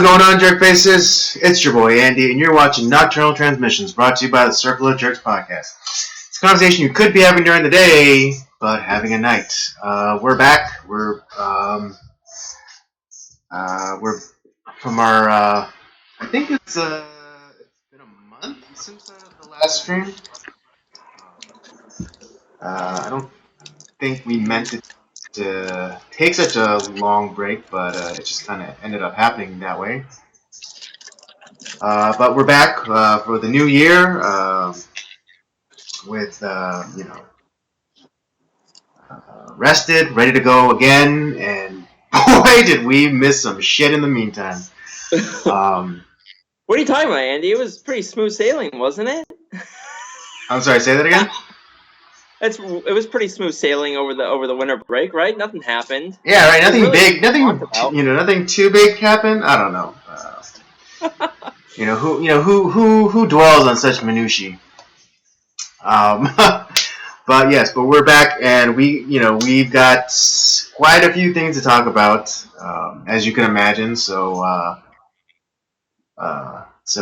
What's going on, jerk faces? It's your boy Andy, and you're watching Nocturnal Transmissions, brought to you by the Circle of Jerks podcast. It's a conversation you could be having during the day, but having at night. We're back. We're from our. I think it's been a month since the last stream. I don't think we meant it to take such a long break, but it just kind of ended up happening that way. But we're back for the new year with, rested, ready to go again, and boy, did we miss some shit in the meantime. What are you talking about, Andy? It was pretty smooth sailing, wasn't it? I'm sorry, say that again? It was pretty smooth sailing over the winter break, right? Nothing happened. Yeah, right. Nothing big. Nothing too big happened. I don't know. Who dwells on such minutiae? But we're back, and we've got quite a few things to talk about, as you can imagine. So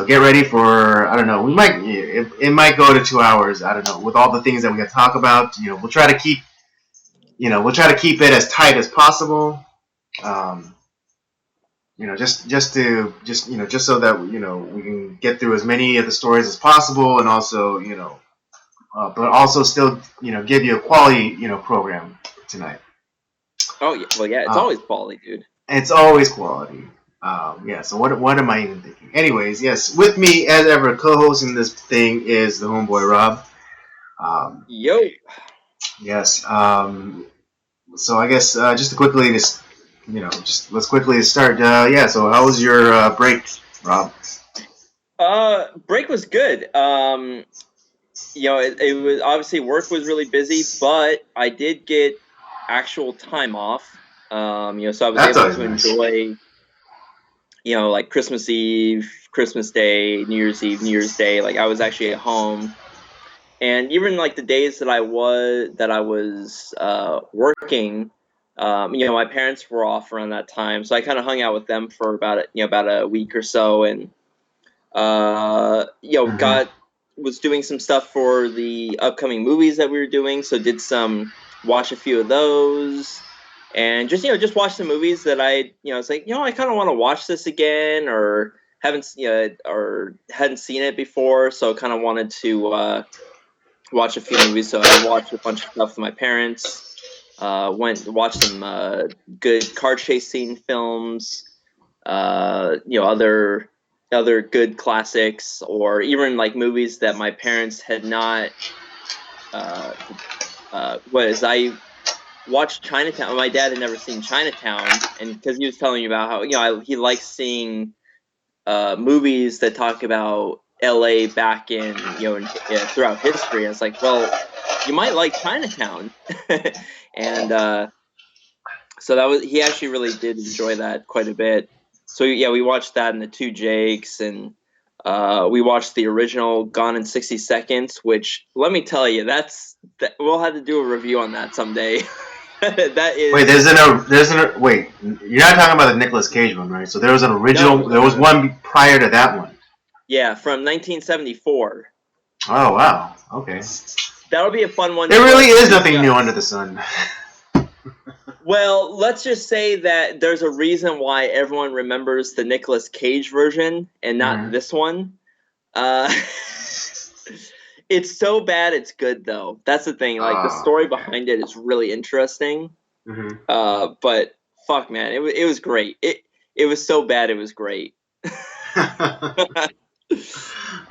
get ready for, I don't know, it might go to 2 hours. I don't know, with all the things that we got to talk about. We'll try to keep it as tight as possible. Just so that we can get through as many of the stories as possible, and also but also still give you a quality program tonight. Oh yeah, well yeah, it's always quality, dude. It's always quality. So what am I even thinking? Anyways, yes, with me as ever, co-hosting this thing is the homeboy Rob. Yo. Yes. So I guess let's quickly start. So how was your break, Rob? Break was good. It was obviously work was really busy, but I did get actual time off. So I was able to enjoy, like Christmas Eve, Christmas Day, New Year's Eve, New Year's Day. Like I was actually at home, and even like the days that I was working, my parents were off around that time, so I kind of hung out with them for about a week or so, and was doing some stuff for the upcoming movies that we were doing. So watch a few of those, and just watch the movies that it's like, I kind of want to watch this again, or hadn't seen it before. So kind of wanted to watch a few movies. So I watched a bunch of stuff with my parents. Watched some good car chasing films. Other good classics, or even like movies that my parents had not. I watched Chinatown. My dad had never seen Chinatown, and because he was telling me about how he likes seeing movies that talk about L.A. back in throughout history. I was like, well, you might like Chinatown, and so he actually really did enjoy that quite a bit. So yeah, we watched that in the Two Jakes, and we watched the original Gone in 60 Seconds, which, let me tell you, we'll have to do a review on that someday. That is. Wait, wait, you're not talking about the Nicolas Cage one, right? So there was an original. No, there was one prior to that one. Yeah, from 1974. Oh wow! Okay. That'll be a fun one. There really is nothing new under the sun. Well, let's just say that there's a reason why everyone remembers the Nicolas Cage version and not this one. It's so bad it's good, though. That's the thing. Like, the story behind it is really interesting. Mm-hmm. But fuck, man, it was great. It was so bad it was great. All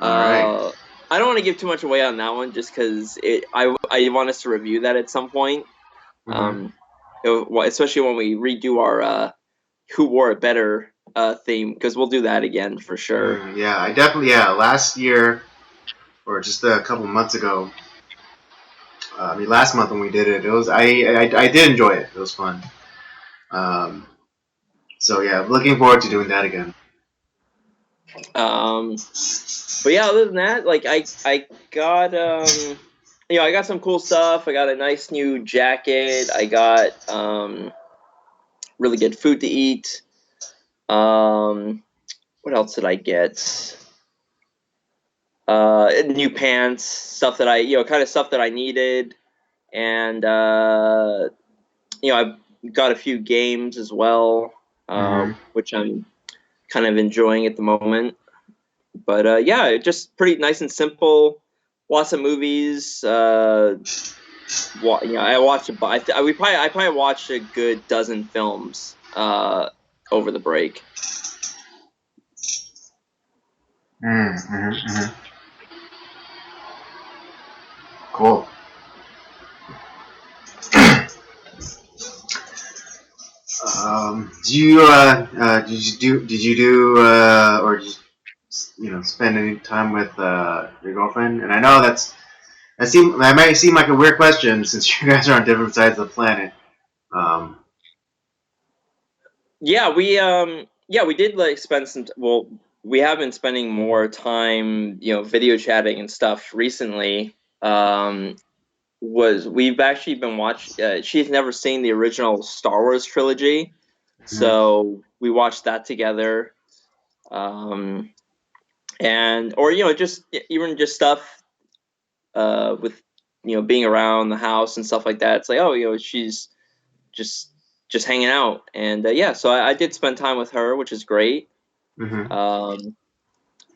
right. I don't want to give too much away on that one, just because I want us to review that at some point. Mm-hmm. Especially when we redo our Who Wore It Better theme, because we'll do that again for sure. Last year, or just a couple months ago, last month when we did it, I did enjoy it. It was fun. So yeah, looking forward to doing that again. But yeah, other than that, like I got I got some cool stuff. I got a nice new jacket. I got really good food to eat. what else did I get? New pants, stuff that kind of stuff that I needed, and I've got a few games as well, which I'm kind of enjoying at the moment. But yeah, just pretty nice and simple. Lots of movies. I watched I probably watched a good dozen films over the break. Cool. Did you do or just spend any time with your girlfriend? And I know that might seem like a weird question since you guys are on different sides of the planet. Yeah, we did spend some. Well, we have been spending more time, video chatting and stuff recently. We've actually been watching. She's never seen the original Star Wars trilogy, so we watched that together. Or just even just stuff with being around the house and stuff like that. It's like, she's just hanging out, and yeah, so I did spend time with her, which is great. And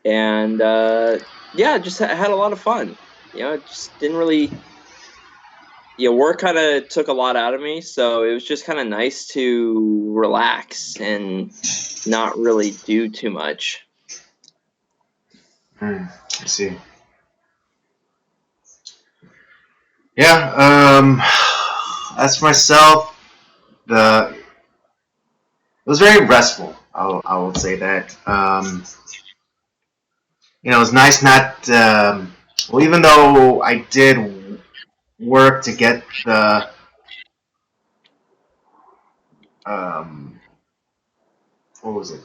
yeah, just had a lot of fun. Just didn't really. Work kind of took a lot out of me, so it was just kind of nice to relax and not really do too much. I see. Yeah. As for myself, it was very restful. I will say that. It was nice not. Well, even though I did work to get the what was it?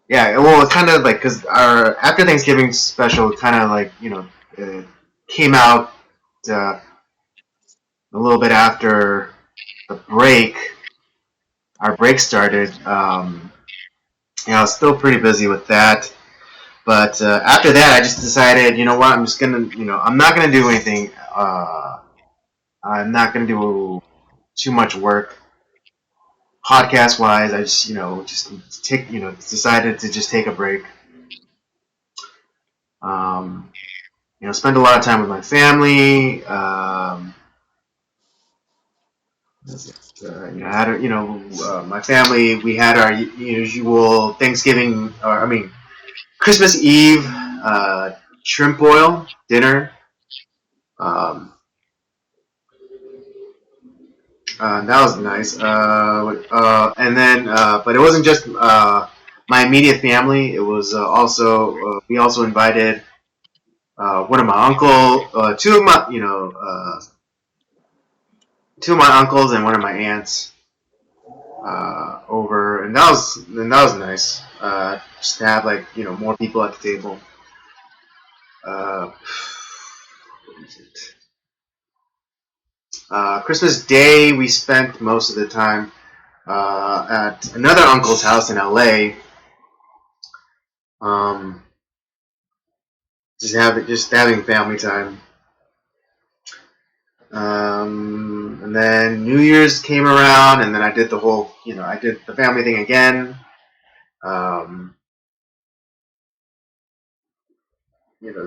Yeah, well, it kind of like because our after Thanksgiving special kind of like came out a little bit after the break. Our break started. I was still pretty busy with that, but after that, I just decided, you know what, I'm just gonna, I'm not gonna do anything. I'm not gonna do too much work podcast wise. I just take, decided to just take a break. Spend a lot of time with my family. I had, my family. We had our usual Thanksgiving, or I mean, Christmas Eve shrimp boil dinner. That was nice. And then, but it wasn't just my immediate family. It was we also invited one of my two of my uncles and one of my aunts over, and that was nice. Just to have more people at the table. What is it? Christmas Day, we spent most of the time at another uncle's house in LA. Just having family time. And then New Year's came around, and then I did I did the family thing again.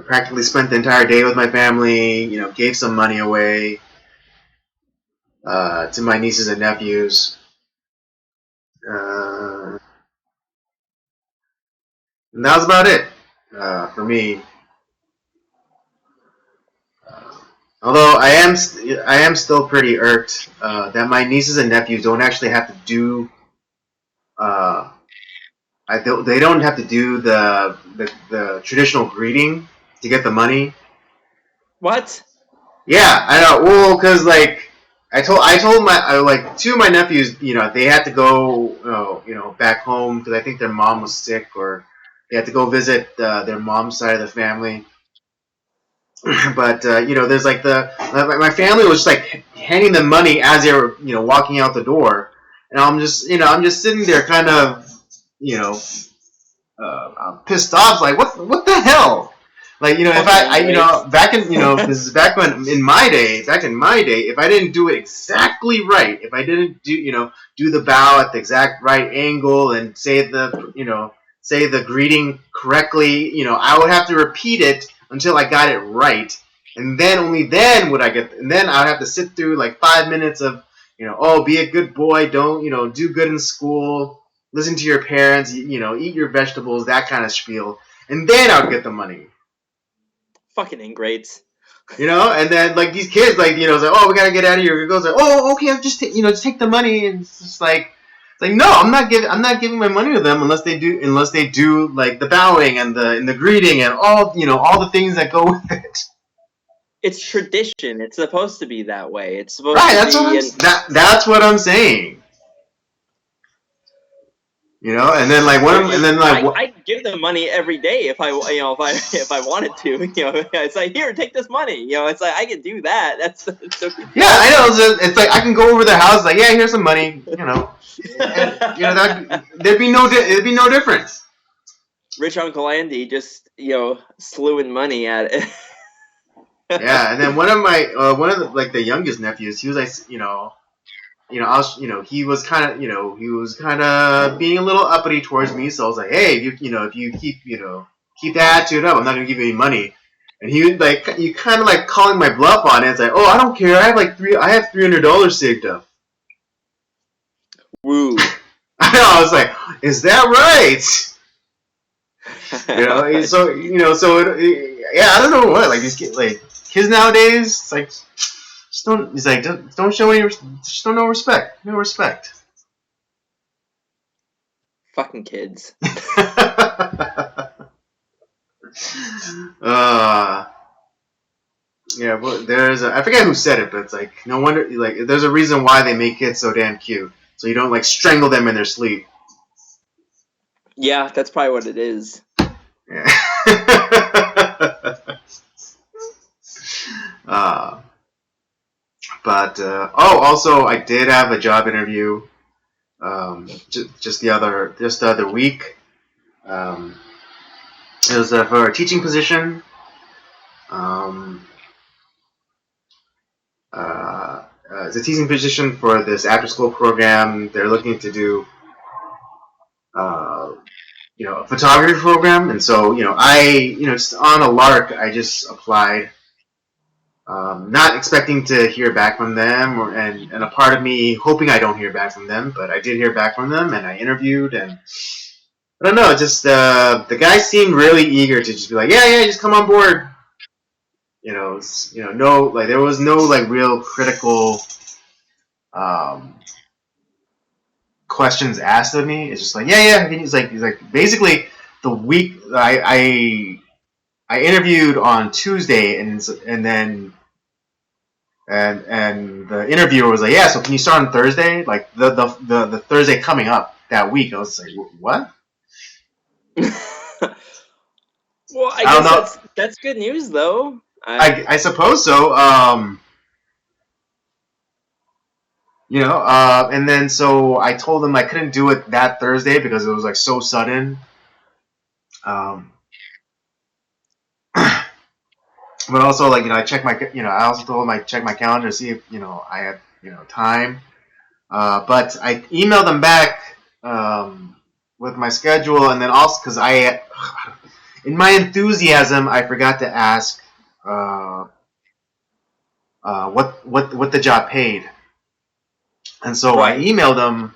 Practically spent the entire day with my family. Gave some money away to my nieces and nephews. And that was about it for me. Although I am still pretty irked that my nieces and nephews don't actually have to do. They don't have to do the traditional greeting to get the money. What? Yeah, I know. Well, because I told my two of my nephews, they had to go, back home because I think their mom was sick, or they had to go visit their mom's side of the family. But there's my family was just handing them money as they were walking out the door, and I'm just sitting there kind of I'm pissed off. Like, what the hell? Like, if back in, this is back when, back in my day, if I didn't do it exactly right, if I didn't do the bow at the exact right angle and say the greeting correctly, I would have to repeat it until I got it right. And then, only then would I and then I'd have to sit through like 5 minutes of, oh, be a good boy, don't, do good in school, listen to your parents, eat your vegetables, that kind of spiel. And then I would get the money. Fucking ingrates. And then like these kids, like it's like, oh, we gotta get out of here. It goes like, oh, okay, just take the money. And it's just like, no, I'm not giving my money to them unless they do like the bowing and the greeting and all the things that go with it. It's tradition. It's supposed to be that way. It's supposed right. to That's what I'm saying. And then like I'd give them money every day if I wanted to. It's like, here, take this money. It's like I can do that. That's yeah, I know. It's like I can go over their house, like, yeah, here's some money. And, there'd be no difference. Rich Uncle Andy just slewing money at it. Yeah, and then one of the youngest nephews, he was like, he was kind of being a little uppity towards me. So I was like, hey, if you keep the attitude up, I'm not gonna give you any money. And he was like, you kind of like calling my bluff on it. It's like, oh, I don't care. I have $300 saved up. Woo. I was like, is that right? So yeah, I don't know what, like, these kids nowadays, it's like, don't show any, just don't no respect. Fucking kids. Yeah, but I forget who said it, but it's like, no wonder, like, there's a reason why they make kids so damn cute. So you don't like strangle them in their sleep. Yeah, that's probably what it is. Yeah. Also, I did have a job interview just the other week. It was for a teaching position. It's a teaching position for this after-school program. They're looking to do, a photography program, and so just on a lark, I just applied. Not expecting to hear back from them, and a part of me hoping I don't hear back from them, but I did hear back from them, and I interviewed, and I don't know, just the guy seemed really eager to just be like, yeah, just come on board. No, like, there was no like real critical questions asked of me. It's just like, yeah. He's like basically the week I interviewed on Tuesday, and then the interviewer was like, yeah, so can you start on Thursday? Like the Thursday coming up that week. I was like, what? Well, I guess that's good news, though. I suppose so. And then so I told them I couldn't do it that Thursday because it was like so sudden. But also, like, I checked my, I also told them I check my calendar to see if I had time. But I emailed them back with my schedule, and then also because in my enthusiasm, I forgot to ask what the job paid, and so right. I emailed them.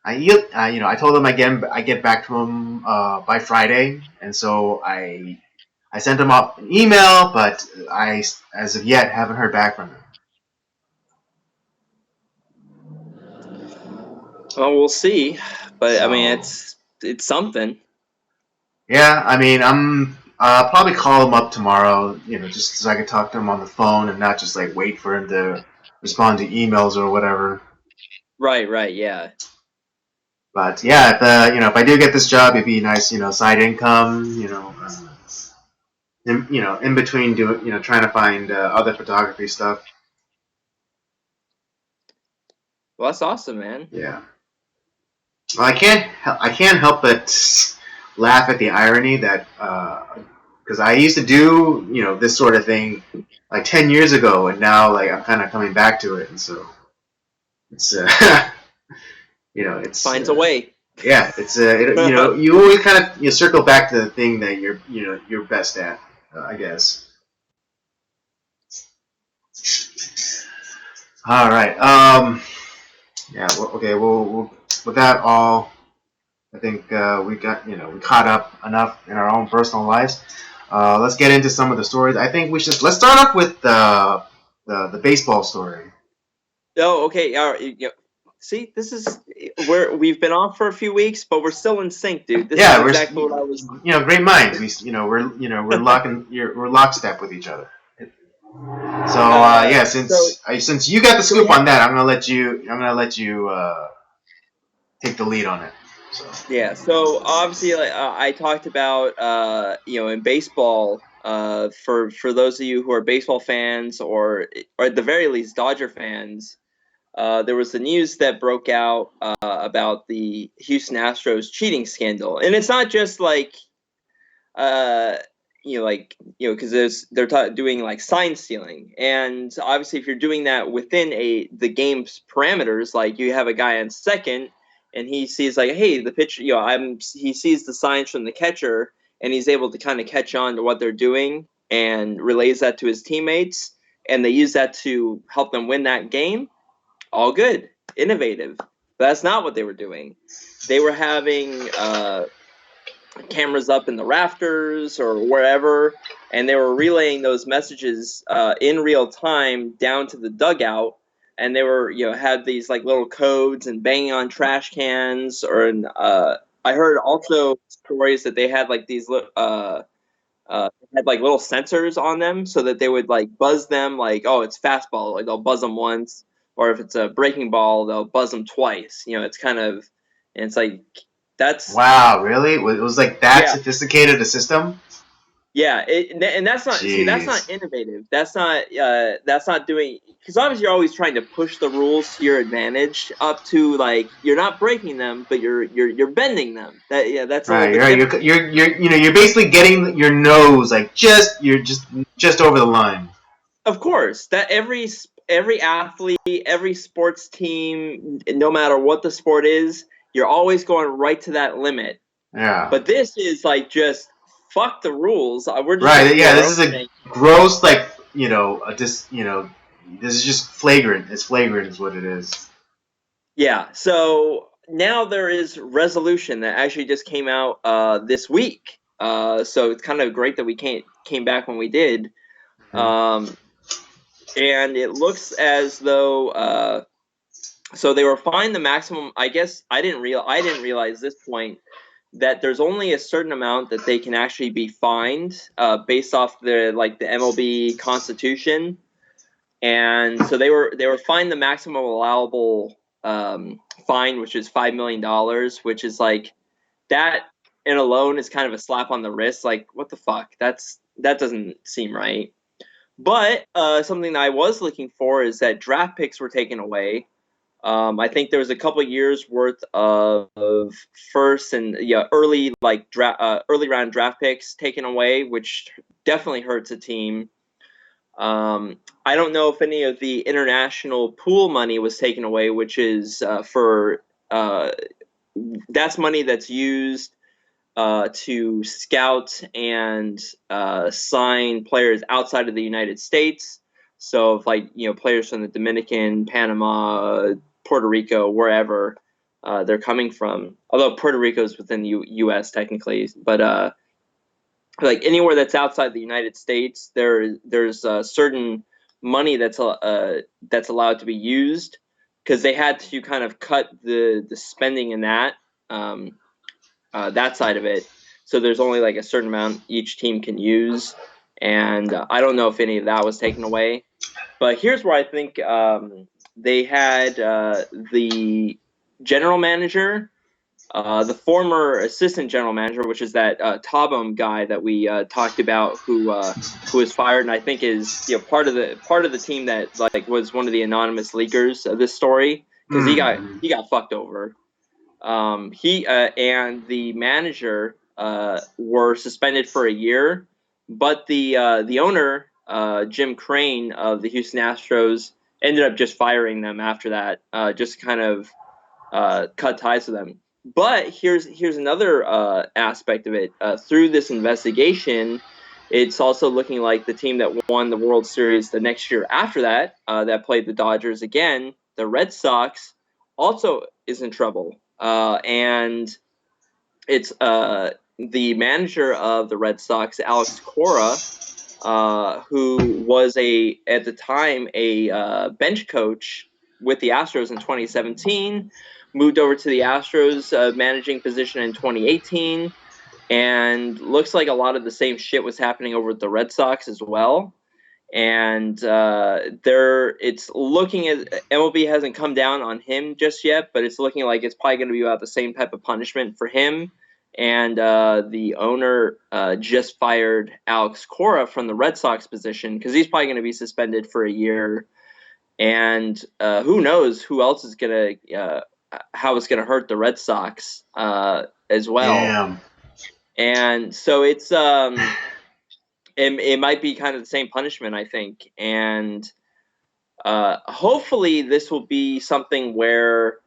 I told them I get back to them by Friday, and so I sent them up an email, but I, as of yet, haven't heard back from them. Well, we'll see, but so, I mean, it's something. Yeah, I mean, I'll probably call him up tomorrow, just so I can talk to him on the phone and not just like wait for him to respond to emails or whatever. Right, yeah. But yeah, if I do get this job, it'd be nice, side income, in between doing, trying to find other photography stuff. Well, that's awesome, man. Yeah. Well, I can't help but laugh at the irony that because I used to do this sort of thing like 10 years ago, and now like I'm kind of coming back to it, and so it's it's Finds a way. yeah, it's you always kind of circle back to the thing that you're best at, I guess. All right. Yeah. Well, okay. We'll with that all. I think we got we caught up enough in our own personal lives. Let's get into some of the stories. I think let's start off with the baseball story. Oh, okay. All right. See, this is we've been off for a few weeks, but we're still in sync, dude. This is Yeah, exactly what I was. great minds. We're lockstep with each other. So yeah, So since you got the so we scoop have on that, I'm gonna let you take the lead on it. So yeah. So obviously, like I talked about, in baseball. For those of you who are baseball fans, or at the very least Dodger fans, there was the news that broke out about the Houston Astros cheating scandal, and it's not just like uh, because doing like sign stealing, and obviously if you're doing that within the game's parameters, like you have a guy on second, and he sees like, hey, the pitch, he sees the signs from the catcher, and he's able to kind of catch on to what they're doing and relays that to his teammates, and they use that to help them win that game. All good, innovative. But that's not what they were doing. They were having cameras up in the rafters or wherever, and they were relaying those messages in real time down to the dugout. And they were, had these like little codes and banging on trash cans. I heard also stories that they had like these had like little sensors on them so that they would like buzz them like, oh, it's fastball, like they'll buzz them once, or if it's a breaking ball, they'll buzz them twice. It's kind of, and it's like that's wow, really? It was like that yeah. sophisticated a system? Yeah, and that's not, see, that's Jeez. not innovative. That's not doing, because obviously you're always trying to push the rules to your advantage, up to like you're not breaking them, but you're bending them. That's a little Right, bit right. different. You're basically getting your nose like just over the line. Of course, that every athlete, every sports team, no matter what the sport is, you're always going right to that limit. Yeah. But this is like just fuck the rules. We're just Right. gonna do Yeah. our This own is a thing. gross this is just flagrant. It's flagrant, is what it is. Yeah, so now there is resolution that actually just came out this week. So it's kind of great that we came back when we did. Mhm. Um, and it looks as though so they were fined the maximum. I guess I didn't realize this point, that there's only a certain amount that they can actually be fined based off the MLB constitution. And so they were fined the maximum allowable fine, which is $5 million, which is like, that in alone is kind of a slap on the wrist. Like, what the fuck? That doesn't seem right. But something that I was looking for is that draft picks were taken away. I think there was a couple years worth of first and early round draft picks taken away, which definitely hurts a team. I don't know if any of the international pool money was taken away, which is that's money that's used to scout and sign players outside of the United States. So, if players from the Dominican, Panama, Puerto Rico, wherever they're coming from, although Puerto Rico is within the U.S. technically, but like anywhere that's outside the United States, there's certain money that's allowed to be used, because they had to kind of cut the spending in that side of it. So there's only like a certain amount each team can use, and I don't know if any of that was taken away. But here's where I think they had the general manager, the former assistant general manager, which is that Tobum guy that we talked about, who was fired, and I think is part of the team that like was one of the anonymous leakers of this story, because he got fucked over. He and the manager were suspended for a year, but the owner, Jim Crane of the Houston Astros, ended up just firing them after that, just kind of cut ties with them. But here's another aspect of it. Through this investigation, it's also looking like the team that won the World Series the next year after that, that played the Dodgers again, the Red Sox, also is in trouble. And it's the manager of the Red Sox, Alex Cora, who was at the time a bench coach with the Astros in 2017, moved over to the Astros managing position in 2018, and looks like a lot of the same shit was happening over at the Red Sox as well. And it's looking at MLB hasn't come down on him just yet, but it's looking like it's probably going to be about the same type of punishment for him. And the owner just fired Alex Cora from the Red Sox position because he's probably going to be suspended for a year. And who knows who else is going to how it's going to hurt the Red Sox as well. Damn. And so it's it might be kind of the same punishment, I think. And hopefully this will be something where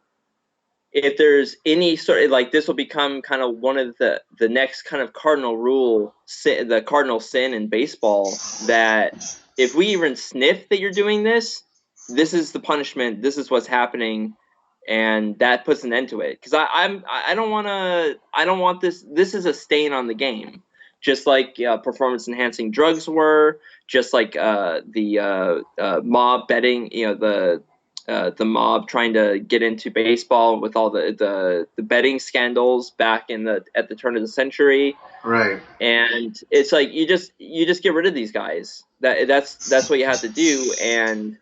if there's any sort of like this will become kind of one of the next kind of cardinal rule, the cardinal sin in baseball, that if we even sniff that you're doing this, this is the punishment, this is what's happening, and that puts an end to it. Because I don't want this is a stain on the game, just like performance enhancing drugs were, just like the mob betting, the mob trying to get into baseball with all the betting scandals back at the turn of the century. Right. And it's like you just get rid of these guys. That's what you have to do. And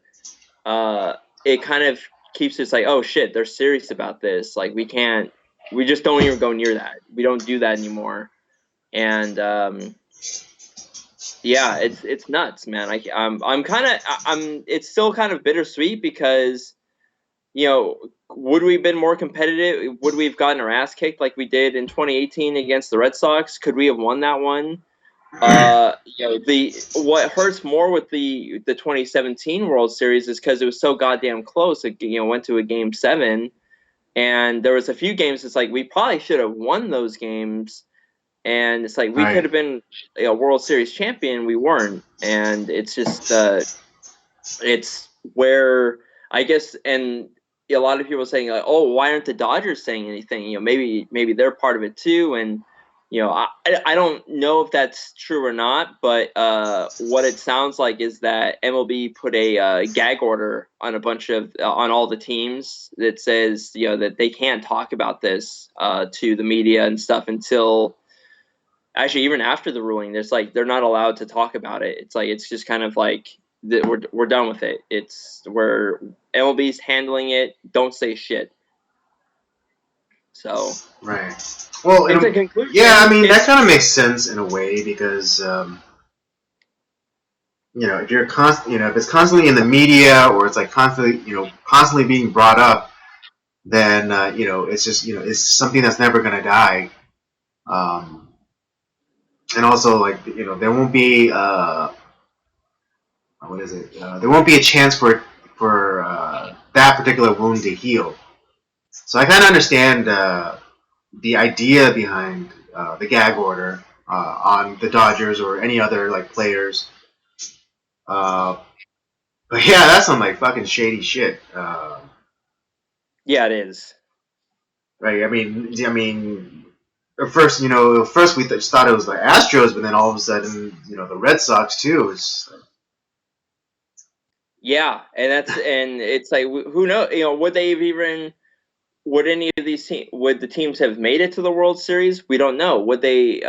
it kind of keeps us like, oh shit, they're serious about this. Like we just don't even go near that. We don't do that anymore. And yeah, it's nuts, man. It's still kind of bittersweet because, would we have been more competitive? Would we have gotten our ass kicked like we did in 2018 against the Red Sox? Could we have won that one? What hurts more with the 2017 World Series is because it was so goddamn close. It went to a Game 7, and there was a few games. It's like we probably should have won those games. And it's like we could have been a World Series champion. We weren't. And it's just it's where I guess, and a lot of people are saying like, oh, why aren't the Dodgers saying anything? Maybe they're part of it too. And I don't know if that's true or not, but what it sounds like is that MLB put a gag order on a bunch of on all the teams that says that they can't talk about this to the media and stuff until. Actually, even after the ruling, there's like they're not allowed to talk about it. It's like it's just kind of like we're done with it. Where MLB's handling it. Don't say shit. So right. Well, it's a conclusion. Yeah, I mean that kind of makes sense in a way because if you're if it's constantly in the media or it's like constantly being brought up, then it's just it's something that's never gonna die. And also, like there won't be what is it? There won't be a chance for that particular wound to heal. So I kind of understand the idea behind the gag order on the Dodgers or any other like players. But yeah, that's some like fucking shady shit. Yeah, it is. Right. I mean, first we just thought it was the Astros, but then all of a sudden, the Red Sox too. It's yeah, and it's like who knows? Would any of these would the teams have made it to the World Series? We don't know. Would the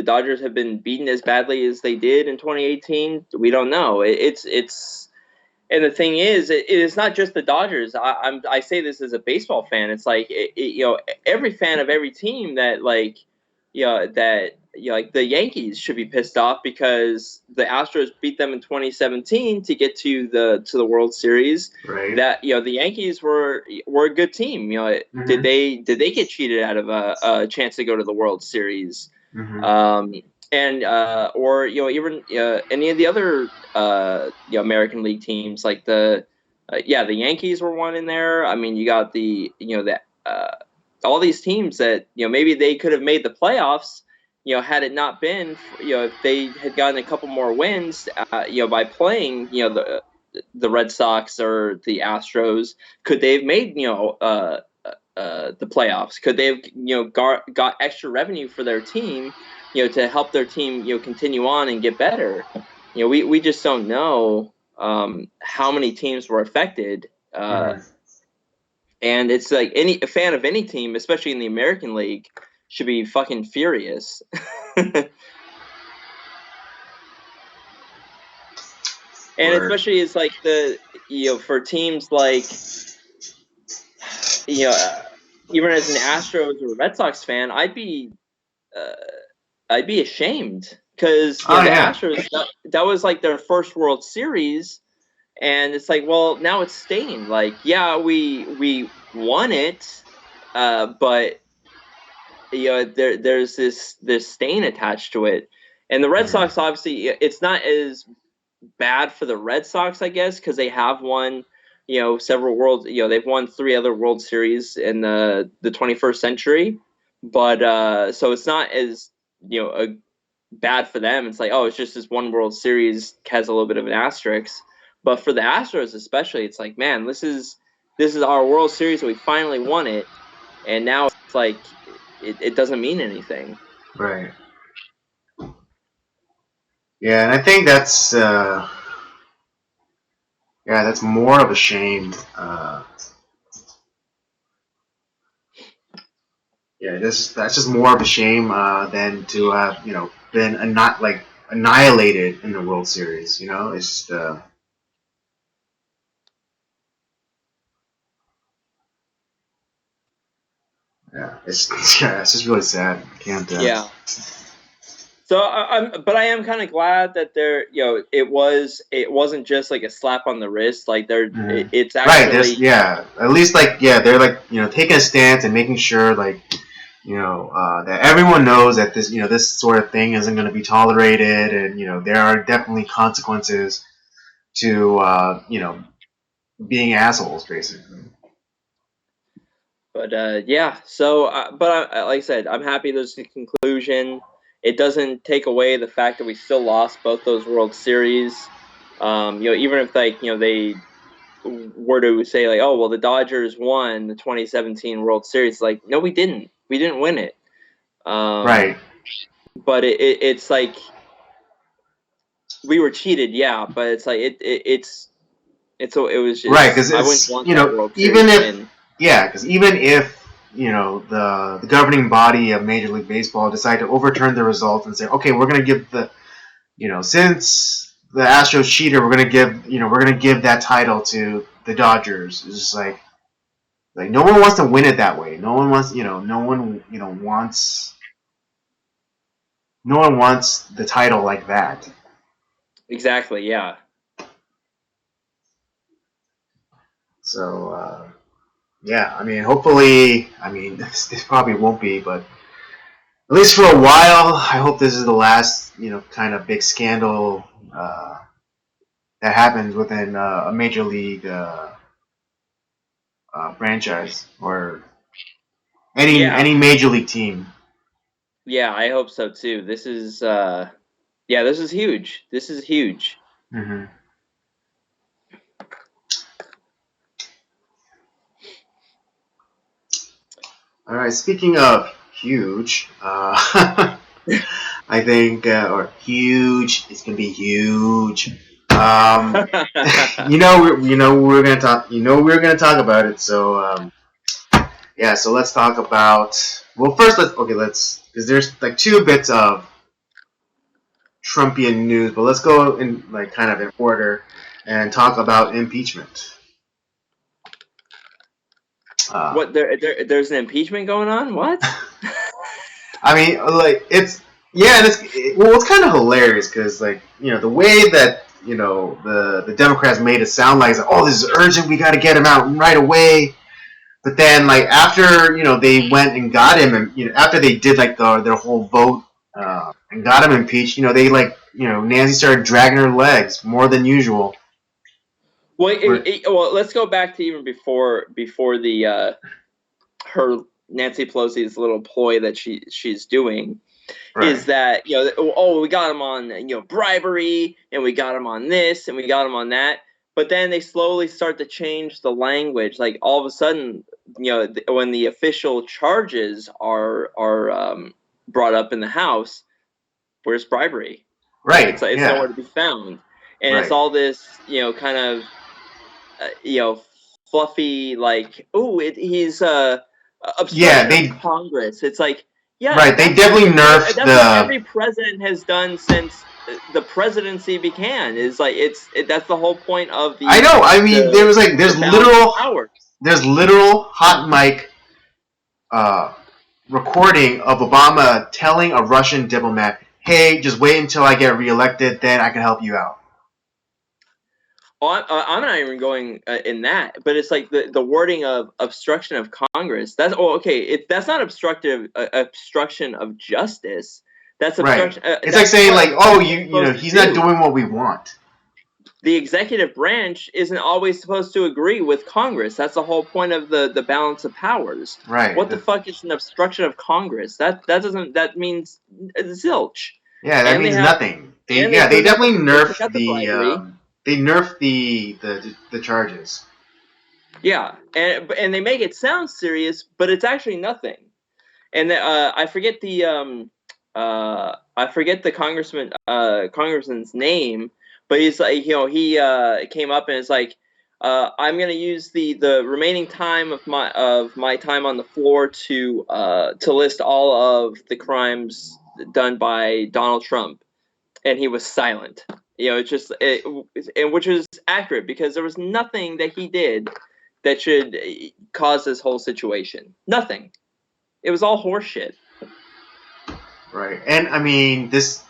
Dodgers have been beaten as badly as they did in 2018? We don't know. And the thing is, it is not just the Dodgers. I say this as a baseball fan. It's like every fan of every team that like the Yankees should be pissed off because the Astros beat them in 2017 to get to the World Series. Right. That the Yankees were a good team. Did they get cheated out of a chance to go to the World Series? And or even any of the other American League teams like the Yankees were one in there. I mean, you got the all these teams that maybe they could have made the playoffs. Had it not been if they had gotten a couple more wins, by playing the Red Sox or the Astros, could they have made the playoffs? Could they have got extra revenue for their team? To help their team, continue on and get better. We just don't know how many teams were affected. And it's like a fan of any team, especially in the American League, should be fucking furious. And especially it's like for teams like even as an Astros or Red Sox fan, I'd be ashamed because the Astros that was like their first World Series, and it's like, well, now it's stained. Like, yeah, we won it, but there's this stain attached to it, and the Red Sox obviously it's not as bad for the Red Sox, I guess, because they have won several they've won 3 other World Series in the 21st century, but so it's not as bad for them. It's like, oh, it's just this one World Series has a little bit of an asterisk. But for the Astros especially, it's like, man, this is our World Series. We finally won it, and now it's like it doesn't mean anything. Right. Yeah, and I think that's that's more of a shame. That's just more of a shame than to have been annihilated in the World Series. It's just. It's just really sad. I can't. Yeah. So I am kind of glad that it wasn't just like a slap on the wrist. Like it's actually right. At least they're taking a stance and making sure that everyone knows that this sort of thing isn't going to be tolerated, and there are definitely consequences to being assholes, basically. But so but like I said, I'm happy there's a conclusion. It doesn't take away the fact that we still lost both those World Series. Even if they were to say like, oh well, the Dodgers won the 2017 World Series, like, no, we didn't. We didn't win it. Right. But it's like we were cheated, yeah. But it's like it was just right, because I wouldn't want that World Series win. Because even if the governing body of Major League Baseball decide to overturn the results and say, okay, we're going to give since the Astros cheated, we're going to give that title to the Dodgers. It's just like no one wants to win it that way. No one wants the title like that. Exactly. Yeah. So. I mean, hopefully, this probably won't be, but at least for a while, I hope this is the last, kind of big scandal that happens within a major league franchise or any major league team. Yeah, I hope so too. This is this is huge. This is huge. Mm-hmm. All right. Speaking of huge, I think or huge. It's gonna be huge. We're gonna talk. We're gonna talk about it. So so let's talk about. Well, first because there's 2 bits of Trumpian news, but let's go in kind of in order and talk about impeachment. What there's an impeachment going on? What? I mean, it's Yeah, and it's kind of hilarious because, like, the way that the Democrats made it sound like, oh, this is urgent, we got to get him out right away. But then, like, after they went and got him, and after they did like their whole vote and got him impeached, they Nancy started dragging her legs more than usual. Well, let's go back to even before the her Nancy Pelosi's little ploy that she's doing. Right. Is that we got him on bribery, and we got him on this, and we got him on that. But then they slowly start to change the language. Like all of a sudden, when the official charges are brought up in the House, where's bribery? Right. It's nowhere to be found, and right. It's all this kind of fluffy, like, he's obstruction of Congress. It's like, yeah, right. They definitely nerfed that's what every president has done since the presidency began. Is like that's the whole point of the. I know. I mean, there's literal hot mic recording of Obama telling a Russian diplomat, "Hey, just wait until I get reelected, then I can help you out." I'm not even going in that, but it's like the wording of obstruction of Congress. That's okay. That's not obstruction of justice. That's obstruction. Right. It's like saying he's not doing what we want. The executive branch isn't always supposed to agree with Congress. That's the whole point of the balance of powers. Right. What the fuck is an obstruction of Congress? That means zilch. Yeah, that means nothing. They definitely nerfed they nerfed the charges. Yeah, and they make it sound serious, but it's actually nothing. And I forget the congressman's name, but he's like he came up and it's like I'm gonna use the remaining time of my time on the floor to list all of the crimes done by Donald Trump, and he was silent. It's just which is accurate because there was nothing that he did that should cause this whole situation. Nothing. It was all horseshit. Right, and I mean this,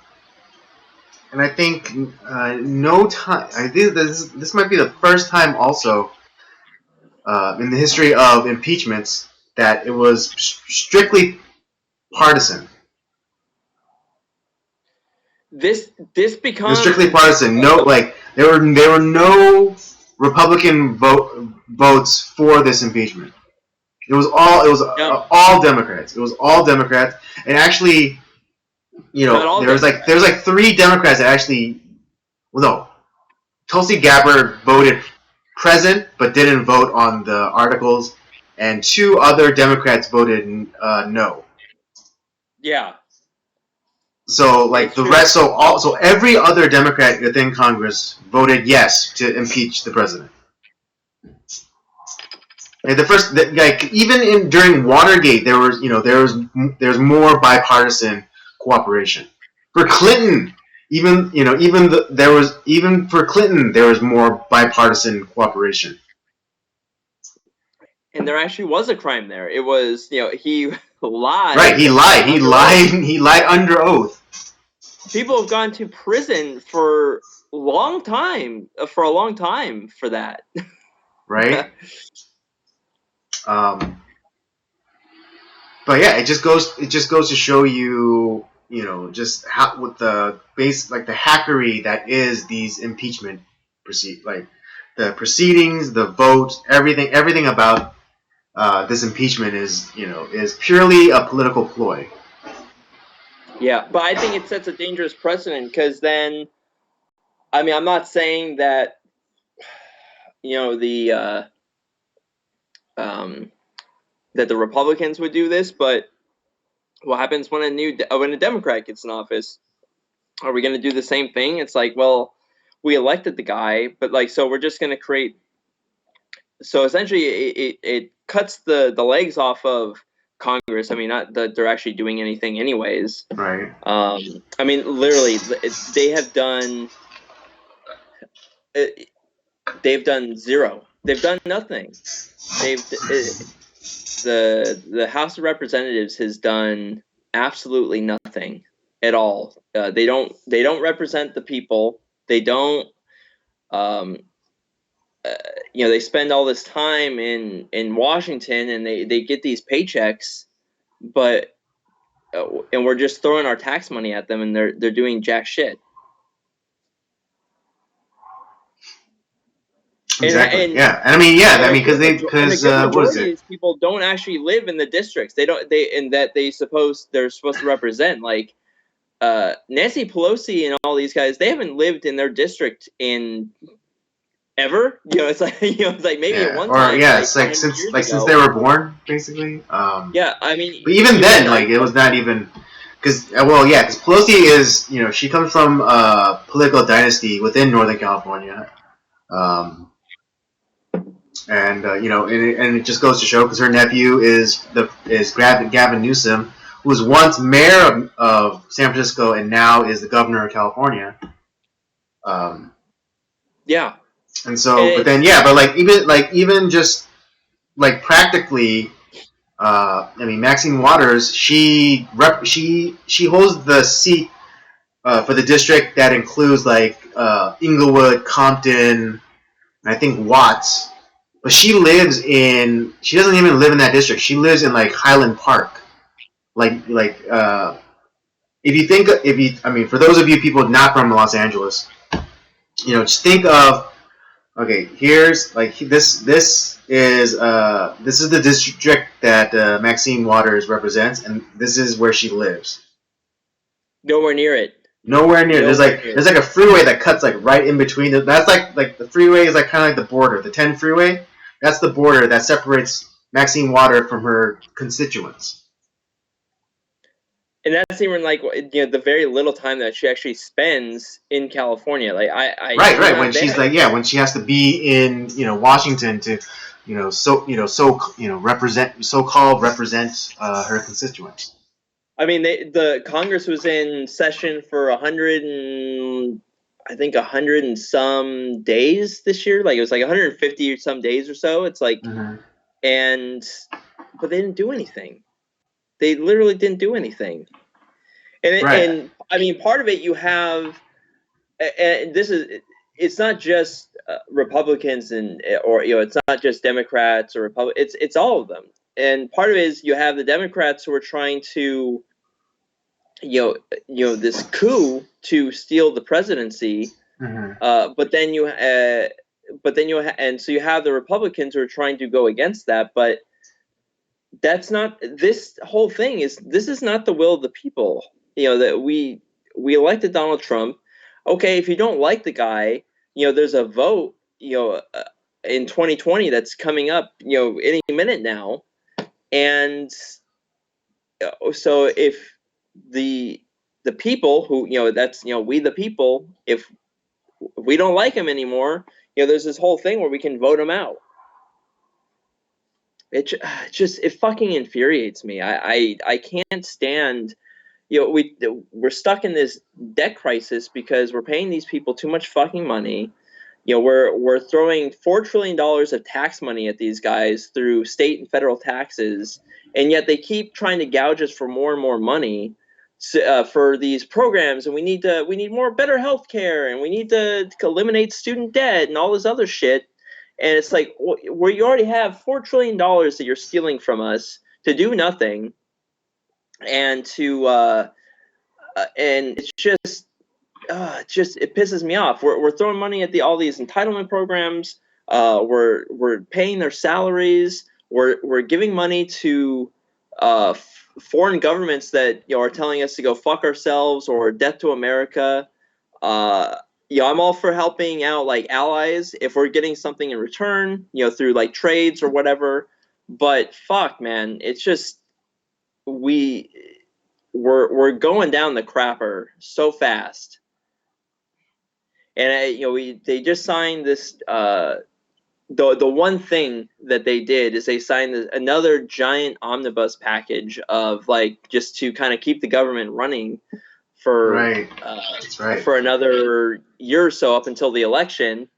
and I think no time. I think this might be the first time also in the history of impeachments that it was strictly partisan. This becomes it was strictly partisan. No, like there were no Republican votes for this impeachment. It was all Democrats. It was all Democrats, and actually, there was like 3 Democrats that actually, well, no, Tulsi Gabbard voted present but didn't vote on the articles, and 2 other Democrats voted no. Yeah. So like the rest, so every other Democrat within Congress voted yes to impeach the president. And even during Watergate, there was more bipartisan cooperation. For Clinton, even for Clinton there was more bipartisan cooperation. And there actually was a crime there. It was he lied. Right, he lied under oath. People have gone to prison for a long time for that. Right. But yeah, it just goes to show you, just how with the base, like the hackery that is these impeachment the proceedings, the vote, everything about this impeachment is purely a political ploy. Yeah, but I think it sets a dangerous precedent because then, I mean, I'm not saying that that the Republicans would do this, but what happens when a Democrat gets in office? Are we going to do the same thing? It's like, well, we elected the guy, but so we're just going to create. So essentially, it cuts the legs off of Congress. I mean, not that they're actually doing anything anyways. Right. I mean, literally, they have done. They've done zero. They've done nothing. The House of Representatives has done absolutely nothing. at all. They don't represent the people. They don't. They spend all this time in Washington, and they get these paychecks, but and we're just throwing our tax money at them, and they're doing jack shit. Exactly. And yeah, and because what is it? These people don't actually live in the districts. They're supposed to represent. Like Nancy Pelosi and all these guys, they haven't lived in their district in ever. It's like maybe at one time. It's like since they were born, basically. Yeah, I mean. But even then, it was not even because because Pelosi is she comes from a political dynasty within Northern California. And it just goes to show because her nephew is Gavin Newsom, who was once mayor of San Francisco and now is the governor of California. Yeah. And so, even just practically, Maxine Waters, she holds the seat for the district that includes Inglewood, Compton, and I think Watts. But she doesn't even live in that district. She lives in Highland Park. For those of you people not from Los Angeles, just think of, okay, here's this is the district that Maxine Waters represents, and this is where she lives. Nowhere near it. Nowhere near. There's a freeway that cuts right in between. That's like the freeway is kind of like the border. The 10 freeway. That's the border that separates Maxine Waters from her constituents. And that's even the very little time that she actually spends in California. Right. When she's when she has to be in Washington to so-called represent her constituents. I mean, the Congress was in session for 100 and some days this year. It was 150 or some days or so. It's but they didn't do anything. They literally didn't do anything. And I mean, part of it you have, and it's not just Republicans or it's not just Democrats or Republicans. It's all of them. And part of it is you have the Democrats who are trying to, this coup to steal the presidency. But then you have the Republicans who are trying to go against that. But that's not, this whole thing is not the will of the people. That we elected Donald Trump. Okay, if you don't like the guy, there's a vote, in 2020 that's coming up, any minute now. And so if the people who, that's, we the people, if we don't like him anymore, there's this whole thing where we can vote him out. It fucking infuriates me. I can't stand, we're stuck in this debt crisis because we're paying these people too much fucking money. We're throwing $4 trillion of tax money at these guys through state and federal taxes, and yet they keep trying to gouge us for more and more money for these programs. And we need more better health care, and we need to eliminate student debt and all this other shit. And it's where you already have $4 trillion that you're stealing from us to do nothing, and and it's it pisses me off. We're throwing money at all these entitlement programs. We're paying their salaries. We're giving money to foreign governments that are telling us to go fuck ourselves or death to America. I'm all for helping out allies if we're getting something in return, through trades or whatever. But fuck, man, it's just we're going down the crapper so fast. And they just signed this. The one thing that they did is they signed another giant omnibus package of just to kind of keep the government running for for another year or so up until the election.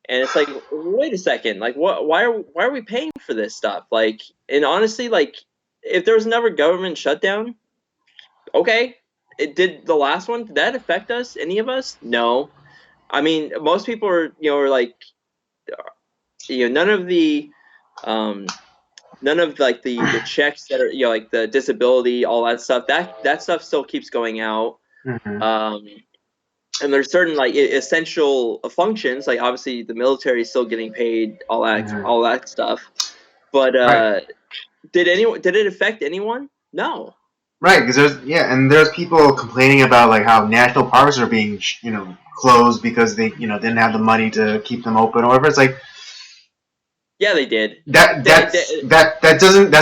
And it's wait a second, why are we paying for this stuff? And honestly, if there was another government shutdown, okay, did the last one, did that affect us? Any of us? No. I mean, most people are, are like, none of the, like the checks that are, like the disability, all that stuff, that stuff still keeps going out. Mm-hmm. And there's certain like essential functions, like obviously the military is still getting paid, all that stuff. But Right. did it affect anyone? No. Right, because there's people complaining about like how national parks are being closed because they didn't have the money to keep them open or whatever. It's like Yeah, they did. That's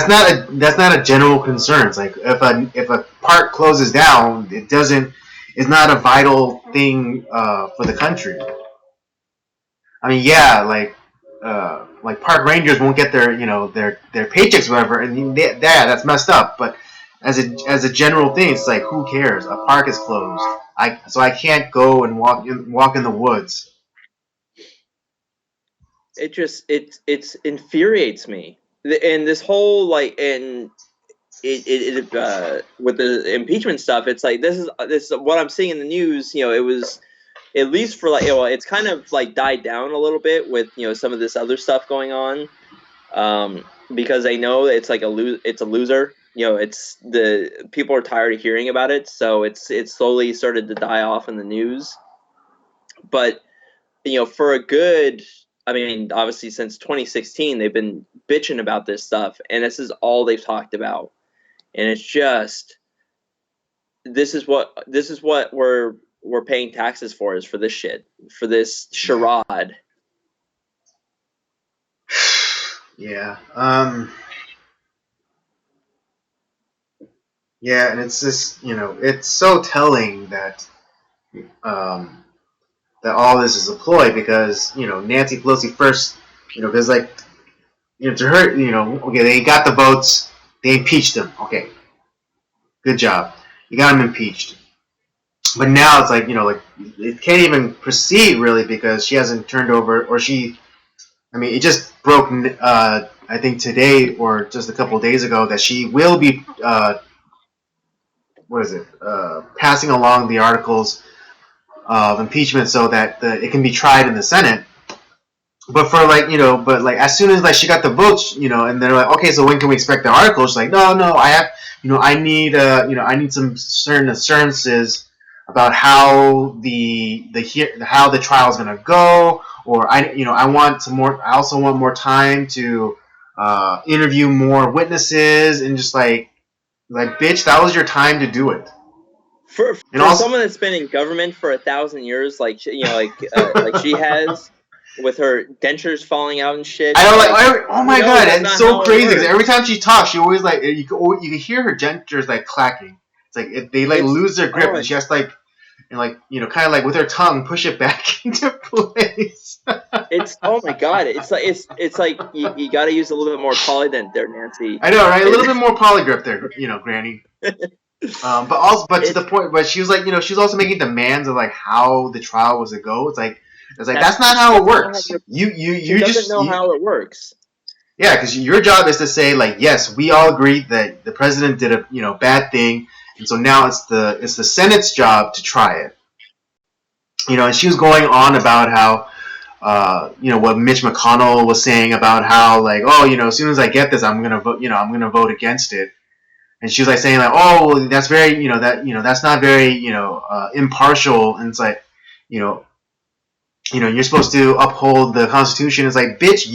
not a general concern. It's like if a park closes down, it's not a vital thing for the country. I mean, yeah, like park rangers won't get their paychecks or whatever, and that's messed up. But as a general thing, it's like who cares? A park is closed. I can't go and walk in the woods. It just it infuriates me. And this whole like and with the impeachment stuff, it's like this is what I'm seeing in the news. It was at least for like it's kind of like died down a little bit with some of this other stuff going on, because I know it's like it's a loser. It's the people are tired of hearing about it, so it's slowly started to die off in the news. But for a good, I mean, obviously since 2016, they've been bitching about this stuff, and this is all they've talked about, and it's just this is what we're paying taxes for, is for this shit, for this charade. Yeah. Yeah, and it's just it's so telling that um, that all this is a ploy because Nancy Pelosi first because like to her okay, they got the votes, they impeached him, okay, good job, you got him impeached, but now it's like like it can't even proceed really because she hasn't turned over, or I mean it just broke I think today or just a couple of days ago that she will be what is it passing along the articles of impeachment so that it can be tried in the Senate. But for like but like as soon as like she got the votes, and they're like, okay, so when can we expect the article? She's like, no, I have, I need some certain assurances about how how the trial is gonna go, or I want some more. I also want more time to interview more witnesses, and just like bitch, that was your time to do it. For And also, someone that's been in government for 1,000 years, like like she has, with her dentures falling out and shit. I don't like, oh my god, that's and it's not so how it crazy because every works. time she talks, she always like you can hear her dentures like clacking. It's like they like It's lose their grip, and she has to kind of like with her tongue push it back into place. it's oh my god, it's like you got to use a little bit more polydent there, Nancy. I know, right? A little bit more polygrip there, Granny. But to the point, but she was like, she was also making demands of like how the trial was to go. It's like that's not how it works. She doesn't know how it works. Yeah, because your job is to say like, yes, we all agree that the president did a bad thing, and so now it's the Senate's job to try it. And she was going on about how what Mitch McConnell was saying about how like, oh, as soon as I get this, I'm gonna vote. I'm gonna vote against it. And she was like saying like, oh, well, that's very that's not very impartial. And it's like, you know you're supposed to uphold the Constitution. It's like, bitch,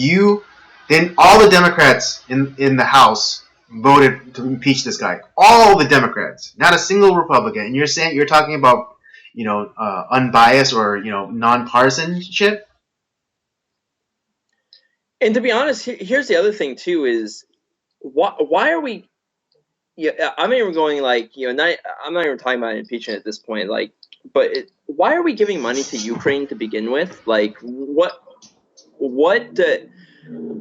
then all the Democrats in the House voted to impeach this guy. All the Democrats, not a single Republican. And you're talking about unbiased or nonpartisanship. And to be honest, here's the other thing too: is why are we? Yeah, I'm not even going like I'm not even talking about impeachment at this point. Like, but why are we giving money to Ukraine to begin with? Like,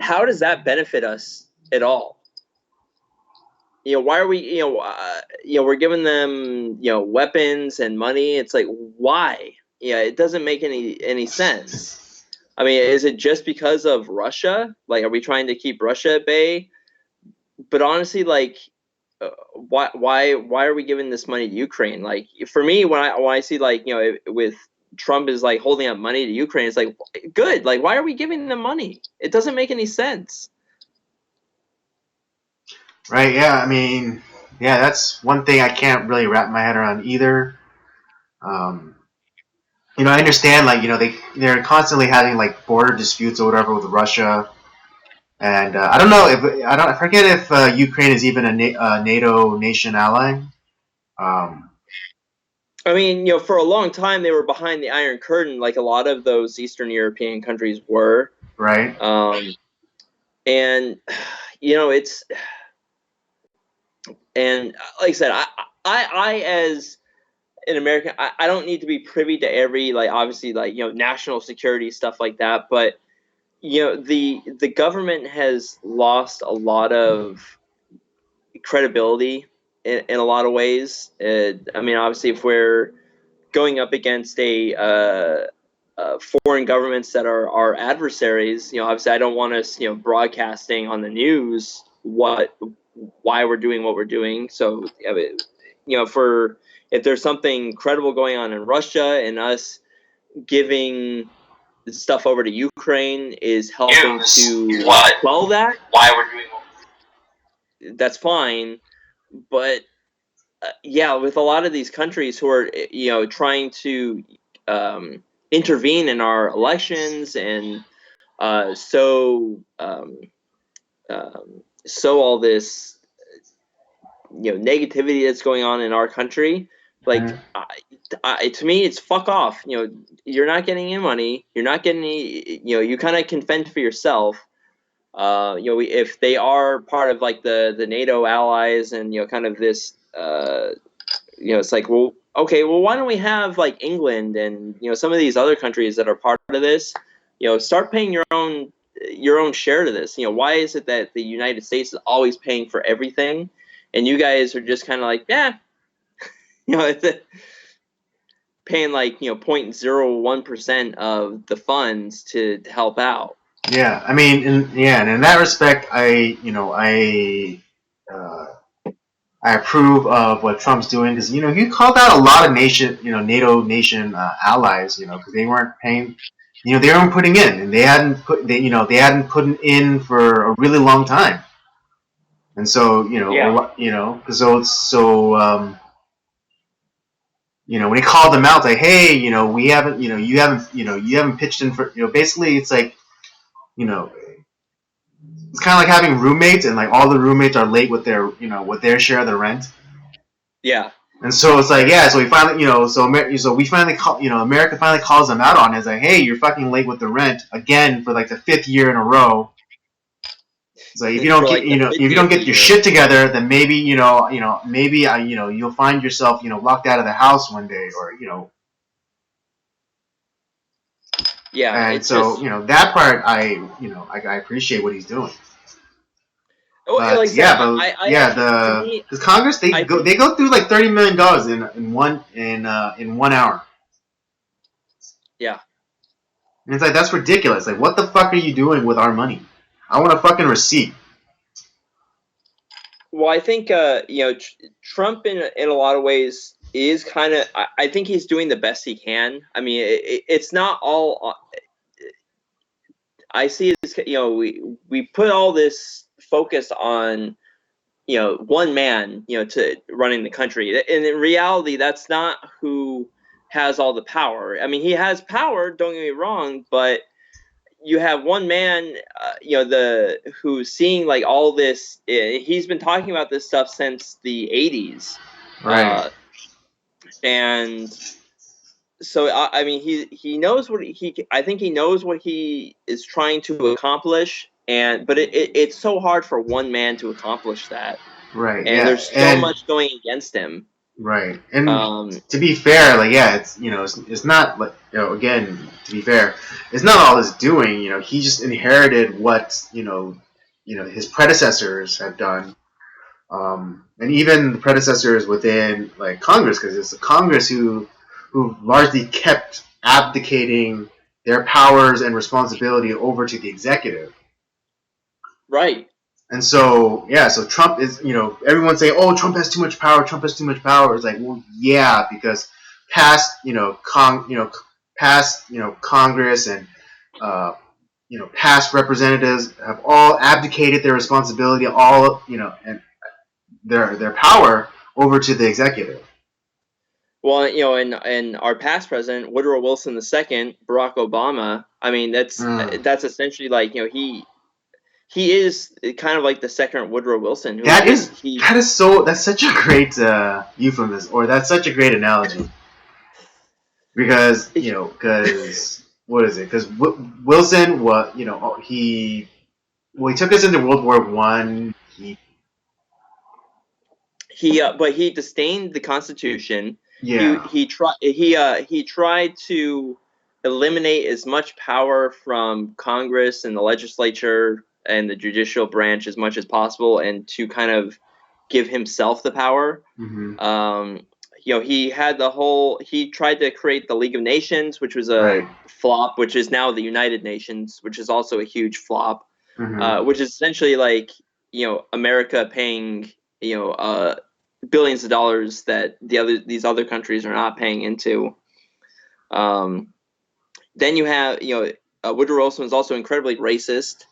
how does that benefit us at all? Why are we? We're giving them weapons and money. It's like, why? Yeah, it doesn't make any sense. I mean, is it just because of Russia? Like, are we trying to keep Russia at bay? But honestly, like, why are we giving this money to Ukraine? Like, for me, when I see, like, with Trump is like holding up money to Ukraine, it's like, good. Like, why are we giving them money? It doesn't make any sense. Right? Yeah. I mean, yeah, that's one thing I can't really wrap my head around either. Um, I understand, like, they're constantly having like border disputes or whatever with Russia, and I don't know if I forget if Ukraine is even a NATO nation ally. Um, I mean, for a long time they were behind the Iron Curtain, like a lot of those Eastern European countries were. right? And it's, and like I said, I as an American, I don't need to be privy to every, like, obviously, like, national security stuff like that, but the government has lost a lot of credibility in a lot of ways. I mean, obviously, if we're going up against foreign governments that are our adversaries, obviously, I don't want us, broadcasting on the news why we're doing what we're doing. So, I mean, for if there's something credible going on in Russia, and us giving stuff over to Ukraine is helping to quell that, why we're doing that's fine. But yeah, with a lot of these countries who are trying to intervene in our elections, and so all this negativity that's going on in our country, like, to me, it's fuck off. You're not getting any money. You're not getting any. You kind of can fend for yourself. If they are part of, like, the NATO allies, and kind of this, it's like, well, okay, well, why don't we have, like, England and some of these other countries that are part of this, start paying your own share to this. Why is it that the United States is always paying for everything, and you guys are just kind of like, yeah, it's paying, like, 0.01% of the funds to help out. Yeah, I mean, and in that respect, I approve of what Trump's doing, because he called out a lot of NATO nation allies, because they weren't paying, they weren't putting in, and they hadn't put in for a really long time, and so when he called them out, like, hey, we haven't, you haven't pitched in for, basically, it's like, it's kind of like having roommates, and like all the roommates are late with their share of the rent. Yeah. And so it's like, yeah, so we finally, so we finally call, America finally calls them out on it. It's like, hey, you're fucking late with the rent again for like the 5th year in a row. It's like, if you don't For, get, like, the if you don't get your 50th shit together, then maybe, maybe you'll find yourself, locked out of the house one day, or Yeah, and it's so just, that part, I appreciate what he's doing. like But I said, I actually, to me, the Congress, I think, they go through like $30 million in 1 hour. yeah. And it's like, that's ridiculous. Like, what the fuck are you doing with our money? I want a fucking receipt. Well, I think Trump in a lot of ways is kind of. I think he's doing the best he can. I mean, it's not all. I see it as, we put all this focus on one man to running the country, and in reality, that's not who has all the power. I mean, he has power. Don't get me wrong, but you have one man, who's seeing, like, all this. He's been talking about this stuff since the 80s, Right. and so I mean, he knows what I think he knows what he is trying to accomplish, but it's so hard for one man to accomplish that, Right. and Yeah. there's so And much going against him. right. And Um, to be fair, like, yeah, it's not like, again, to be fair, it's not all his doing. He just inherited what his predecessors have done. And even the predecessors within, like, Congress, because it's the Congress who largely kept abdicating their powers and responsibility over to the executive. right. And so, so Trump is, everyone's saying, oh, Trump has too much power. Trump has too much power. It's like, well, yeah, because past, Congress and, past representatives have all abdicated their responsibility, and their power over to the executive. Well, and our past president, Woodrow Wilson II, Barack Obama. I mean, that's essentially like he is kind of like the second Woodrow Wilson. That's such a great euphemism, or that's such a great analogy. Because what is it? Because Wilson, he took us into World War One. But he disdained the Constitution. Yeah. He tried to eliminate as much power from Congress and the legislature and the judicial branch as much as possible, and to kind of give himself the power. Mm-hmm. He had he tried to create the League of Nations, which was a flop, which is now the United Nations, which is also a huge flop. Mm-hmm. Which is essentially like America paying billions of dollars that these other countries are not paying into. Then you have Woodrow Wilson was also incredibly racist.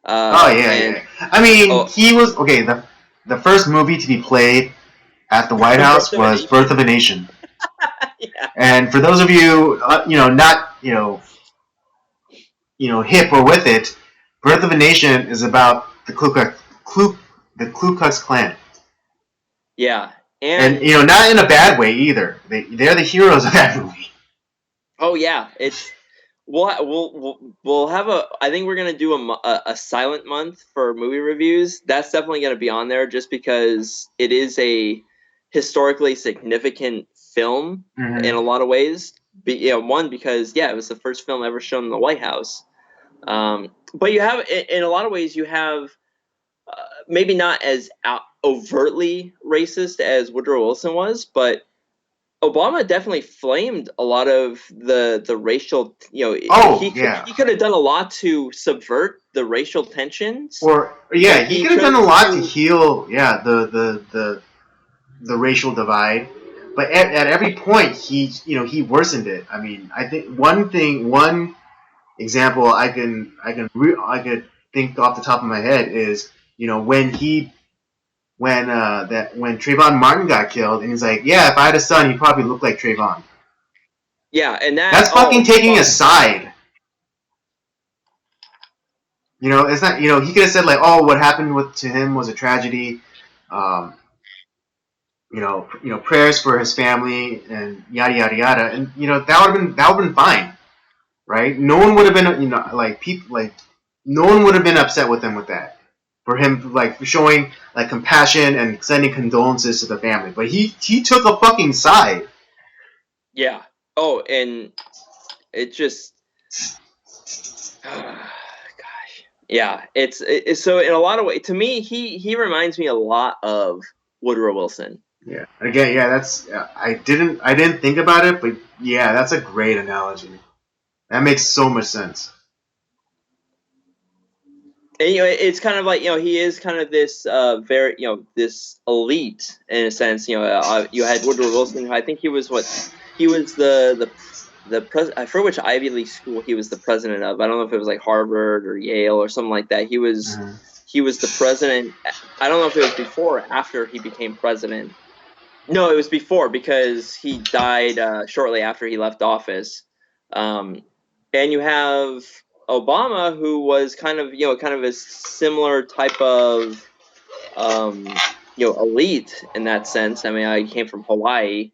I mean, he was okay. The first movie to be played at the White House was Birth of a Nation. Yeah. And for those of you, not hip or with it, Birth of a Nation is about the Ku Klux Klan. Yeah, and not in a bad way either. They're the heroes of that movie. Oh yeah, it's we'll have I think we're gonna do a silent month for movie reviews. That's definitely gonna be on there, just because it is a historically significant film in a lot of ways. One, because it was the first film ever shown in the White House. But you have, in a lot of ways, you have maybe not as overtly racist as Woodrow Wilson was, but Obama definitely flamed a lot of the racial. He could have done a lot to subvert the racial tensions. He could have done a lot to heal. The racial divide. But at every point, he worsened it. I mean, I think one example I could think off the top of my head is when Trayvon Martin got killed, and he's like, yeah, if I had a son, he'd probably look like Trayvon. Yeah, and that's fucking taking a side. It's not. He could have said like, oh, what happened to him was a tragedy. Prayers for his family and yada yada yada, and that would have been fine, right? No one would have been no one would have been upset with him with that, for him showing compassion and sending condolences to the family. But he took a fucking side. Yeah. Oh, and it just gosh. Yeah, it's so in a lot of ways, to me, he reminds me a lot of Woodrow Wilson. Yeah. Again, that's I didn't think about it, but yeah, that's a great analogy. That makes so much sense. And it's kind of like he is kind of this very this elite in a sense. You had Woodrow Wilson, who I think he was the I forget which Ivy League school he was the president of. I don't know if it was like Harvard or Yale or something like that. He was the president. I don't know if it was before or after he became president. No, it was before, because he died shortly after he left office. And you have Obama, who was kind of a similar type of elite in that sense. I mean, I came from Hawaii,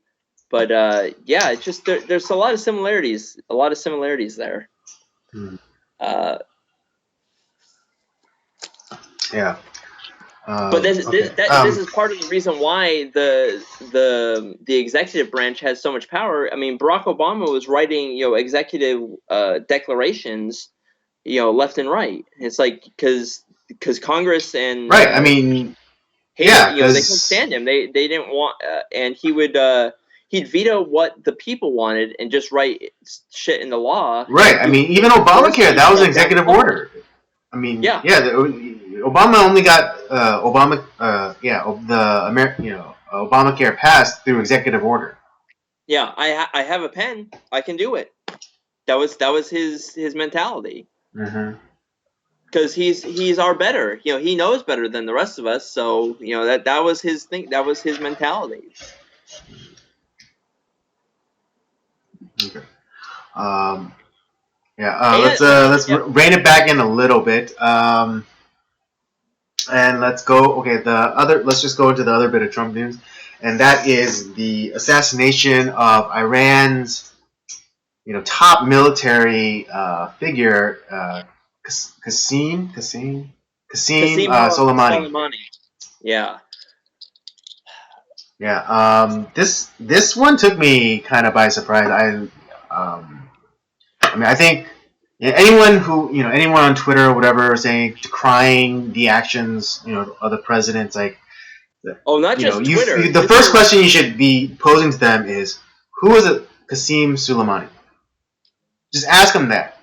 but it's just there's a lot of similarities. There. Yeah. But this is part of the reason why the executive branch has so much power. I mean, Barack Obama was writing executive declarations left and right. It's like because Congress and right. I mean, they couldn't stand him. They didn't want, and he would he'd veto what the people wanted and just write shit into law. Right. I mean, even Obamacare, that was an executive order. I mean, Obama only got Obamacare passed through executive order. Yeah, I have a pen. I can do it. That was his mentality. Mm-hmm. Because he's our better. He knows better than the rest of us. So that was his thing. That was his mentality. Okay. Let's rein it back in a little bit. And let's go. Okay, let's just go into the other bit of Trump news, and that is the assassination of Iran's, top military figure, Qasem Soleimani. Yeah. Yeah. This one took me kind of by surprise. I think anyone on Twitter or whatever saying, decrying the actions, of the president, like, not just Twitter. The first question you should be posing to them is, who is it, Qasem Soleimani? Just ask them that.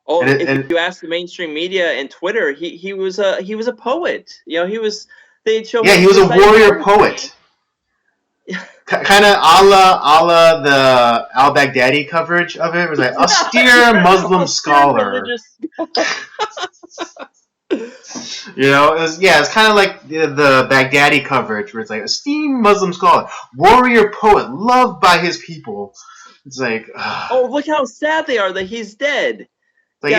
Oh, if you ask the mainstream media and Twitter, he was a poet. They'd show. Yeah, he was a warrior poet. Kind of a la the al-Baghdadi coverage of it. It was like, austere Muslim scholar. It's kind of like the Baghdadi coverage, where it's like, esteemed Muslim scholar, warrior poet, loved by his people. It's like, oh, look how sad they are that he's dead. Like,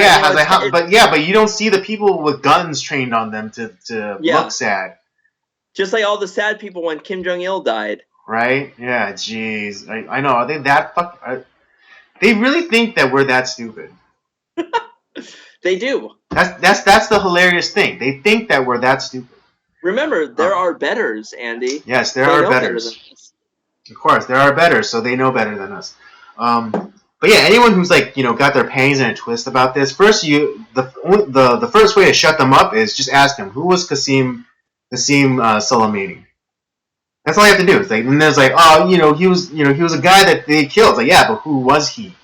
but you don't see the people with guns trained on them to look sad. Just like all the sad people when Kim Jong-il died. Right? Yeah, jeez. I know. Are they that they really think that we're that stupid. They do. That's the hilarious thing. They think that we're that stupid. Remember, there are betters, Andy. Yes, there are betters. Of course, there are betters, so they know better than us. But yeah, anyone who's got their panties in a twist about this, the first way to shut them up is just ask them, who was Qasem Soleimani? That's all you have to do. It's like, and there's like, he was a guy that they killed. It's like, yeah, but who was he?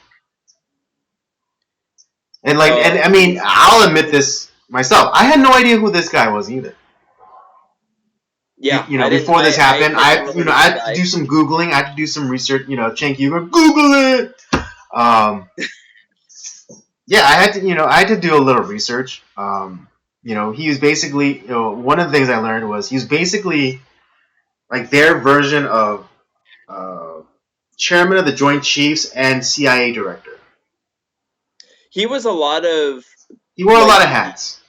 And I'll admit this myself. I had no idea who this guy was either. Yeah, before this happened, I had to do some Googling. I had to do some research. Cenk, you go Google it. Yeah, I had to do a little research. He was basically, one of the things I learned was he was basically like their version of chairman of the Joint Chiefs and CIA director. He was a lot of. He wore a lot of hats.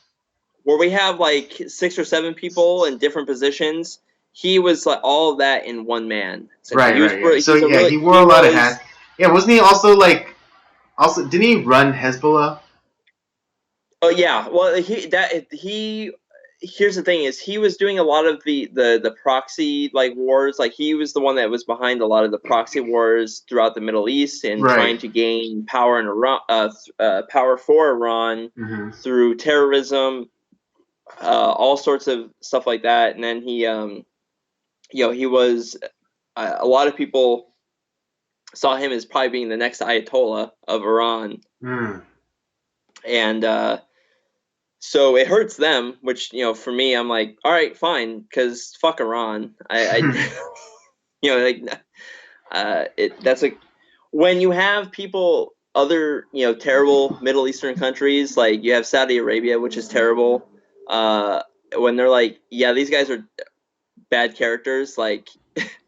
Where we have like 6 or 7 people in different positions, he was like all of that in one man. So right. He wore a lot of hats. Yeah, wasn't he also didn't he run Hezbollah? Oh yeah. Well, here's the thing is he was doing a lot of the proxy wars. Like he was the one that was behind a lot of the proxy wars throughout the Middle East and trying to gain power in Iran, power for Iran through terrorism, all sorts of stuff like that. And then he was a lot of people saw him as probably being the next Ayatollah of Iran, and so it hurts them. Which for me, I'm like, all right, fine, because fuck Iran. That's like when you have people, other terrible Middle Eastern countries, like you have Saudi Arabia, which is terrible. When they're like, yeah, these guys are bad characters, like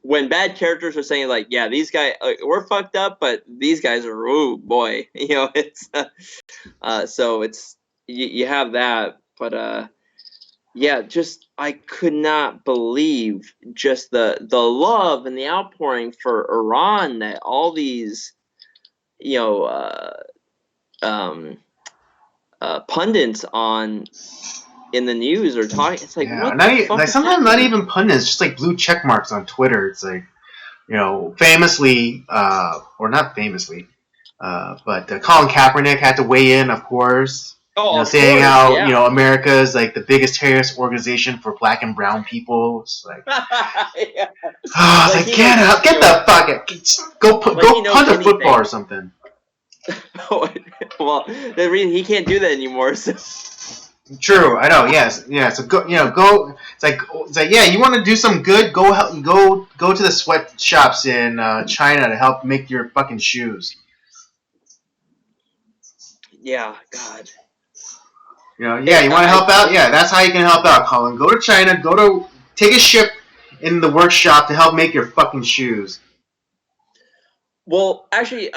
when bad characters are saying like, yeah, these guys we're fucked up, but these guys are, oh boy, it's so it's you have that, but yeah, just I could not believe just the love and the outpouring for Iran that all these pundits on in the news are talking. It's like, what the fuck is sometimes not even pundits, just like blue check marks on Twitter. It's like, famously, or not famously, but Colin Kaepernick had to weigh in, of course. Saying how America is like the biggest terrorist organization for black and brown people. It's like, get the fuck out, go punch a football or something. Well, the reason he can't do that anymore. So. True, I know. Yes, yeah. So go, go. It's like, yeah. You want to do some good? Go help. Go to the sweatshops in China to help make your fucking shoes. Yeah, God. Yeah. You want to I help out? Yeah, that's how you can help out, Colin. Go to China. Go to take a ship in the workshop to help make your fucking shoes. Well, actually,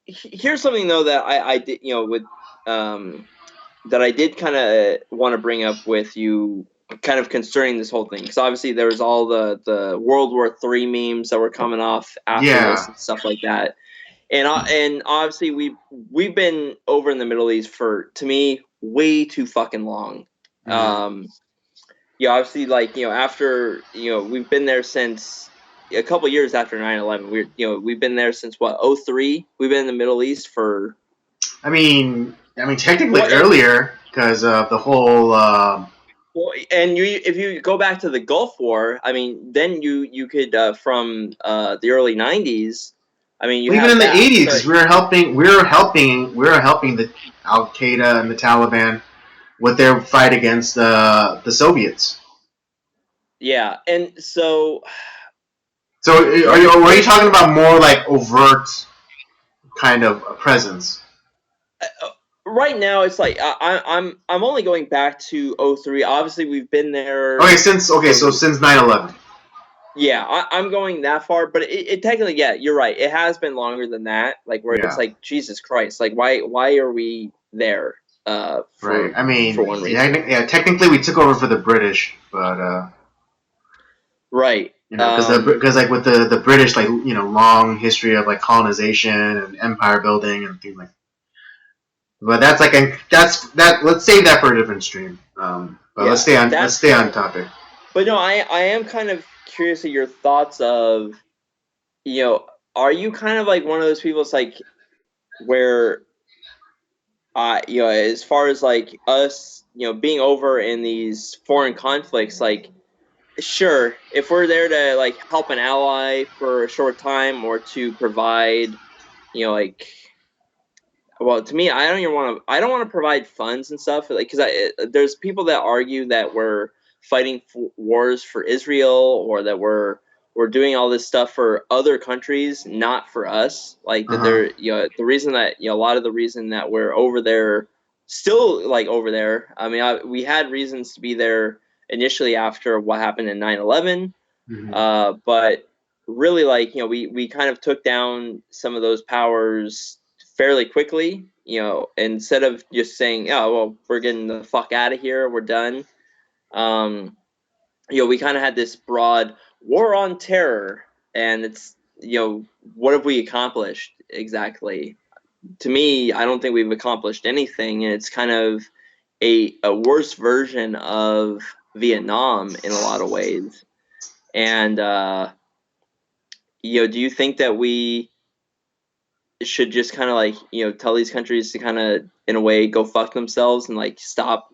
here's something though that I did, with that I did kind of want to bring up with you, kind of concerning this whole thing, because obviously there was all the World War III memes that were coming off after this Yeah. and stuff like that, and obviously we've been over in the Middle East for, to me, way too fucking long. Mm-hmm. Yeah, obviously, like, after, we've been there since a couple years after 9/11. We've been there since what, 03? We've been in the Middle East for Technically well, earlier because of the whole. and if you go back to the Gulf War, I mean, then you could, from the early 90s. I mean, you Well, even have in the that. '80s, So because we were helping the Al Qaeda and the Taliban with their fight against the Soviets. yeah, and so So, are you here's talking about more like overt kind of a presence? right now. It's like I'm only going back to 03. Obviously, we've been there So for. since 9/11. Yeah, I'm going that far, but it technically, yeah, you're right. It has been longer than that. Like, where it's Yeah, like, Jesus Christ, like, why are we there? right. For one reason, Technically we took over for the British, but right? because like with the British, like long history of like colonization and empire building and things like. But that's that. Let's save that for a different stream. But Yeah, let's that's stay on fine. topic. But no, I am kind of curious of your thoughts of, you know, are you kind of like one of those people? It's like where, as far as like us, being over in these foreign conflicts, like, sure, if we're there to like help an ally for a short time or to provide, like, well, to me, I don't want to provide funds and stuff, like, because there's people that argue that we're fighting wars for Israel, or that we're doing all this stuff for other countries, not for us. Like, Uh that huh. they're, the reason that, a lot of the reason that we're over there, still, like, over there. I mean, we had reasons to be there initially after what happened in 9/11, Mm-hmm. but really, like, we kind of took down some of those powers fairly quickly. Instead of just saying, "Oh, well, we're getting the fuck out of here, we're done." Um, we kind of had this broad war on terror, and it's, what have we accomplished exactly? To me, I don't think we've accomplished anything, and it's kind of a worse version of Vietnam in a lot of ways. And do you think that we should just kind of, like, tell these countries to kind of, in a way, go fuck themselves and, like, stop,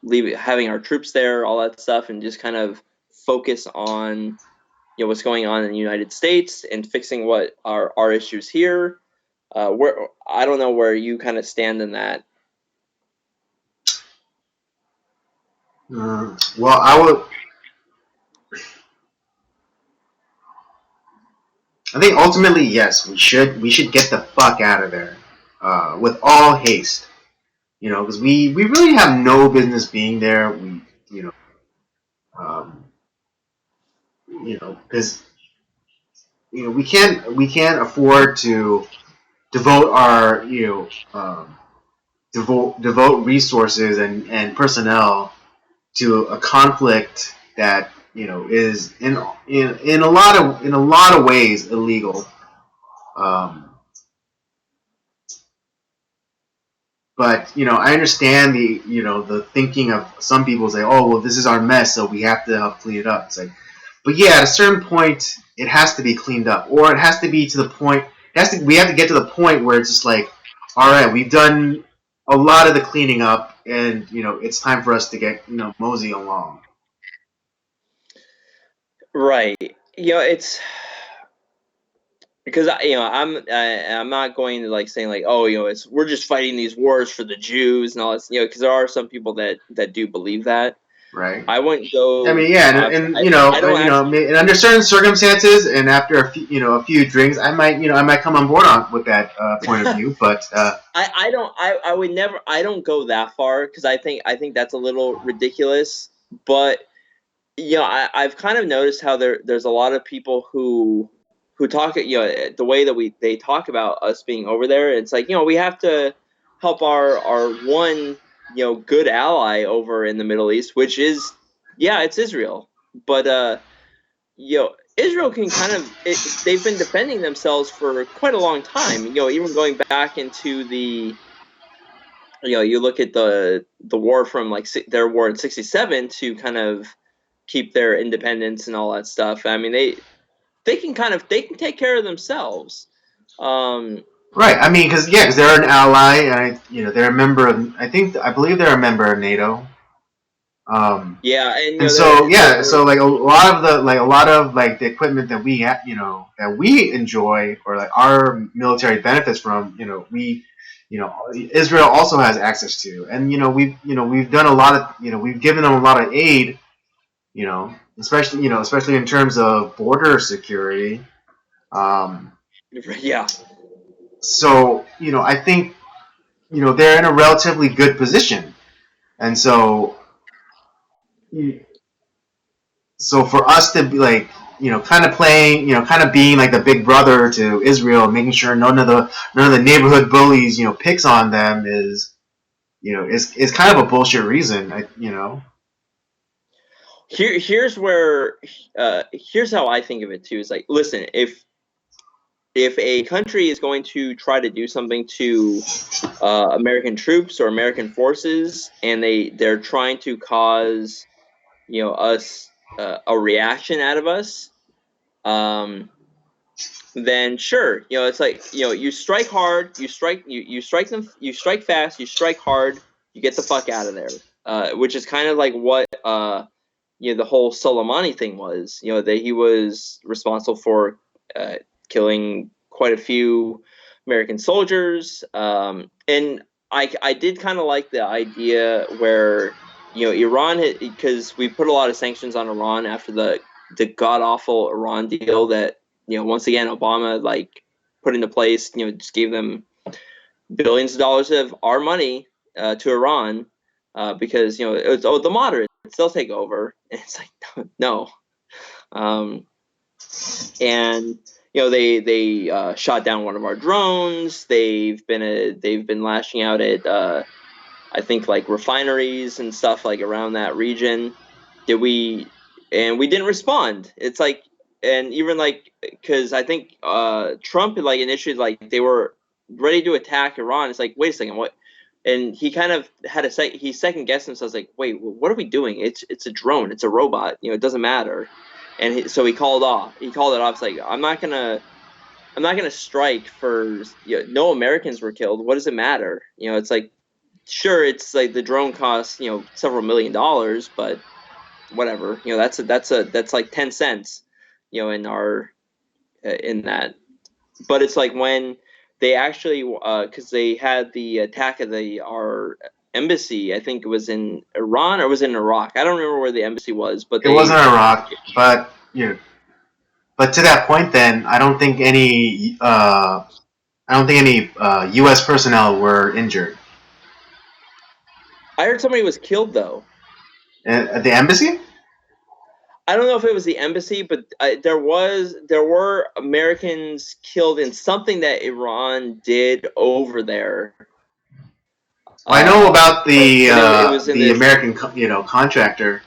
leave having our troops there, all that stuff, and just kind of focus on, what's going on in the United States and fixing what are our issues here? Where I don't know where you kind of stand in that. Well, I would. I think ultimately, yes, we should get the fuck out of there with all haste. Because we really have no business being there. You know, um, because we can't afford to devote our devote resources and personnel to a conflict that is in a lot of ways illegal. Um, but I understand the thinking of some people say, oh well, this is our mess, so we have to help clean it up. It's like, but yeah, at a certain point, it has to be cleaned up, or it has to be to the point. We have to get to the point where it's just like, all right, we've done a lot of the cleaning up, and it's time for us to get mosey along. Right. It's because I'm not going to like saying like, oh, we're just fighting these wars for the Jews and all this, because there are some people that do believe that. right? I wouldn't I go. mean, yeah, and I don't actually. and under certain circumstances, and after a few drinks, I might come on board with that point of view. But I don't. I would never. I don't go that far because I think that's a little ridiculous. But I've kind of noticed how there's a lot of people who talk, the way that they talk about us being over there. It's like, we have to help our one, good ally over in the Middle East, which is, it's Israel. But Israel can they've been defending themselves for quite a long time. Even going back into the, you look at the war from like their war in '67 to kind of keep their independence and all that stuff. I mean, they can take care of themselves. right, I mean, because they're an ally, and they're a member of. I believe they're a member of NATO. Yeah, and And so so like a lot of like the equipment that we have, that we enjoy, or like our military benefits from, Israel also has access to, and we've done a lot of, we've given them a lot of aid, especially in terms of border security. Um, yeah, so I think they're in a relatively good position, and so for us to be like, kind of playing, kind of being like the big brother to Israel, making sure none of the neighborhood bullies, picks on them is kind of a bullshit reason. here's where here's how I think of it too. Is like, listen, if a country is going to try to do something to American troops or American forces, and they're trying to cause us a reaction out of us, then sure, it's like, you strike hard, you strike them, you strike fast, you strike hard, you get the fuck out of there. Which is kind of like what the whole Soleimani thing was. That he was responsible for uh, killing quite a few American soldiers, and I did kind of like the idea where Iran had, because we put a lot of sanctions on Iran after the god awful Iran deal that once again Obama like put into place. Just gave them billions of dollars of our money to Iran, because it's, the moderates, they'll take over. And it's like, no. And they shot down one of our drones. They've been lashing out at I think like refineries and stuff like around that region. We didn't respond. It's like, and even like, because I think Trump like initially, like, they were ready to attack Iran. It's like, wait a second, what? And he kind of had he second guessed himself, like, wait, what are we doing? It's a drone, it's a robot, it doesn't matter. And so he called off. He called it off. It's like, I'm not gonna strike for, no Americans were killed. What does it matter? It's like, sure, it's like the drone costs several $1,000,000, but whatever. That's like 10 cents, in our in that. But it's like when they actually, because they had the attack of our embassy. I think it was in Iran or was it in Iraq. I don't remember where the embassy was, but It wasn't Iraq, but to that point, then I don't think any U.S. personnel were injured I heard somebody was killed though. at the embassy. I don't know if it was the embassy, but there were Americans killed in something that Iran did over there. Well, I know about But it was in the this. American contractor.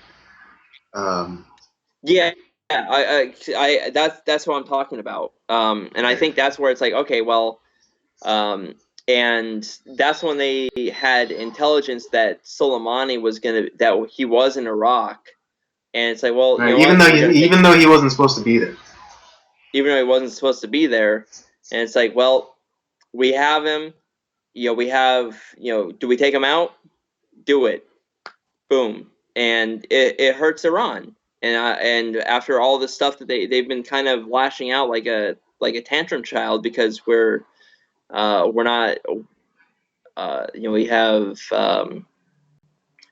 Yeah, that's what I'm talking about. And I think that's where it's like, okay, well, and that's when they had intelligence that Soleimani that he was in Iraq, and it's like, well, you Right, know what, we're gonna take, even though he wasn't supposed to be there. even though he wasn't supposed to be there, and it's like, well, we have him. We have, do we take him out? Do it. Boom. And it hurts Iran. And after all the stuff that they've been kind of lashing out like a like a tantrum child because we're not we have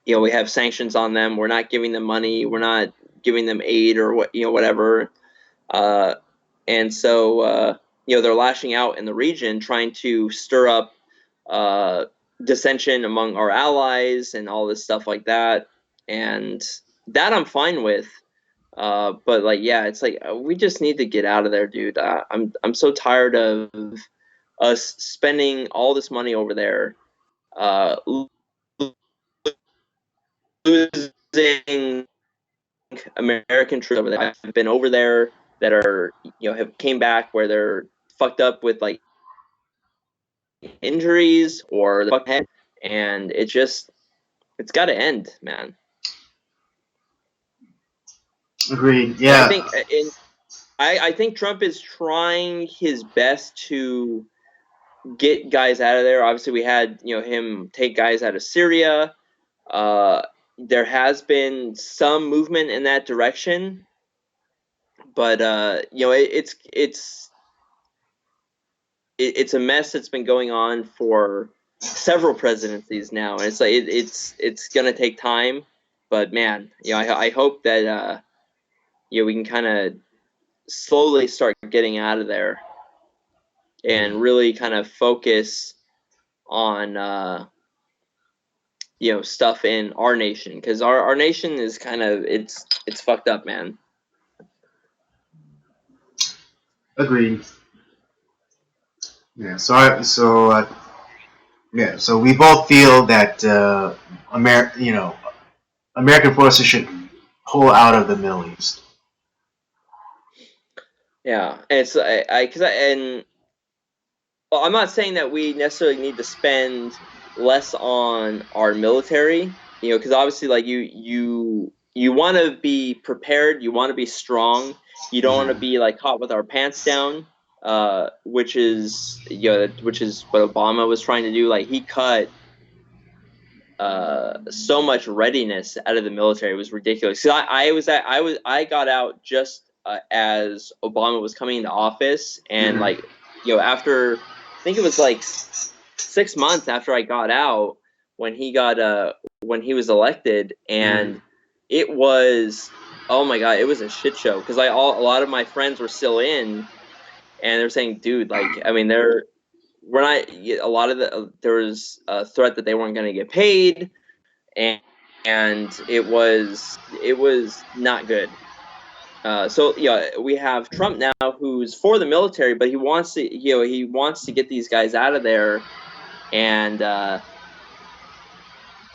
we have sanctions on them. We're not giving them money. We're not giving them aid or whatever. And so they're lashing out in the region, trying to stir up dissension among our allies and all this stuff like that. And that I'm fine with. But like, yeah, it's like we just need to get out of there, dude. I'm so tired of us spending all this money over there, losing American troops over there. I've been over there that are have came back where they're fucked up with like injuries or the fuck head, and it's got to end, man. Agreed. And I Yeah. think I think Trump is trying his best to get guys out of there. Obviously, we had him take guys out of Syria. There has been some movement in that direction, but it's a mess that's been going on for several presidencies now, and it's like it's gonna take time. But man, I hope that we can kind of slowly start getting out of there and really kind of focus on stuff in our nation, because our nation is kind of it's fucked up, man. Agreed. Yeah. So we both feel that American forces should pull out of the Middle East. Yeah, and it's and well, I'm not saying that we necessarily need to spend less on our military, because obviously, like you want to be prepared, you want to be strong, you don't want to be like caught with our pants down, which is what Obama was trying to do. Like he cut so much readiness out of the military. It was ridiculous. So I got out just as Obama was coming into office, and after I think it was like 6 months after I got out when he was elected, and it was, oh my god, it was a shit show, because a lot of my friends were still in, and they're saying, dude, like, I mean, there was a threat that they weren't going to get paid, and it was not good. So we have Trump now, who's for the military, but he wants to get these guys out of there, and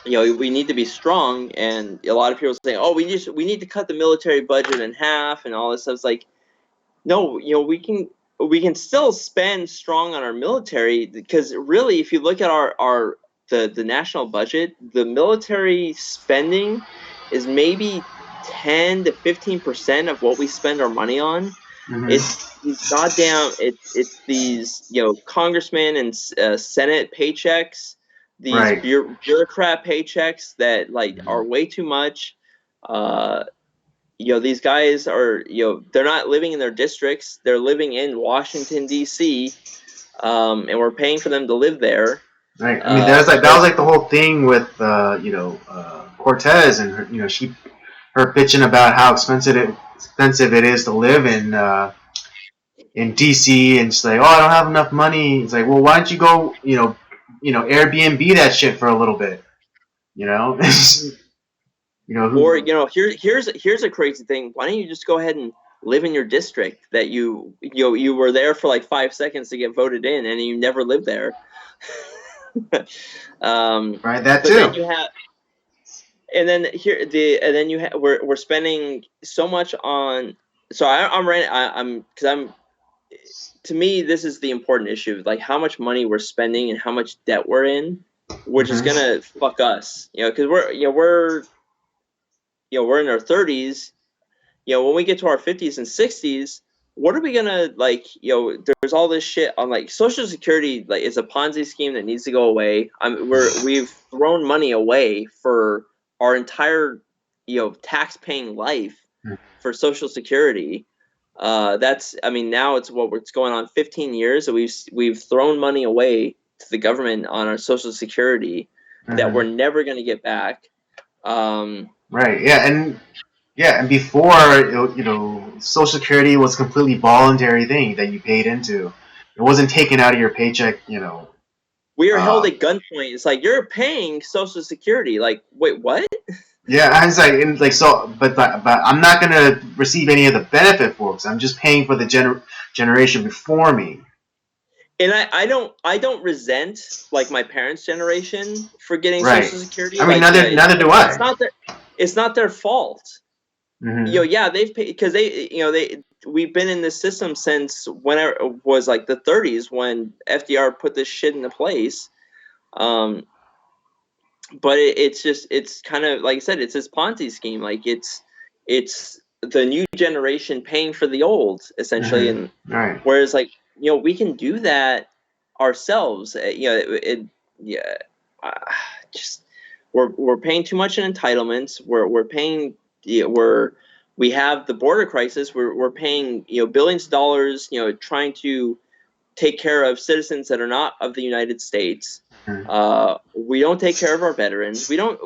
we need to be strong. And a lot of people say, oh, we need to cut the military budget in half and all this stuff. It's like, no, we can still spend strong on our military, because really, if you look at the national budget, the military spending is maybe 10 to 15% of what we spend our money on. It's these goddamn it's these congressmen and Senate paychecks, these bureaucrat paychecks that are way too much. These guys are they're not living in their districts, they're living in Washington D.C., and we're paying for them to live there. Right. I mean, that was like the whole thing with Cortez, and her, her bitching about how expensive it is to live in DC, and she's like, oh, I don't have enough money. It's like, well, why don't you go Airbnb that shit for a little bit, or here's a crazy thing. Why don't you just go ahead and live in your district that you were there for like 5 seconds to get voted in, and you never lived there. Right, that too. Then you have, and then we're spending so much on. So to me, this is the important issue, like how much money we're spending and how much debt we're in, which is gonna fuck us, because we're in our 30s. When we get to our 50s and 60s, what are we gonna there's all this shit on Social Security, is a Ponzi scheme that needs to go away. We've thrown money away for our entire tax paying life for Social Security. That's, I mean, now it's what's going on 15 years that we've thrown money away to the government on our Social Security that we're never going to get back. Right. And before, Social Security was a completely voluntary thing that you paid into. It wasn't taken out of your paycheck. We are held at gunpoint. It's like, you're paying Social Security. Like, wait, what? Yeah, I was like so, but I'm not gonna receive any of the benefit for it 'cause I'm just paying for the generation before me. And I don't resent like my parents' generation for getting Right. Social Security. I mean, Like, yeah, neither do I. it's not their fault. Mm-hmm. Yeah, they've paid because we've been in this system since whenever it was like the 30s when FDR put this shit into place. But it's kind of like I said, it's this Ponzi scheme. Like it's the new generation paying for the old essentially, and Right. whereas like we can do that ourselves. Yeah, uh, just we're paying too much in entitlements. We're paying we have the border crisis. We're paying billions of dollars trying to take care of citizens that are not of the United States. We don't take care of our veterans. We don't.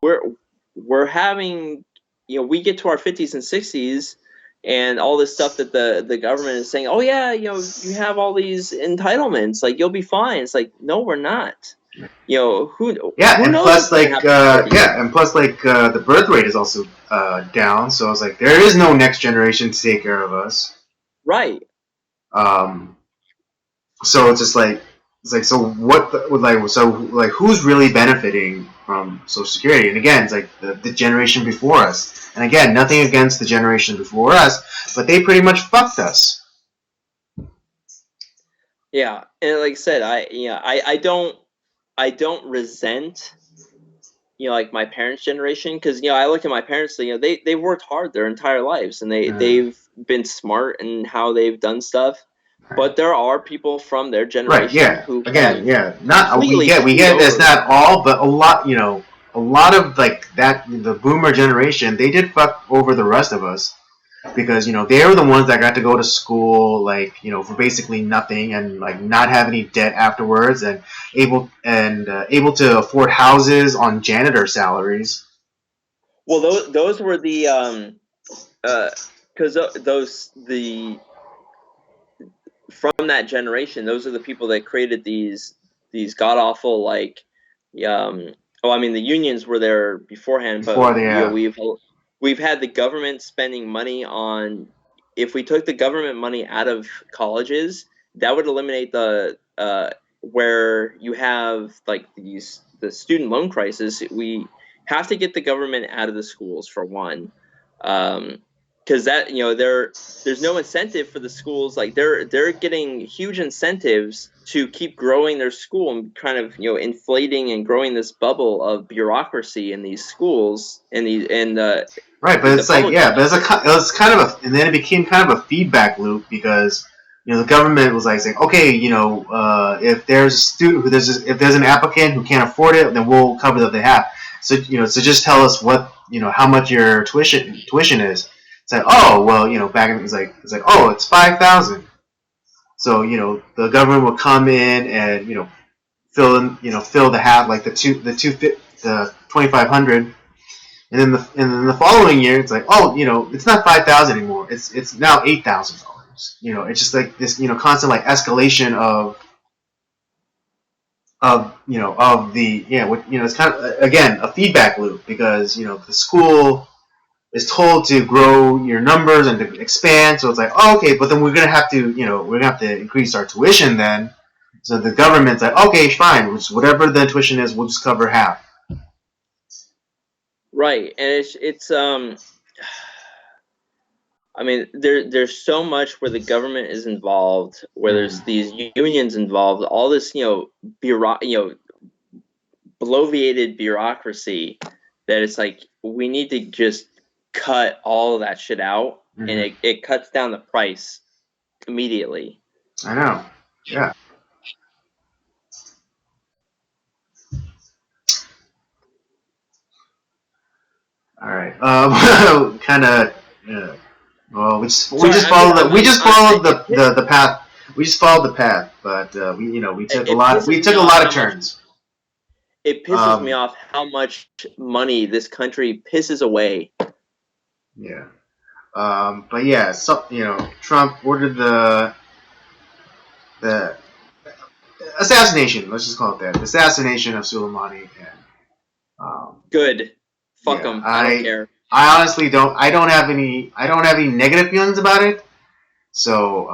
We're having we get to our 50s and 60s, and all this stuff that the government is saying. Oh yeah, you have all these entitlements. Like you'll be fine. It's like no, we're not. Who Yeah, and knows plus what's gonna happen in 30 years? the birth rate is also down. So I was like, there is no next generation to take care of us. Right. Um, so it's like so what the, like who's really benefiting from Social Security? And again, it's like the generation before us. And again, nothing against the generation before us, but they pretty much fucked us. Yeah, and like I said, I don't resent like my parents' generation, because I look at my parents, they've worked hard their entire lives, and they've been smart in how they've done stuff. But there are people from their Right? generation Yeah. who Again, have yeah. Not completely we screwed get that's over. not all, but a lot. A lot of like that. The Boomer generation, they did fuck over the rest of us. Because they were the ones that got to go to school like for basically nothing and like not have any debt afterwards and able to afford houses on janitor salaries. Well, those were the because the from that generation, those are the people that created these god awful like I mean the unions were there beforehand, but Before the we've had the government spending money on, if we took the government money out of colleges, that would eliminate the where you have like the student loan crisis. We have to get the government out of the schools for one. Because that there's no incentive for the schools. Like they're getting huge incentives to keep growing their school and kind of inflating and growing this bubble of bureaucracy in these schools and right, but in the it's like public yeah, but schools. it was kind of a and then it became kind of a feedback loop because the government was like saying okay if there's a student who if there's an applicant who can't afford it, then we'll cover the half. So so just tell us what how much your tuition is. It's like oh well back in it's like oh it's 5,000. So the government will come in and fill the half like the 2,500, and then the following year it's like oh it's not 5,000 anymore. It's now $8,000. It's just like this constant like escalation of the it's kind of again a feedback loop because the school is told to grow your numbers and to expand. So it's like, oh, okay, but then we're gonna have to, we're gonna have to increase our tuition then. So the government's like, okay, fine, whatever the tuition is, we'll just cover half. Right, and it's I mean, there's so much where the government is involved, where there's these unions involved, all this bloviated bureaucracy, that it's like we need to just cut all of that shit out, and it cuts down the price immediately. I know. Yeah. All right. Kind of. Well, we Sorry, just I'm, followed I'm, the path. We just followed the path, but we took a it lot. We pisses me took a off lot of how much turns. it pisses me off how much money this country pisses away. Yeah. But yeah, so Trump ordered the assassination. Let's just call it that. The assassination of Soleimani. And Good. Fuck yeah, them. I don't care. I honestly don't. I don't have any. I don't have any negative feelings about it. So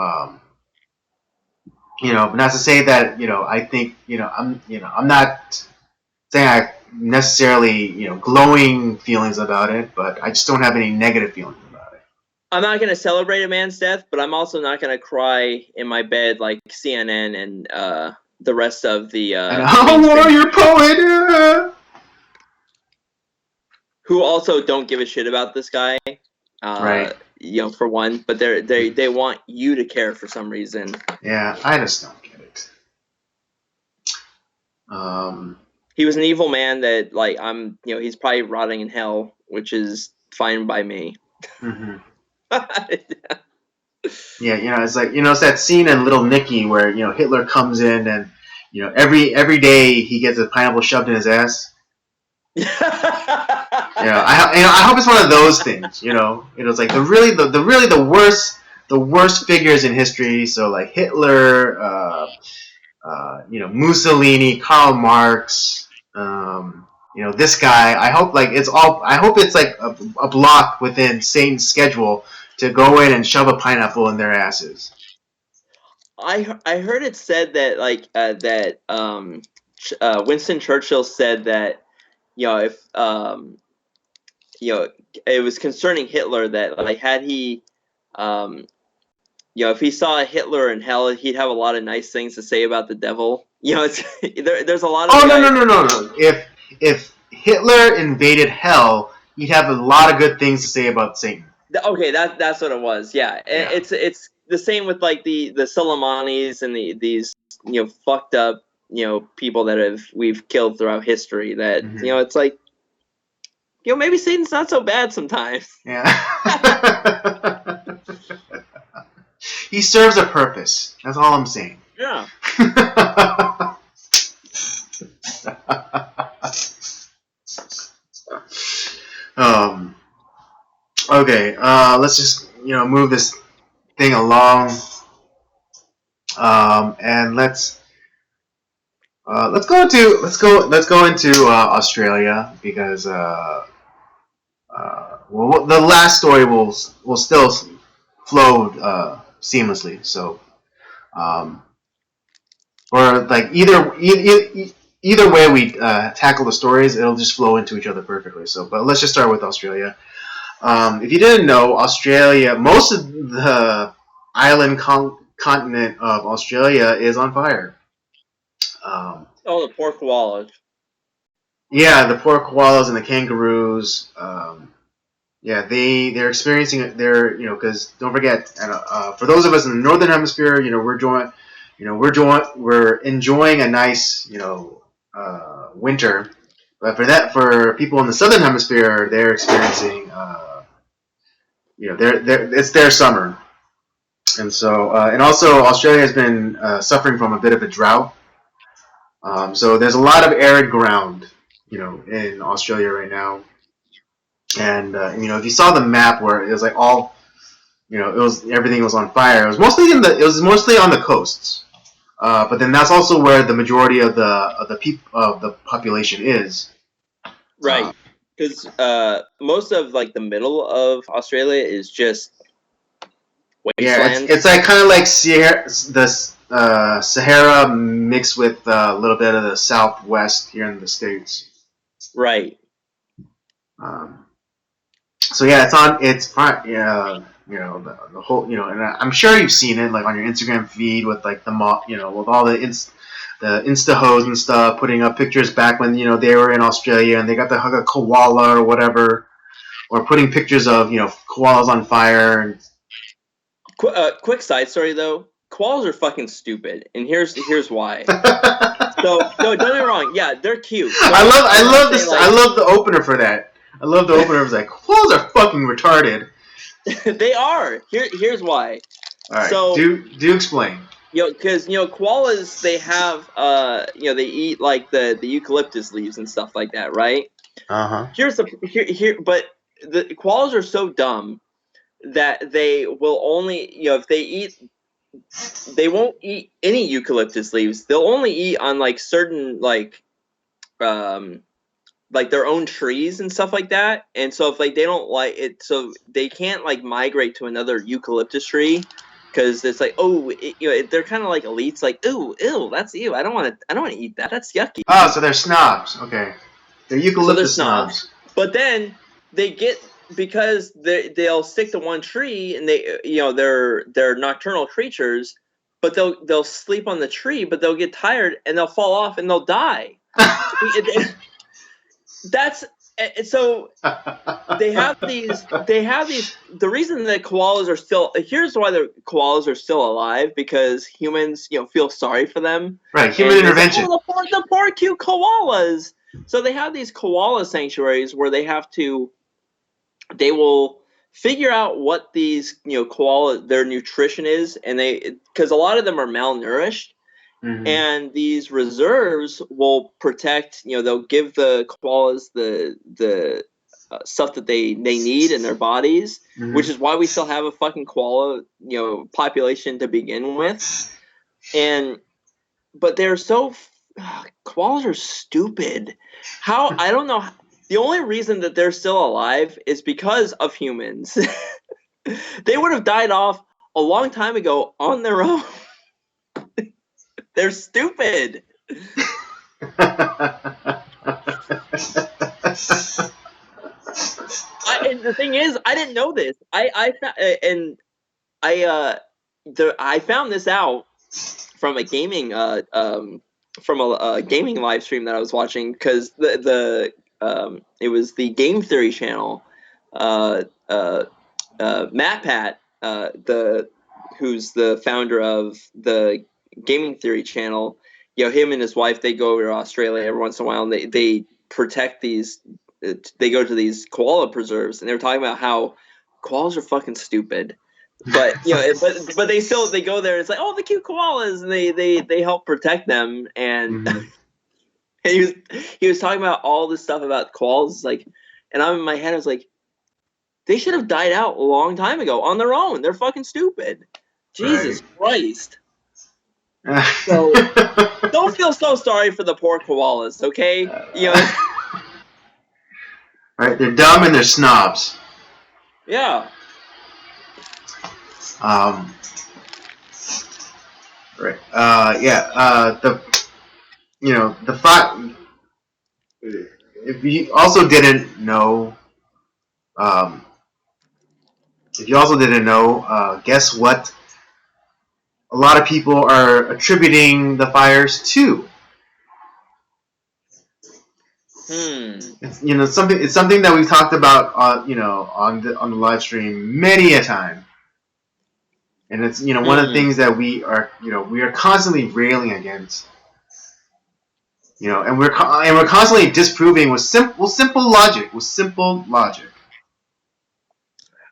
but not to say that I think I'm not saying I necessarily glowing feelings about it, but I just don't have any negative feelings about it. I'm not going to celebrate a man's death, but I'm also not going to cry in my bed like CNN and the rest of the Warrior poet. who also don't give a shit about this guy. Right. For one, but they want you to care for some reason. Yeah, I just don't get it. He was an evil man that he's probably rotting in hell, which is fine by me. Mm-hmm. Yeah, it's like it's that scene in Little Nicky where Hitler comes in and every day he gets a pineapple shoved in his ass. I hope it's one of those things. It was like the worst figures in history. So like Hitler, Mussolini, Karl Marx, this guy. I hope it's like a block within Satan's schedule to go in and shove a pineapple in their asses. I heard it said that Winston Churchill said that if it was concerning Hitler that had he if he saw Hitler in hell, he'd have a lot of nice things to say about the devil. It's there's a lot of no. If Hitler invaded hell, he'd have a lot of good things to say about Satan. Okay, that's what it was. Yeah. It's the same with like the Soleimanis and these fucked up people that we've killed throughout history. That it's like maybe Satan's not so bad sometimes. Yeah. He serves a purpose. That's all I'm saying. Yeah. Okay. Let's just move this thing along. And let's go into Australia because the last story will still flow seamlessly. So, or like either way we tackle the stories, it'll just flow into each other perfectly. So, but let's just start with Australia. If you didn't know, Australia, most of the island continent of Australia is on fire. The poor koalas. Yeah, the poor koalas and the kangaroos. They're experiencing it. Because don't forget, for those of us in the northern hemisphere, we're enjoying a nice, winter. But for people in the southern hemisphere, they're experiencing, it's their summer, and so, and also Australia has been suffering from a bit of a drought. So there's a lot of arid ground, in Australia right now. And if you saw the map where it was like all, everything was on fire. It was mostly on the coasts. But then that's also where the majority of the population is. Right. Because most of the middle of Australia is just wasteland. Yeah, it's like kind of like Sahara mixed with a little bit of the Southwest here in the States. Right. So yeah, it's fine. Yeah, the whole, and I'm sure you've seen it like on your Instagram feed with like with all the Insta hoes and stuff putting up pictures back when they were in Australia and they got to hug a koala or whatever, or putting pictures of koalas on fire. And quick side story though, koalas are fucking stupid, and here's why. So don't get me wrong, yeah, they're cute. I love this. I love the opener for that. I love the opener. It was like, koalas are fucking retarded. They are. Here's why. All right, So do explain. because koalas, they have they eat like the eucalyptus leaves and stuff like that, right? Uh-huh. But the koalas are so dumb that they will only, if they eat, they won't eat any eucalyptus leaves. They'll only eat on like certain like their own trees and stuff like that. And so if like they don't like it, so they can't like migrate to another eucalyptus tree because it's like, they're kind of like elites, like, ew, that's ew. I don't want to eat that. That's yucky. Oh, so they're snobs. Okay, they're eucalyptus So they're snobs. But then they get, because they'll stick to one tree, and they're nocturnal creatures, but they'll sleep on the tree, but they'll get tired and they'll fall off and they'll die. That's so they have these. The reason that koalas are still, here's why the koalas are still alive, because humans feel sorry for them. Right, human intervention. Like, the poor cute koalas. So they have these koala sanctuaries where they will figure out what these koala, their nutrition is, and because a lot of them are malnourished. Mm-hmm. And these reserves will protect, they'll give the koalas the stuff that they need in their bodies, Mm-hmm. which is why we still have a fucking koala, population to begin with. But they're koalas are stupid. I don't know. The only reason that they're still alive is because of humans. They would have died off a long time ago on their own. They're stupid. And the thing is, I didn't know this. I found this out from a gaming gaming live stream that I was watching, because it was the Game Theory channel. MatPat, who's the founder of the Gaming Theory channel, him and his wife, they go over to Australia every once in a while, and they protect these. They go to these koala preserves, and they were talking about how koalas are fucking stupid. But but they go there. It's like, oh, the cute koalas, and they help protect them. And, mm-hmm. and he was talking about all this stuff about koalas, like, and I'm in my head, I was like, they should have died out a long time ago on their own. They're fucking stupid. Jesus Christ. So don't feel so sorry for the poor koalas, okay? Right, they're dumb and they're snobs. Yeah. Right. The fact. If you also didn't know, guess what? A lot of people are attributing the fires to. It's something. It's something that we've talked about on the live stream many a time, and it's one of the things that we are constantly railing against. And we're constantly disproving with simple logic.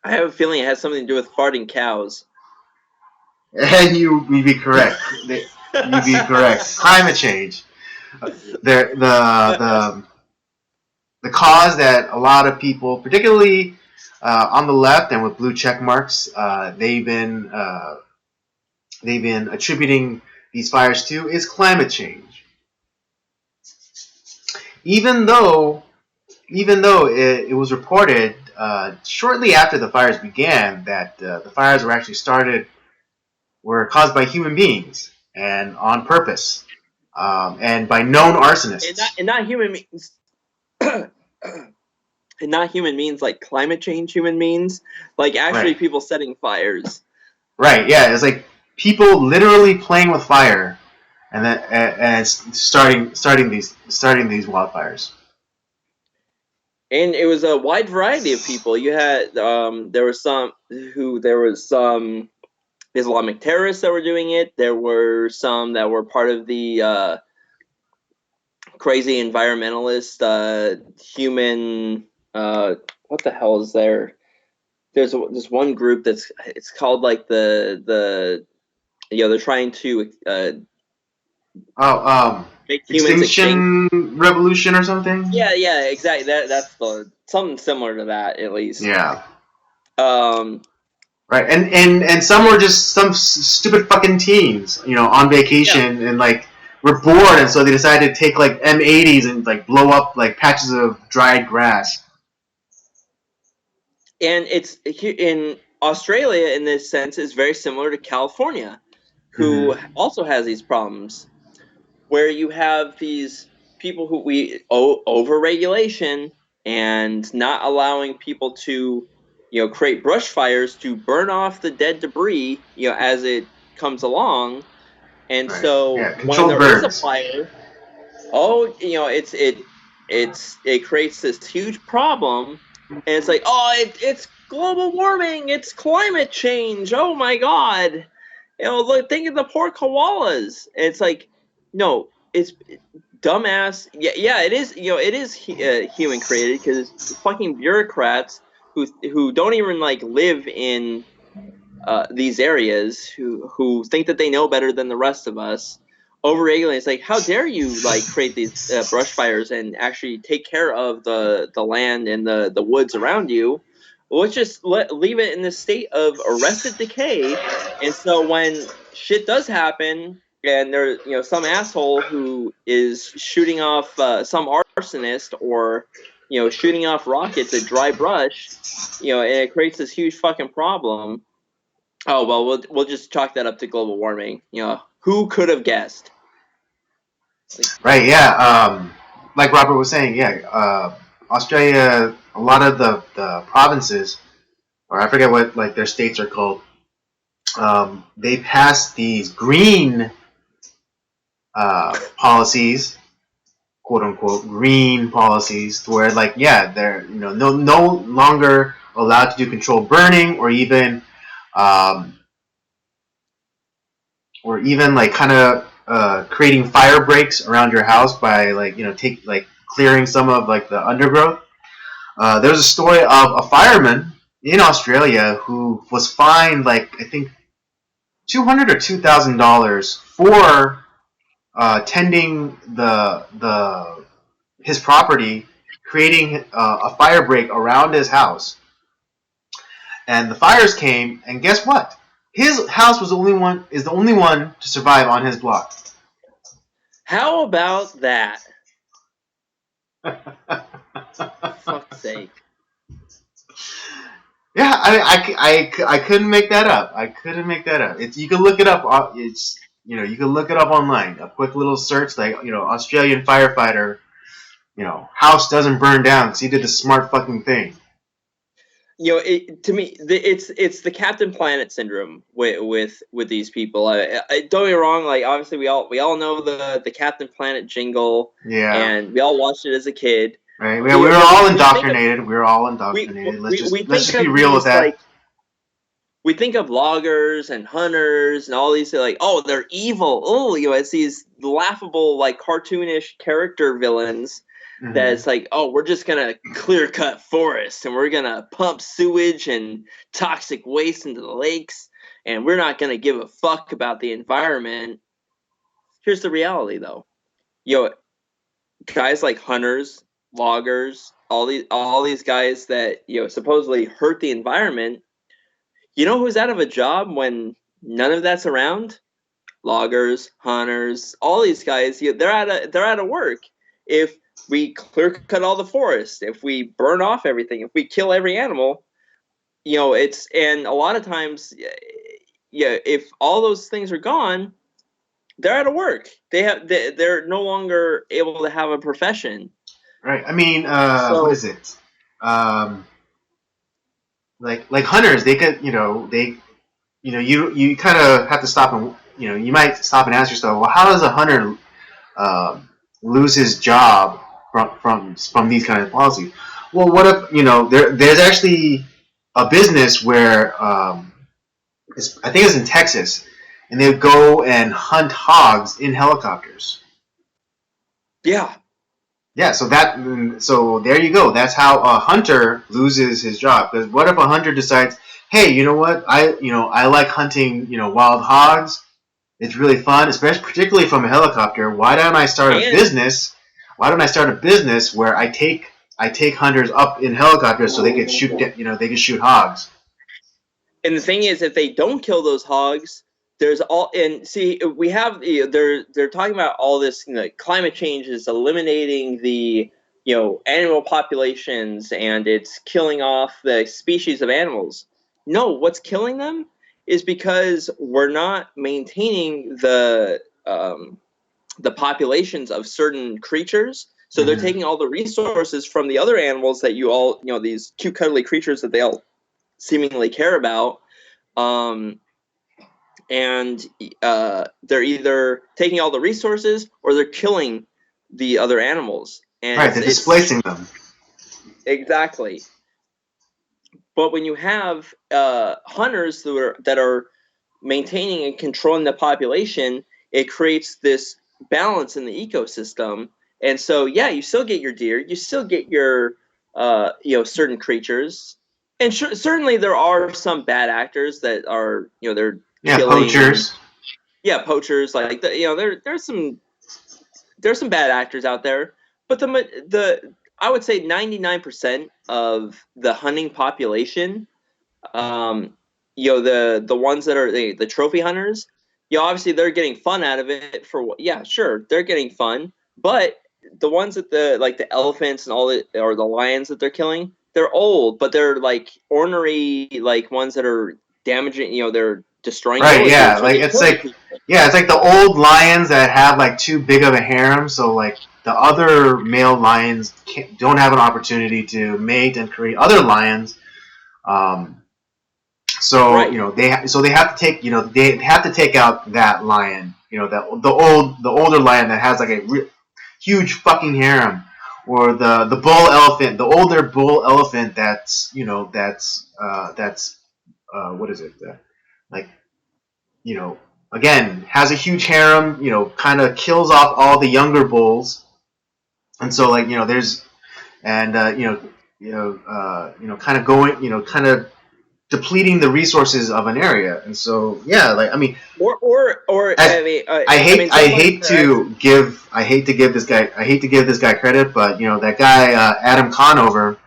I have a feeling it has something to do with farting cows. And you'd be correct. You'd be correct. Climate change. The cause that a lot of people, particularly on the left and with blue check marks, they've been attributing these fires to is climate change. Even though it was reported shortly after the fires began that the fires were caused by human beings and on purpose, and by known arsonists. And not human beings. And not human means like climate change human means, like actually people setting fires. Right, yeah, it's like people literally playing with fire and then starting these wildfires. And it was a wide variety of people. You had there was some Islamic terrorists that were doing it. There were some that were part of the crazy environmentalist human what the hell is there? there's this one group it's called like the they're trying to make humans extinct. Extinction Revolution or something. Yeah, exactly. That's something similar to that at least. Yeah. Um, Right, and some were just some stupid fucking teens, on vacation and like were bored, and so they decided to take like M80s and like blow up like patches of dried grass. and it's in Australia in this sense is very similar to California, who also has these problems where you have these people who we over regulation and not allowing people to create brush fires to burn off the dead debris as it comes along. And Right. so Yeah, when controlled there is a burns. fire, it creates this huge problem, and it's like, it's global warming, it's climate change. Oh my god, look, think of the poor koalas. It's like, no, it's dumbass. Yeah, it is. It is human created because fucking bureaucrats who don't even like live in these areas who think that they know better than the rest of us overregulating. It's like, how dare you like create these brush fires and actually take care of the land and the woods around you. Let's just leave it in this state of arrested decay. And so when shit does happen and there's some asshole who is shooting off some arsonist or shooting off rockets at dry brush, and it creates this huge fucking problem. Oh well, we'll just chalk that up to global warming. Who could have guessed? Right. Yeah. Like Robert was saying. Yeah. Australia. A lot of the provinces, or I forget what like their states are called. They passed these green policies, quote unquote green policies, where like they're no longer allowed to do controlled burning um, or even like kind of creating fire breaks around your house by like take like clearing some of like the undergrowth. There's a story of a fireman in Australia who was fined like I think $200 or $2,000 for tending the his property, creating a fire break around his house. And the fires came, and guess what? His house was the only one to survive on his block. How about that? Fuck's sake. Yeah, I couldn't make that up. I couldn't make that up. You can look it up. You can look it up online. A quick little search, like Australian firefighter, house doesn't burn down because he did the smart fucking thing. To me, it's the Captain Planet syndrome with these people. Don't get me wrong. Like, obviously, we all know the Captain Planet jingle, and we all watched it as a kid. Right? We were all indoctrinated. Let's just be real with that. Like, we think of loggers and hunters and all these like, oh, they're evil. Oh, it's these laughable like cartoonish character villains. Mm-hmm. That it's like, oh, we're just gonna clear cut forests and we're gonna pump sewage and toxic waste into the lakes and we're not gonna give a fuck about the environment. Here's the reality, though. Guys like hunters, loggers, all these guys that supposedly hurt the environment. You know who's out of a job when none of that's around? Loggers, hunters, all these guys. They're out of work. If we clear cut all the forest, if we burn off everything, if we kill every animal, and a lot of times, if all those things are gone, they're out of work. They're no longer able to have a profession. Right. I mean, what is it? Like hunters, they could, you kind of have to stop and, you might stop and ask yourself, well, how does a hunter lose his job from these kind of policies? Well, what if there's actually a business where I think it's in Texas, and they go and hunt hogs in helicopters. Yeah. Yeah, so there you go. That's how a hunter loses his job. Because what if a hunter decides, hey, you know what? I like hunting, wild hogs. It's really fun, especially particularly from a helicopter. Why don't I start a And business? Why don't I start a business where I take hunters up in helicopters so they could shoot, they could shoot hogs. And the thing is, if they don't kill those hogs, there's all and see we have they're talking about all this. Climate change is eliminating the animal populations and it's killing off the species of animals. No, what's killing them is because we're not maintaining the populations of certain creatures. So they're Mm-hmm. taking all the resources from the other animals that these cute cuddly creatures that they all seemingly care about, um, and they're either taking all the resources or they're killing the other animals, and Right, they're it's displacing them. exactly. But when you have hunters that are maintaining and controlling the population, it creates this balance in the ecosystem. And so, yeah, you still get your deer, you still get your certain creatures, and certainly there are some bad actors that are they're Yeah, killing and poachers. yeah, poachers like there's some bad actors out there, but the I would say 99% of the hunting population, um, the ones that are the trophy hunters, obviously they're getting fun out of it yeah, sure, they're getting fun, but the ones that the elephants and all the or the lions that they're killing, they're old, but they're like ornery, like ones that are damaging, they're destroying Right, yeah, villages or like they're it's killing like people. yeah, it's like the old lions that have like too big of a harem, so like the other male lions don't have an opportunity to mate and create other lions. Um, so Right. they have to take out that lion, the older lion that has like a huge fucking harem, or the bull elephant, the older bull elephant that's what is it, like you know, again, has a huge harem, kind of kills off all the younger bulls, and so like there's and kind of going, kind of depleting the resources of an area, and so yeah, like I mean, Or as I mean, some lions are actually. I hate to give this guy credit, but that guy Adam Conover,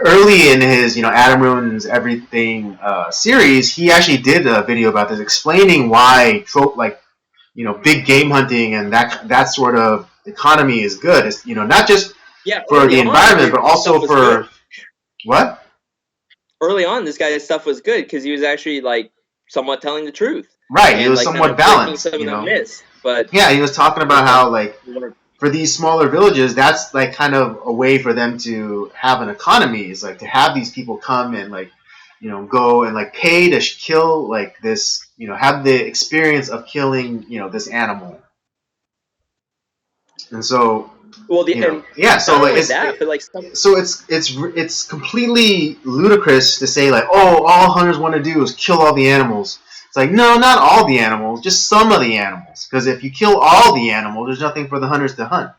early in his Adam Ruins Everything series, he actually did a video about this, explaining why big game hunting and that sort of economy is good. It's not just Yeah, for early the on, environment, but his stuff also was good. for what? Early on, this guy's stuff was good because he was actually like somewhat telling the truth Right, he and was like kind somewhat of breaking balanced. some of the myths. But Yeah, he was talking you about know, how like for these smaller villages, that's like kind of a way for them to have an economy. Is like to have these people come and like go and like pay to kill like this, have the experience of killing this animal. And so well, and yeah, so not like only that, but like some. it's completely ludicrous to say like, oh, all hunters want to do is kill all the animals. It's like, no, not all the animals, just some of the animals, because if you kill all the animals, there's nothing for the hunters to hunt.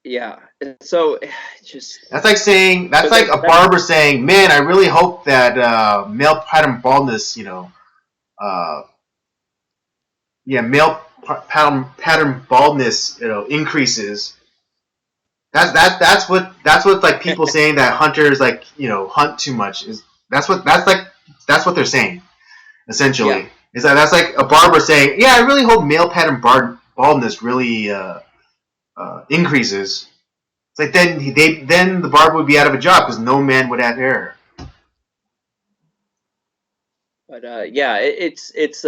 Yeah, and so just That's but like a barber saying, man, I really hope that male pattern baldness, uh, yeah, male pattern baldness, increases. That's what like people saying that hunters like hunt too much is. That's what they're saying yeah. essentially. Is that's like a barber saying, yeah, I really hope male pattern baldness really increases. It's like then the barber would be out of a job because no man would have hair. But yeah, it's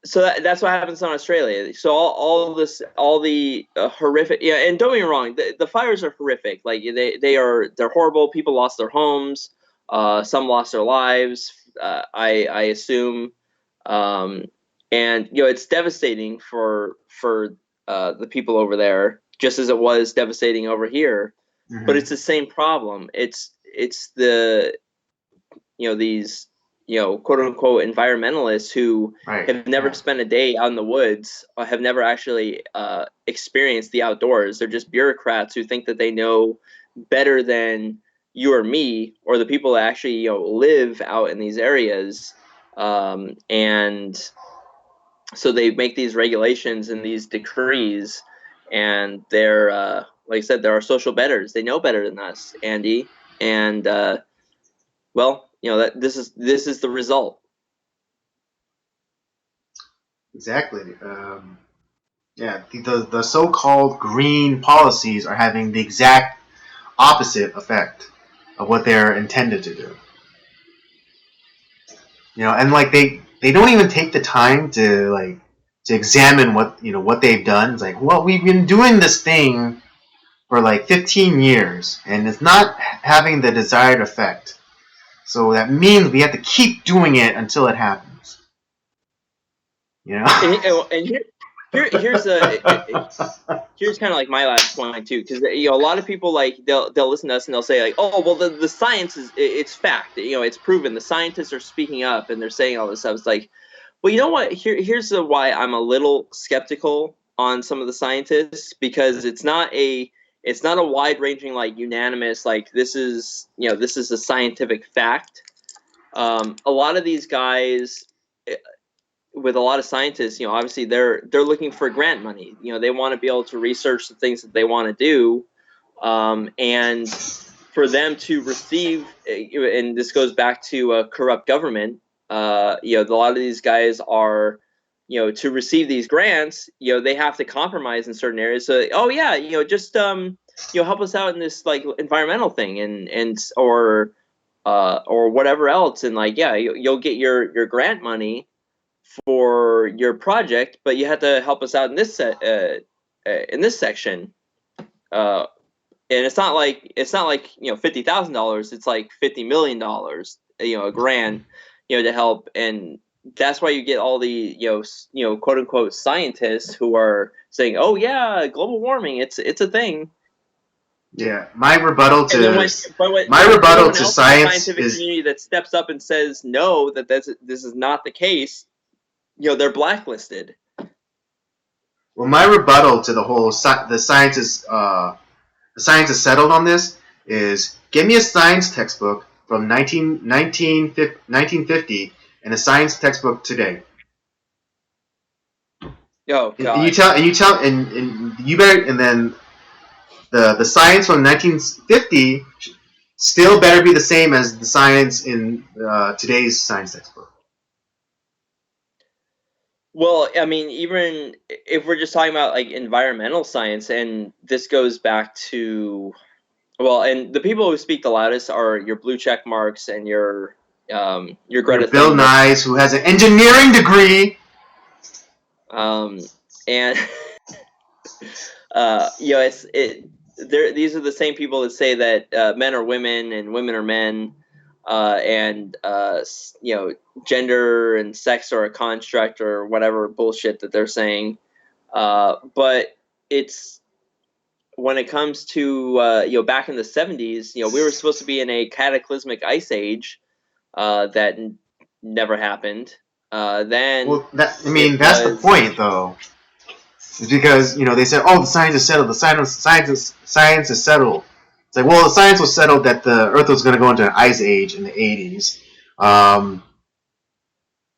so that's what happens in Australia. So all the horrific, yeah, and don't get me wrong, the fires are horrific. Like they're horrible. People lost their homes. Some lost their lives. I assume, um, and it's devastating for the people over there, just as it was devastating over here. But Mm-hmm. it's the same problem. It's the these. quote unquote environmentalists who Right. have never Yeah. spent a day out in the woods, or have never actually experienced the outdoors. They're just bureaucrats who think that they know better than you or me, or the people that actually live out in these areas. And so they make these regulations and these decrees, and they're like I said, there are social betters. They know better than us, Andy, and well, that this is the result. Exactly. Yeah, the so-called green policies are having the exact opposite effect of what they're intended to do. And like they don't even take the time to examine what they've done. It's like, well, we've been doing this thing for like 15 years, and it's not having the desired effect. So that means we have to keep doing it until it happens. And here's kind of like my last point too, because a lot of people, like, they'll listen to us and they'll say, like, oh well, the science it's fact, it's proven, the scientists are speaking up and they're saying all this stuff. It's like, well, you know what, here's why I'm a little skeptical on some of the scientists, because it's not a wide-ranging, like, unanimous, like, this is a scientific fact. A lot of these guys, with a lot of scientists, obviously they're looking for grant money. They want to be able to research the things that they want to do, and for them to receive, and this goes back to a corrupt government. A lot of these guys are, to receive these grants, they have to compromise in certain areas. So, oh yeah, just help us out in this, like, environmental thing, and or whatever else, and, like, yeah, you'll get your grant money for your project, but you have to help us out in this section. And it's not like $50,000. It's like $50 million. A grant, to help, and that's why you get all the quote unquote scientists who are saying, oh yeah, global warming, it's a thing. Yeah, my rebuttal to science in the scientific is community that steps up and says no, that this is not the case, they're blacklisted. well, my rebuttal to the whole the science is settled on this is, give me a science textbook from 1950 and a science textbook today. Oh God! And you better, and then the science from 1950 still better be the same as the science in today's science textbook. Well, I mean, even if we're just talking about, like, environmental science, and this goes back to, well, and the people who speak the loudest are your blue check marks and your Greta Bill Thunberg. Nye, who has an engineering degree. And these are the same people that say that men are women and women are men, and gender and sex are a construct, or whatever bullshit that they're saying. But it's, when it comes to back in the 70s, we were supposed to be in a cataclysmic ice age that never happened. Then, well, that's the point, though. It's because they said, "Oh, the science is settled. The science is settled." It's like, well, the science was settled that the Earth was going to go into an ice age in the 80s.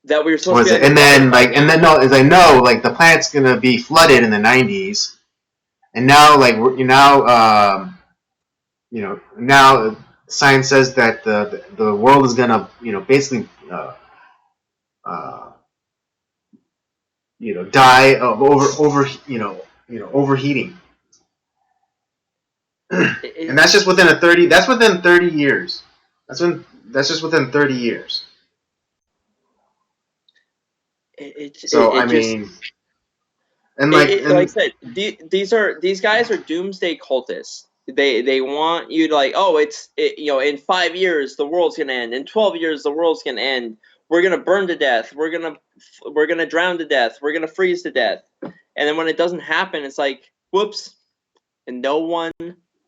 That we were supposed to. And then no, it's like, no, like, the planet's going to be flooded in the 90s, and now, like, now science says that the world is going to basically die of overheating. And that's just within 30 years. That's just within 30 years. Like I said, these guys are doomsday cultists. They want you to, like, oh, in 5 years the world's gonna end. In 12 years the world's gonna end. We're gonna burn to death. We're gonna drown to death. We're gonna freeze to death. And then when it doesn't happen, it's like, whoops, and no one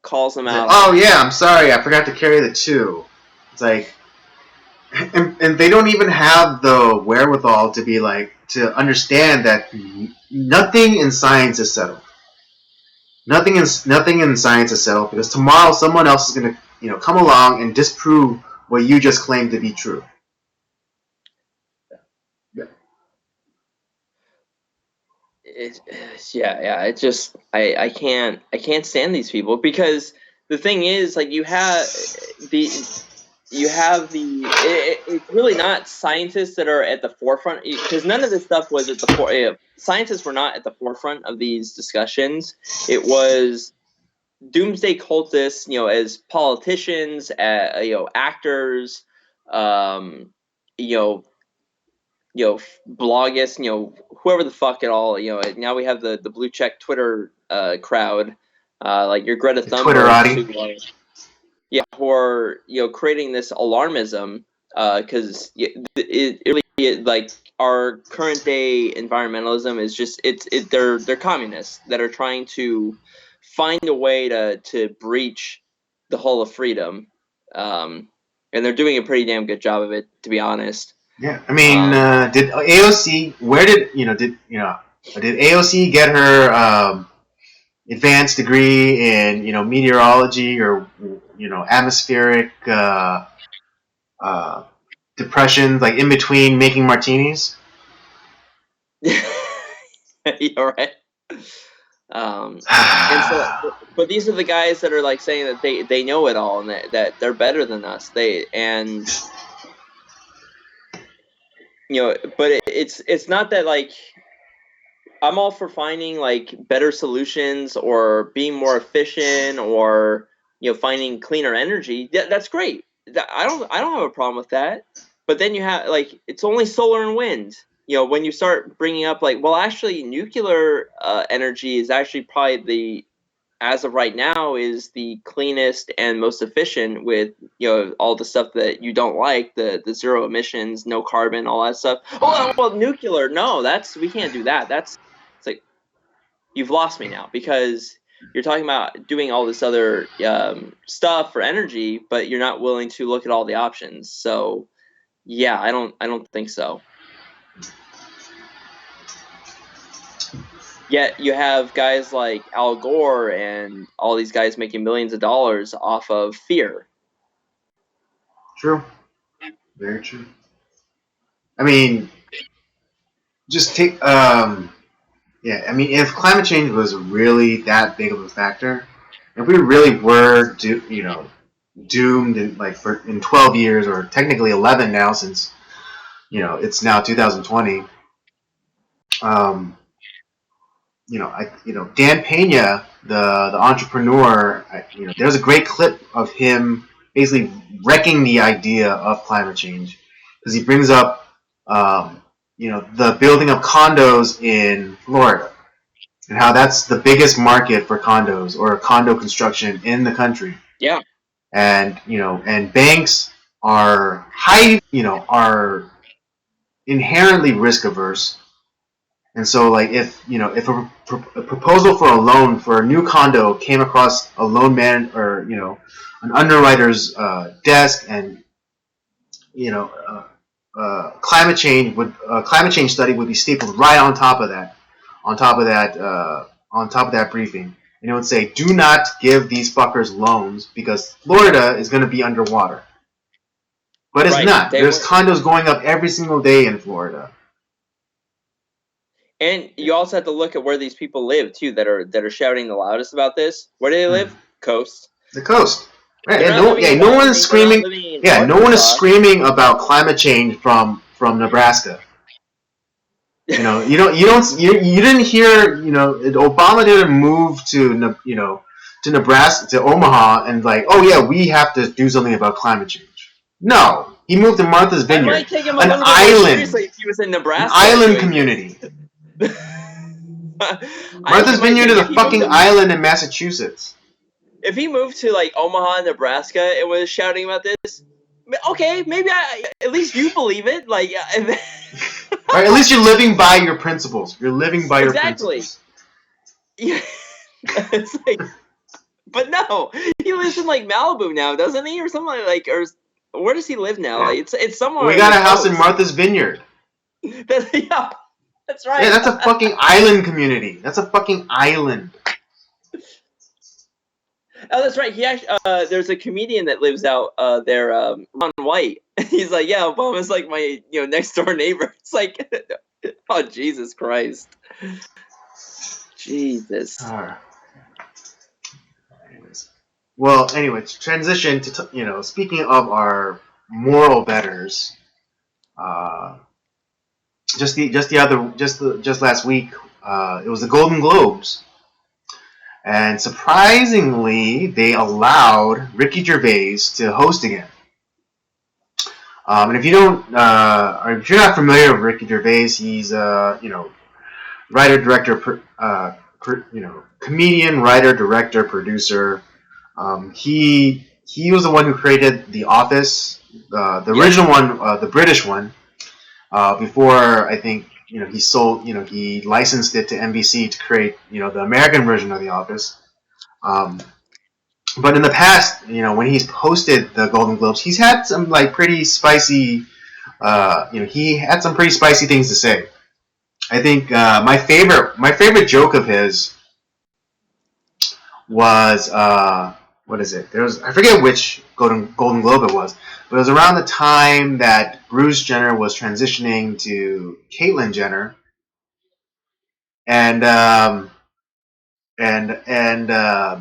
calls them out. Oh yeah, I'm sorry, I forgot to carry the 2. It's like, and they don't even have the wherewithal to be like to understand that nothing in science is settled. Nothing in science is settled because tomorrow someone else is going to come along and disprove what you just claimed to be true. Yeah. It just I can't stand these people because the thing is like it's really not scientists that are at the forefront because none of this stuff was at the scientists were not at the forefront of these discussions. It was doomsday cultists, as politicians, actors, um, you know, bloggers, whoever the fuck at all. Now we have the blue check Twitter crowd, like your Greta Thunbergs, who are creating this alarmism because it really like our current day environmentalism is just they're communists that are trying to find a way to breach the hull of freedom, and they're doing a pretty damn good job of it, to be honest. Yeah, I mean, did AOC? Where did Did AOC get her advanced degree in meteorology or atmospheric depression, like in between making martinis? You're right. And so, but these are the guys that are like saying that they know it all and that they're better than us. But it's not that like I'm all for finding like better solutions or being more efficient or finding cleaner energy. That's great. I don't have a problem with that. But then you have like it's only solar and wind. When you start bringing up like, well, actually, nuclear energy is actually probably as of right now, is the cleanest and most efficient with all the stuff that you don't like, the zero emissions, no carbon, all that stuff. Oh well, nuclear, no, we can't do that. It's like you've lost me now because you're talking about doing all this other stuff for energy, but you're not willing to look at all the options. So yeah, I don't think so. Yet you have guys like Al Gore and all these guys making millions of dollars off of fear. True. Very true. I mean, just take yeah. I mean, if climate change was really that big of a factor, if we really were doomed in 12 years or technically 11 now since it's now 2020. Dan Pena, the entrepreneur, there's a great clip of him basically wrecking the idea of climate change because he brings up, the building of condos in Florida and how that's the biggest market for condos or condo construction in the country. Yeah. And and banks are are inherently risk averse. And so, like, if a proposal for a loan for a new condo came across a loan man or an underwriter's desk, and climate change study would be stapled right on top of that briefing, and it would say, "Do not give these fuckers loans because Florida is going to be underwater." But it's not. There's condos going up every single day in Florida. And you also have to look at where these people live too, that are shouting the loudest about this. Where do they live? Coast. The coast. Right. No one is screaming. Yeah, no one is screaming about climate change from Nebraska. You didn't hear. Obama didn't move to to Nebraska, to Omaha, and like, oh yeah, we have to do something about climate change. No, he moved to Martha's Vineyard, I might take him an island. If he was in Nebraska, an island community. Martha's Vineyard is a fucking island in Massachusetts. If he moved to like Omaha, Nebraska, and was shouting about this, okay, maybe at least you believe it. Like, right, at least you're living by your principles. You're living by your principles. Yeah, it's like, but no, he lives in like Malibu now, doesn't he, or something like, or Where does he live now? Yeah. Like, it's somewhere. We on got the a house in coast. Martha's Vineyard. Yeah, that's right. Yeah, that's a fucking island community. That's a fucking island. Oh, that's right. He actually, there's a comedian that lives out there, Ron White. He's like, yeah, Obama's like my next door neighbor. It's like, oh Jesus Christ, Jesus. Anyways. Well, anyway, to transition to speaking of our moral betters, uh, just last week, it was the Golden Globes, and surprisingly, they allowed Ricky Gervais to host again. And if you don't, or if you're not familiar with Ricky Gervais, he's writer, director, comedian, writer, director, producer. He was the one who created The Office, the original one, the British one. Before I think he licensed it to NBC to create the American version of The Office. But in the past, when he's hosted the Golden Globes, he's had some like pretty spicy. He had some pretty spicy things to say. I think my favorite joke of his was what is it? I forget which Golden Globe it was, but it was around the time that Bruce Jenner was transitioning to Caitlyn Jenner, and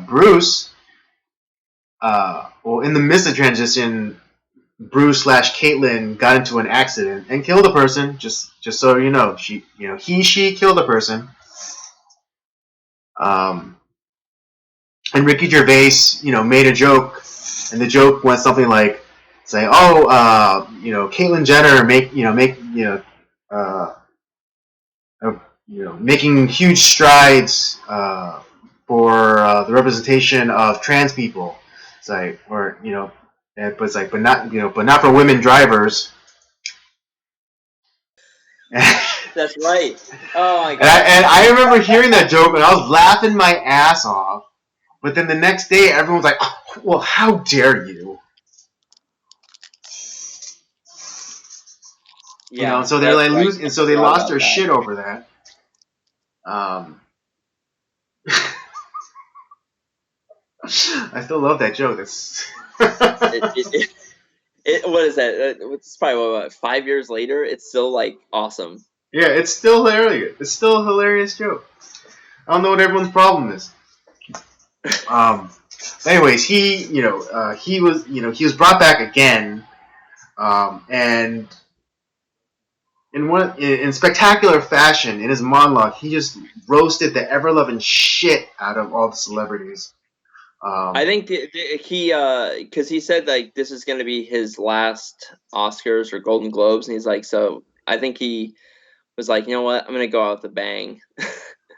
Bruce, well, in the midst of transition, Bruce slash Caitlyn got into an accident and killed a person. Just so you know, she killed a person. And Ricky Gervais, made a joke, and the joke went something like, saying, "Oh, Caitlyn Jenner uh, making huge strides for the representation of trans people." It's like, but it's like, but not for women drivers. That's right. Oh my god. And I remember hearing that joke, and I was laughing my ass off. But then the next day, everyone's like, oh, "Well, how dare you?" Yeah. So they're That's like right. losing, and so they lost their shit over that. I still love that joke. That's what is that? It's probably what 5 years later. It's still like awesome. Yeah, it's still hilarious. It's still a hilarious joke. I don't know what everyone's problem is. Anyways, he was brought back again, and in spectacular fashion, in his monologue, he just roasted the ever loving shit out of all the celebrities. I think he because he said like this is going to be his last Oscars or Golden Globes, and he's like, so I think he was like, you know what, I'm going to go out with a bang.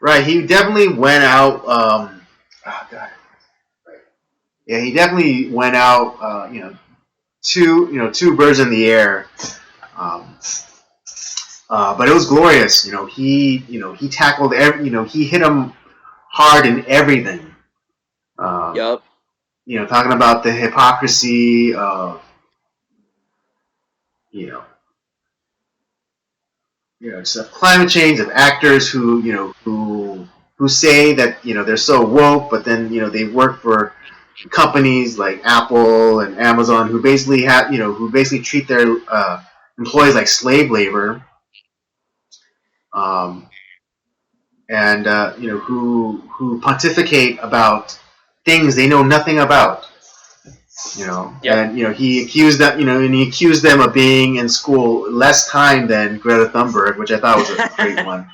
Right, he definitely went out. Oh God. Yeah, he definitely went out. Two birds in the air. Um, but it was glorious. He tackled he hit him hard in everything. Yup. Talking about the hypocrisy of you know stuff, climate change, of actors who say that they're so woke, but then they work for companies like Apple and Amazon who basically treat their employees like slave labor, and who pontificate about things they know nothing about. Yep. And he accused them of being in school less time than Greta Thunberg, which I thought was a great one.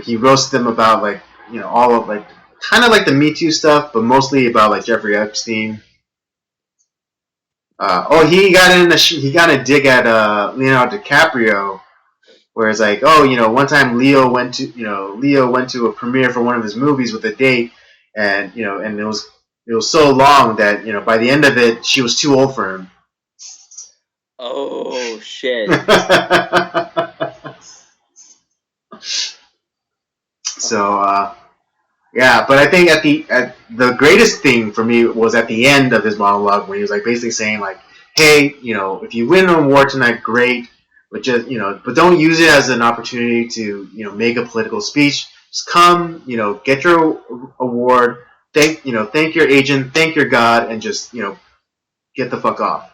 He roasted them about all of kind of like the Me Too stuff, but mostly about Jeffrey Epstein. He got a dig at Leonardo DiCaprio, where it's like, oh, one time Leo went to a premiere for one of his movies with a date, and and it was so long that by the end of it she was too old for him. Oh shit. So Yeah, but I think at the greatest thing for me was at the end of his monologue when he was like basically saying like, "Hey, if you win an award tonight, great, but just but don't use it as an opportunity to make a political speech. Just come, get your award, thank your agent, thank your God, and just get the fuck off."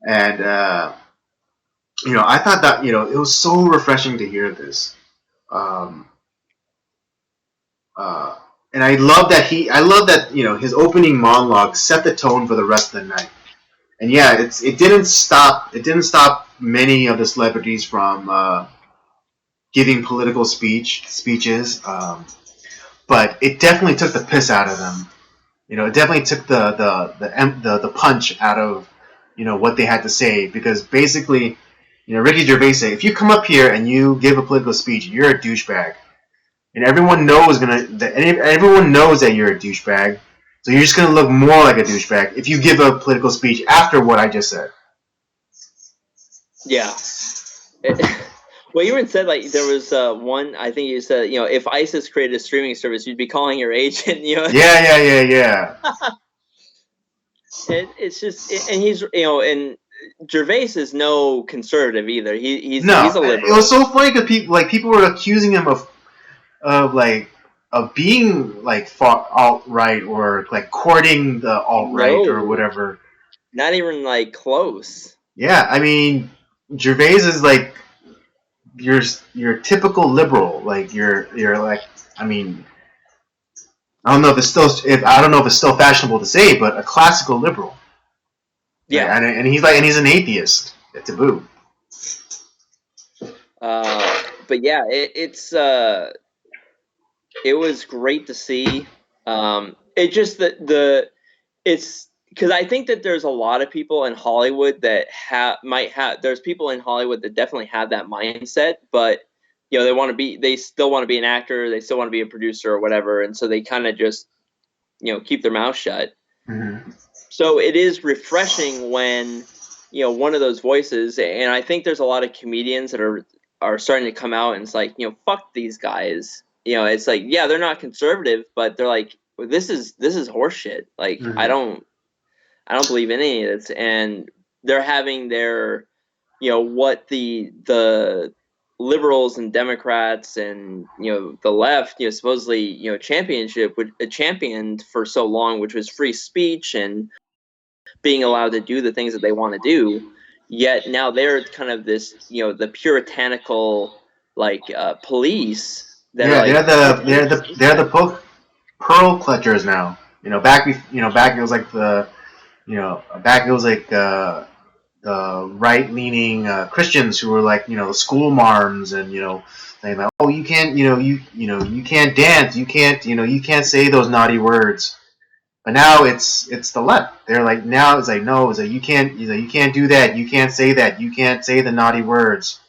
And I thought that it was so refreshing to hear this. Um, Uh, and I love that his opening monologue set the tone for the rest of the night. And yeah, it didn't stop many of the celebrities from giving political speeches, but it definitely took the piss out of them. It definitely took the punch out of what they had to say, because basically, Ricky Gervais said, if you come up here and you give a political speech, you're a douchebag, and everyone knows that you're a douchebag. So you're just gonna look more like a douchebag if you give a political speech after what I just said. Yeah. Well, you even said like there was one. I think you said if ISIS created a streaming service, you'd be calling your agent. Yeah. It's just and he's and Gervais is no conservative either. He's No, a it liberal. was so funny because people were accusing him of being like far alt right or like courting the alt right or No, whatever. not even like close. Yeah, I mean, Gervais is like your your typical liberal. Like you're like, I mean, I don't know if it's still fashionable to say, but a classical liberal. Like, Yeah. and he's an atheist to boot. But yeah, it was great to see. It just it's because I think that there's a lot of people in Hollywood that might have. There's people in Hollywood that definitely have that mindset, but they still want to be an actor, they still want to be a producer or whatever, and so they kind of just keep their mouth shut. Mm-hmm. So it is refreshing when one of those voices, and I think there's a lot of comedians that are starting to come out and it's like fuck these guys. It's like yeah, they're not conservative, but they're like this is horseshit. Like Mm-hmm. I don't believe in any of this, and they're having their what the liberals and Democrats and the left supposedly championed for so long, which was free speech and being allowed to do the things that they want to do. Yet now they're kind of this the puritanical like police that are Yeah, like they're the pearl clutchers now. Back it was like the right leaning Christians who were like the school marms, and saying like, oh, you can't you can't dance, you can't say those naughty words. But now it's the left. They're like, now it's like, no, it's like you can't do that, you can't say that, you can't say the naughty words.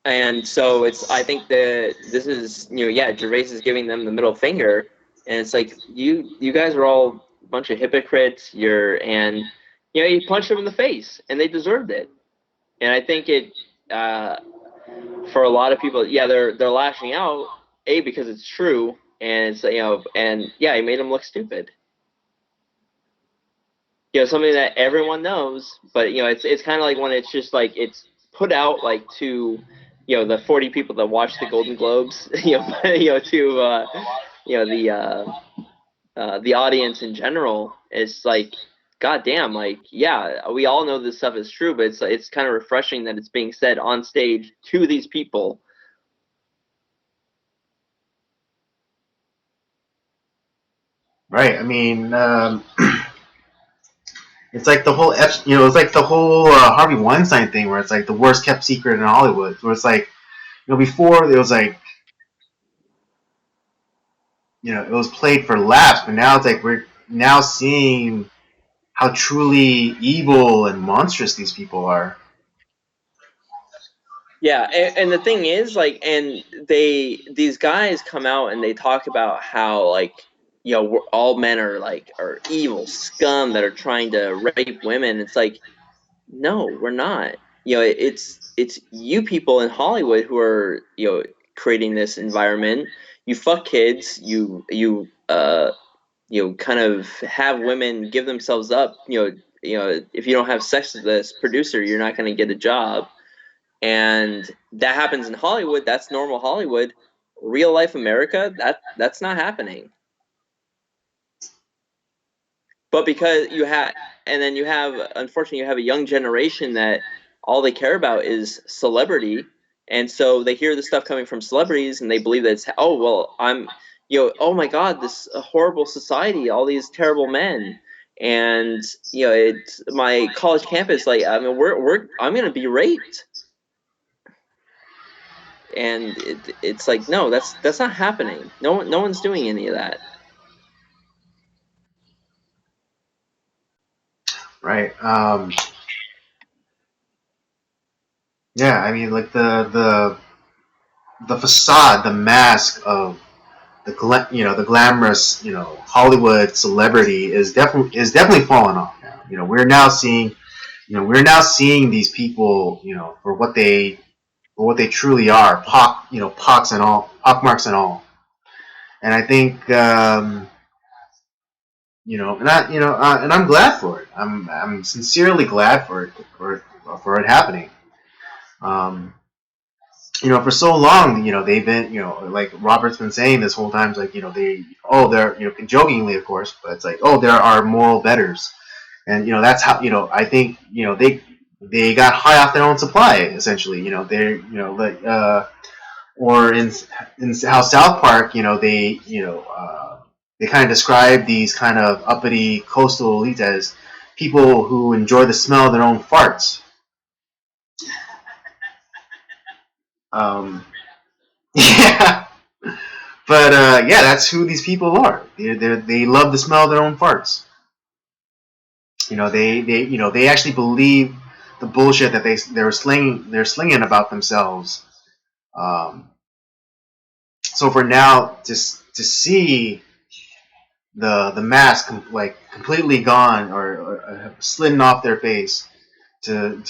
and so it's I think that this is yeah, Gervais is giving them the middle finger, and it's like you guys are all a bunch of hypocrites. You punched them in the face, and they deserved it. And I think it uh, for a lot of people, yeah, they're lashing out because it's true, and it's and yeah, he made them look stupid. Something that everyone knows, but it's kind of like when it's just like it's put out like to the 40 people that watch the Golden Globes, to the audience in general. It's like, god damn, like yeah, we all know this stuff is true, but it's kind of refreshing that it's being said on stage to these people. Right. I mean, it's like the whole it's like the whole Harvey Weinstein thing, where it's like the worst kept secret in Hollywood. Where it's like, before it was like, it was played for laughs, but now it's like we're now seeing how truly evil and monstrous these people are. Yeah, and the thing is, like, and these guys come out and they talk about how, like, all men are evil scum that are trying to rape women. It's like, no, we're not. It's you people in Hollywood who are creating this environment. You fuck kids. You kind of have women give themselves up. If you don't have sex with this producer, you're not going to get a job. And that happens in Hollywood. That's normal Hollywood. Real life America, that's not happening. But because unfortunately, you have a young generation that all they care about is celebrity, and so they hear the stuff coming from celebrities, and they believe that it's, oh well, oh my God, this horrible society, all these terrible men, and it's my college campus, like, I mean, I'm gonna be raped, and it's like, no, that's not happening. No one's doing any of that. Right. Yeah, I mean, like the facade, the mask of the glamorous, Hollywood celebrity is definitely falling off now. We're now seeing these people, for what they truly are, pox and all, pockmarks and all. And I think, and I'm glad for it. I'm sincerely glad for it happening. Um, for so long, they've been, like Robert's been saying this whole time, it's like, they're, jokingly, of course, but it's like, oh, there are moral betters. And, that's how, I think, they got high off their own supply, essentially. They're, like, or in how South Park, they kind of describe these kind of uppity coastal elites as people who enjoy the smell of their own farts. Um, yeah, but yeah, that's who these people are. They love the smell of their own farts. They actually believe the bullshit that they're slinging about themselves. Um, so for now, just to see the mask like completely gone, or slidden off their face, to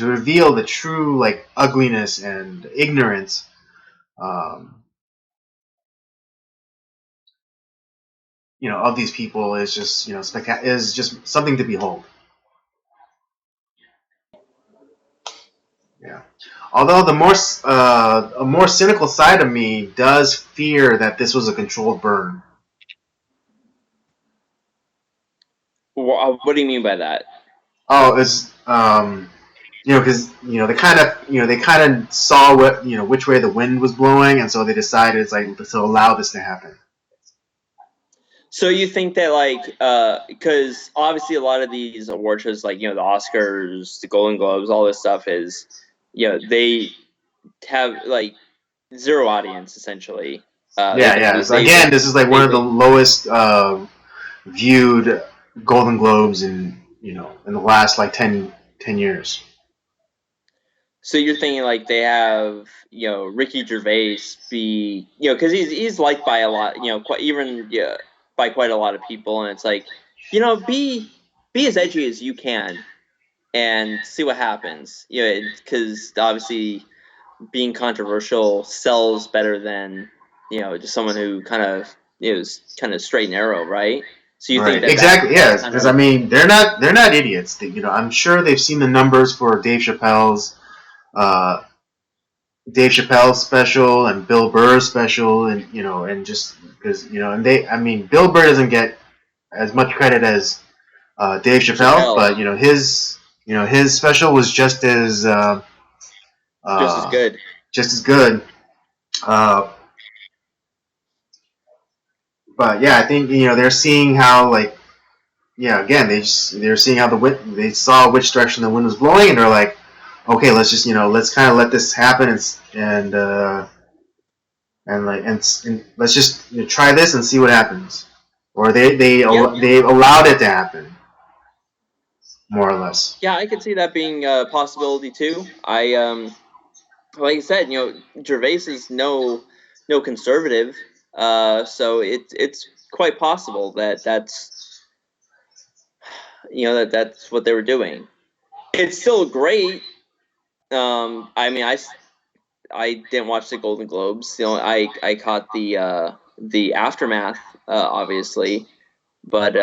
reveal the true, like, ugliness and ignorance, um, of these people, is just, is just something to behold. Yeah. Although a more cynical side of me does fear that this was a controlled burn. What do you mean by that? Oh, it's because they kind of saw which way the wind was blowing, and so they decided, it's like, to allow this to happen. So you think that, like, because obviously a lot of these award shows, like, the Oscars, the Golden Globes, all this stuff is, they have, like, zero audience, essentially. Yeah, yeah. So again, this is like one of the lowest viewed Golden Globes in the last, like, 10 years. So you're thinking, like, they have, Ricky Gervais be, because he's liked by a lot, quite even, by quite a lot of people, and it's like, be as edgy as you can and see what happens. Because obviously being controversial sells better than, just someone who kind of is kind of straight and narrow, right? So you think Right. that Exactly. Yes. kind Because I of, mean, they're not idiots. I'm sure they've seen the numbers for uh, Dave Chappelle's special and Bill Burr's special, and just because, and I mean, Bill Burr doesn't get as much credit as Dave Chappelle, Chappelle but his special was just as just as uh, good. just as good. Uh, but yeah, I think they're seeing how, like, yeah, again, they're seeing how the wind, they saw which direction the wind was blowing, and they're like, okay, let's just let's kind of let this happen, and let's just try this and see what happens. Or Yeah, they allowed it to happen, more or less. yeah, I could see that being a possibility too. Like I said, Gervais is no conservative, so it's quite possible that that's what they were doing. It's still great. I mean, I didn't watch the Golden Globes. I caught the aftermath, obviously, but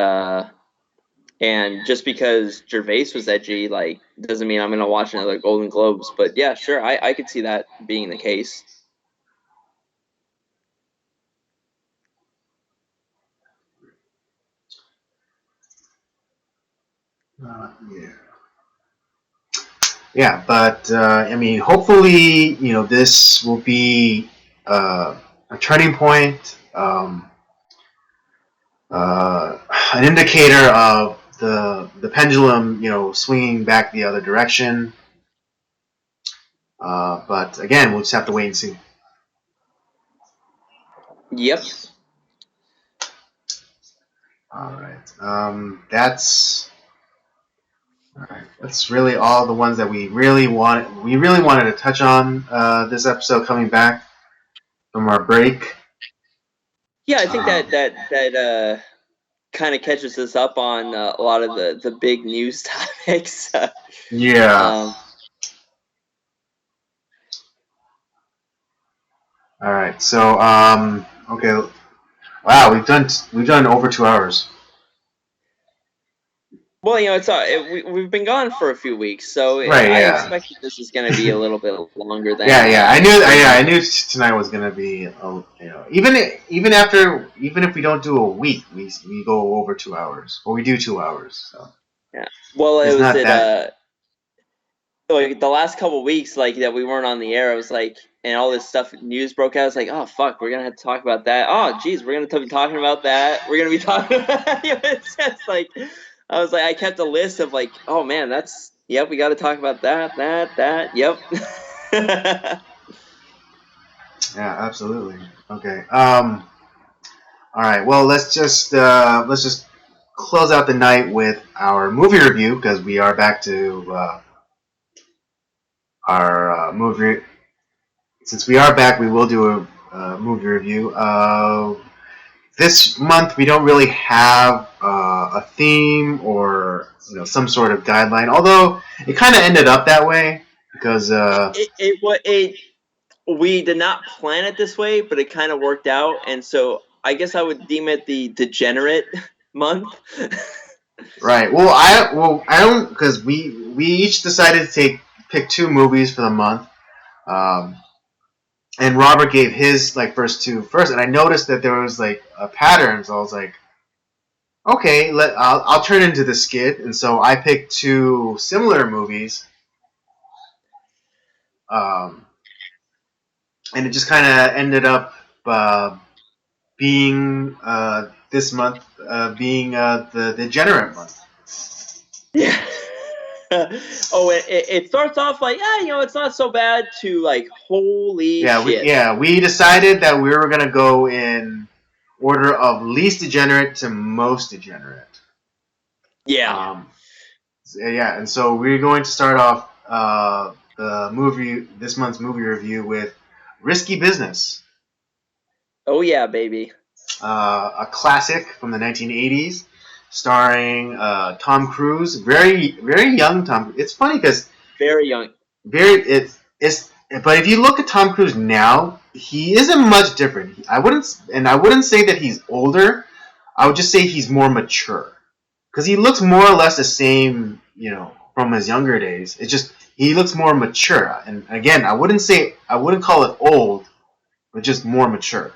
and just because Gervais was edgy, like, doesn't mean I'm gonna watch another Golden Globes. But yeah, sure, I could see that being the case. Yeah. Yeah, but I mean, hopefully, this will be a turning point, an indicator of the pendulum, swinging back the other direction. But again, we'll just have to wait and see. Yep. All right. That's really all the ones that we really wanted to touch on this episode coming back from our break. Yeah, I think that kind of catches us up on a lot of the big news topics. Yeah. Um, All right. So okay. Wow, we've done over 2 hours. well, we've been gone for a few weeks, so Right. I Yeah. expected this is going to be a little bit longer than. Yeah. I knew tonight was gonna be. Even if we don't do a week, we go over 2 hours, or we do 2 hours. So Yeah. Well, it's not that. like the last couple weeks, like that we weren't on the air. I was like, and all this stuff news broke out. I was like, oh fuck, we're gonna have to talk about that. Oh geez, we're gonna be talking about that. We're gonna be talking. It's just like I was like, I kept a list of like, oh man, that's yep, we got to talk about that. Yep. Yeah, absolutely. Okay. All right. Well, let's just close out the night with our movie review, because we are back to our movie. Since we are back, we will do a movie review. This month we don't really have a theme or some sort of guideline. Although it kind of ended up that way because it we did not plan it this way, but it kind of worked out, and so I guess I would deem it the degenerate month. right. Well I don't, because we each decided to pick two movies for the month. Um, and Robert gave his like first two first, and I noticed that there was like a pattern. So I was like, okay, I'll turn into the skid, and so I picked two similar movies, um, and it just kind of ended up being this month being the degenerate month. Yeah. Oh, it starts off like, yeah, it's not so bad, to like, holy shit. We decided that we were gonna go in order of least degenerate to most degenerate. Yeah. And so we're going to start off this month's movie review with Risky Business. Oh yeah, baby. A classic from the 1980s, starring Tom Cruise, very very young Tom. It's funny because Very young. It's but if you look at Tom Cruise now, he isn't much different. I wouldn't say that he's older. I would just say he's more mature, because he looks more or less the same, from his younger days. It's just he looks more mature. And again, I wouldn't call it old, but just more mature.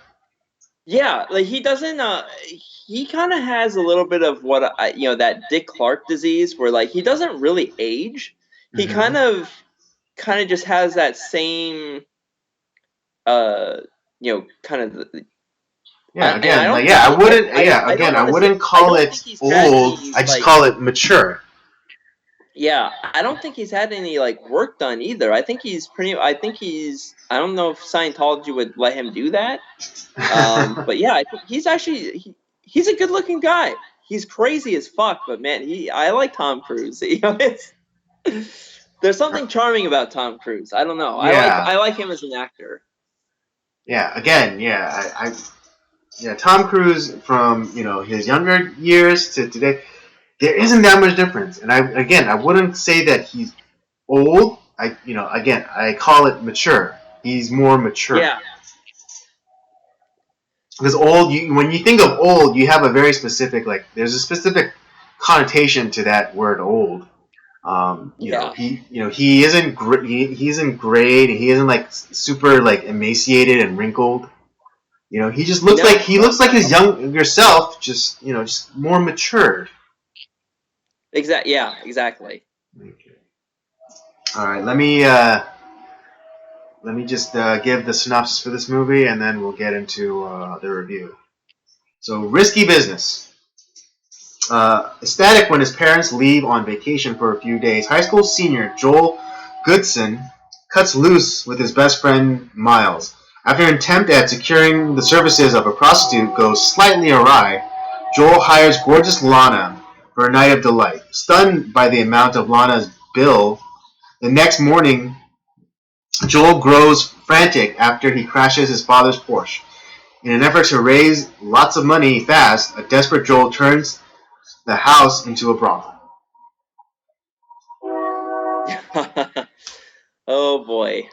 Yeah, like he doesn't. He kind of has a little bit of what that Dick Clark disease, where like he doesn't really age. He Mm-hmm. kind of just has that same, kind of. Yeah. And I Again, don't like think I he. wouldn't. I don't I want to say. wouldn't I call don't it think he's had old. any I just like. call it mature. Yeah, I don't think he's had any like work done either. I think he's pretty. I think he's. I don't know if Scientology would let him do that. But yeah, I think he's actually he's a good looking guy. He's crazy as fuck, but man, I like Tom Cruise. There's something charming about Tom Cruise. I don't know. Yeah. I like him as an actor. Yeah. Again, yeah. Yeah. Tom Cruise, from his younger years to today, there isn't that much difference. And I wouldn't say that he's old. I call it mature. He's more mature. Yeah. Because old, when you think of old, you have a very specific, like, there's a specific connotation to that word old. Yeah. He isn't he isn't great. He isn't like super like emaciated and wrinkled. He just looks like No. his younger self, just more matured. Yeah. Exactly. Okay. All right, let me just give the synopsis for this movie, and then we'll get into the review. So, risky business. Ecstatic when his parents leave on vacation for a few days, high school senior Joel Goodson cuts loose with his best friend Miles. After an attempt at securing the services of a prostitute goes slightly awry, Joel hires gorgeous Lana for a night of delight. Stunned by the amount of Lana's bill, the next morning Joel grows frantic after he crashes his father's Porsche. In an effort to raise lots of money fast, a desperate Joel turns the house into a brothel. Oh boy.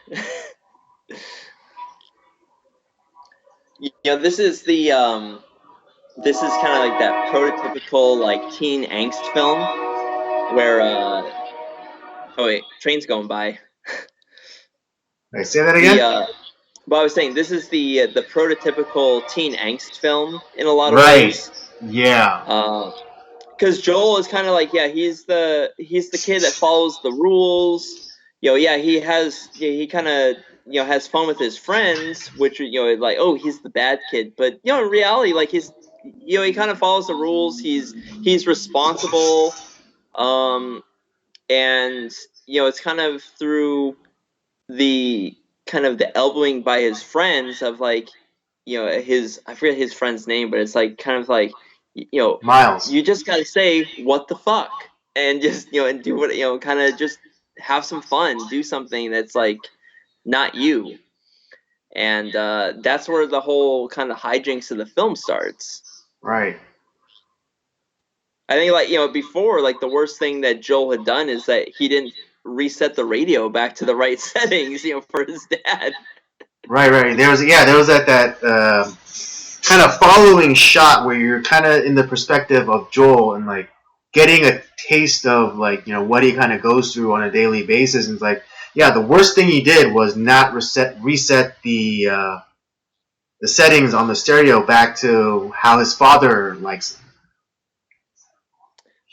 This is this is kind of like that prototypical like teen angst film where oh wait, train's going by. Did I say that The again? But I was saying this is the prototypical teen angst film in a lot of Right. ways. Yeah. Because Joel is kind of like, yeah, he's the kid that follows the rules. Yeah, he kind of has fun with his friends, which like, oh, he's the bad kid. But in reality, like he kind of follows the rules. He's responsible. Um, and it's kind of through the kind of the elbowing by his friends of like his, I forget his friend's name, but it's like kind of like Miles. you just gotta say what the fuck and just and do what kind of just have some fun, do something that's like not you. And that's where the whole kind of hijinks of the film starts. Right. I think like before, like the worst thing that Joel had done is that he didn't reset the radio back to the right settings for his dad. Right. There was that kind of following shot where you're kind of in the perspective of Joel and like getting a taste of like what he kind of goes through on a daily basis, and it's like, yeah, the worst thing he did was not reset the settings on the stereo back to how his father likes it.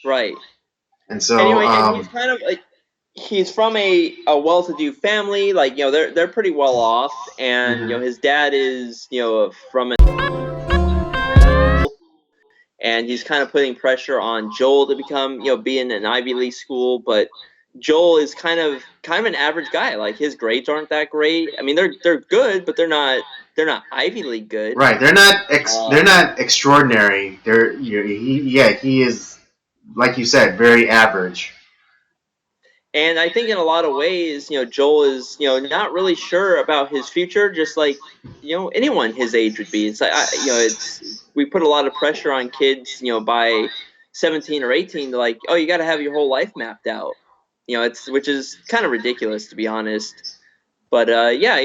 Right. And so, Anyway, and he's kind of like he's from a well-to-do family, like they're pretty well off, and mhm. his dad is from a, and he's kind of putting pressure on Joel to become be in an Ivy League school, but Joel is kind of an average guy. Like his grades aren't that great. I mean, they're good, but they're not Ivy League good. Right, they're not extraordinary. He is, like you said, very average. And I think in a lot of ways, Joel is, not really sure about his future, just like, anyone his age would be. It's like, we put a lot of pressure on kids, by 17 or 18 to like, oh, you got to have your whole life mapped out. Which is kind of ridiculous to be honest. But yeah,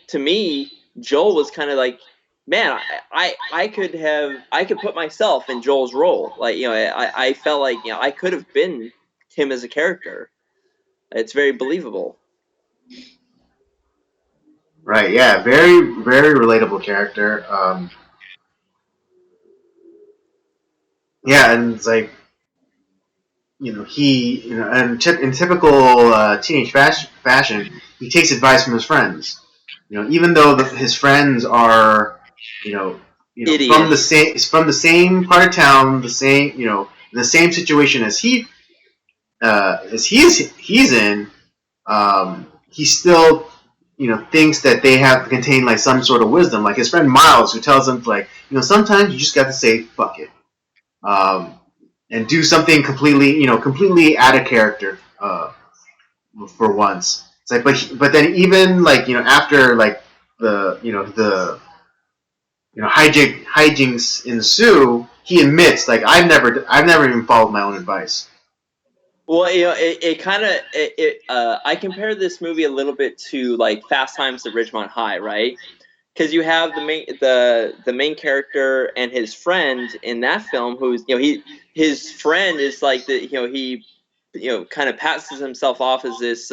to me, Joel was kind of like, man, I could put myself in Joel's role. Like, I felt like, I could have been him as a character. It's very believable. Right, yeah, very very relatable character. Yeah, and it's like in typical teenage fashion, he takes advice from his friends. Even though his friends are, Idiots. from the same part of town, the same situation as he's in. He still thinks that they have to contain like some sort of wisdom, like his friend Miles, who tells him like sometimes you just got to say fuck it. And do something completely out of character for once. It's like, but then even like after like the hijinks ensue, he admits like I've never even followed my own advice. Well, it kind of I compare this movie a little bit to like Fast Times at Ridgemont High, right? Because you have the main character and his friend in that film, who's his friend is like he kind of passes himself off as this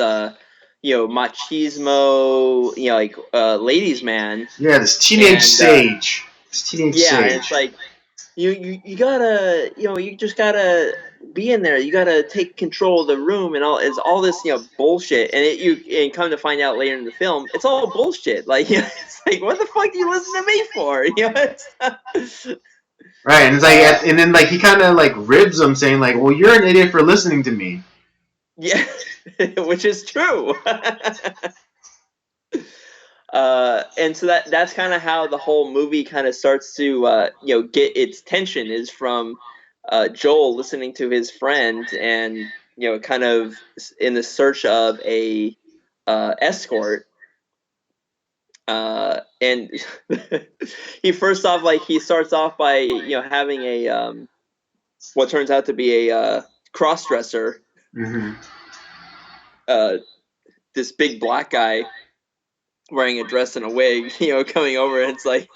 machismo like ladies man, Yeah, this teenage and sage. This teenage yeah, and it's sage. like you gotta you just gotta be in there. You gotta take control of the room and all this bullshit. And and come to find out later in the film, it's all bullshit. Like it's like what the fuck do you listen to me for? Right, and it's like, and then like he kind of like ribs him, saying like, "Well, you're an idiot for listening to me." Yeah, which is true. And so that's kind of how the whole movie kind of starts to get its tension is from Joel listening to his friend and kind of in the search of a escort. And he starts off by having a what turns out to be a cross dresser, Mm-hmm. this big black guy wearing a dress and a wig, coming over, and it's like.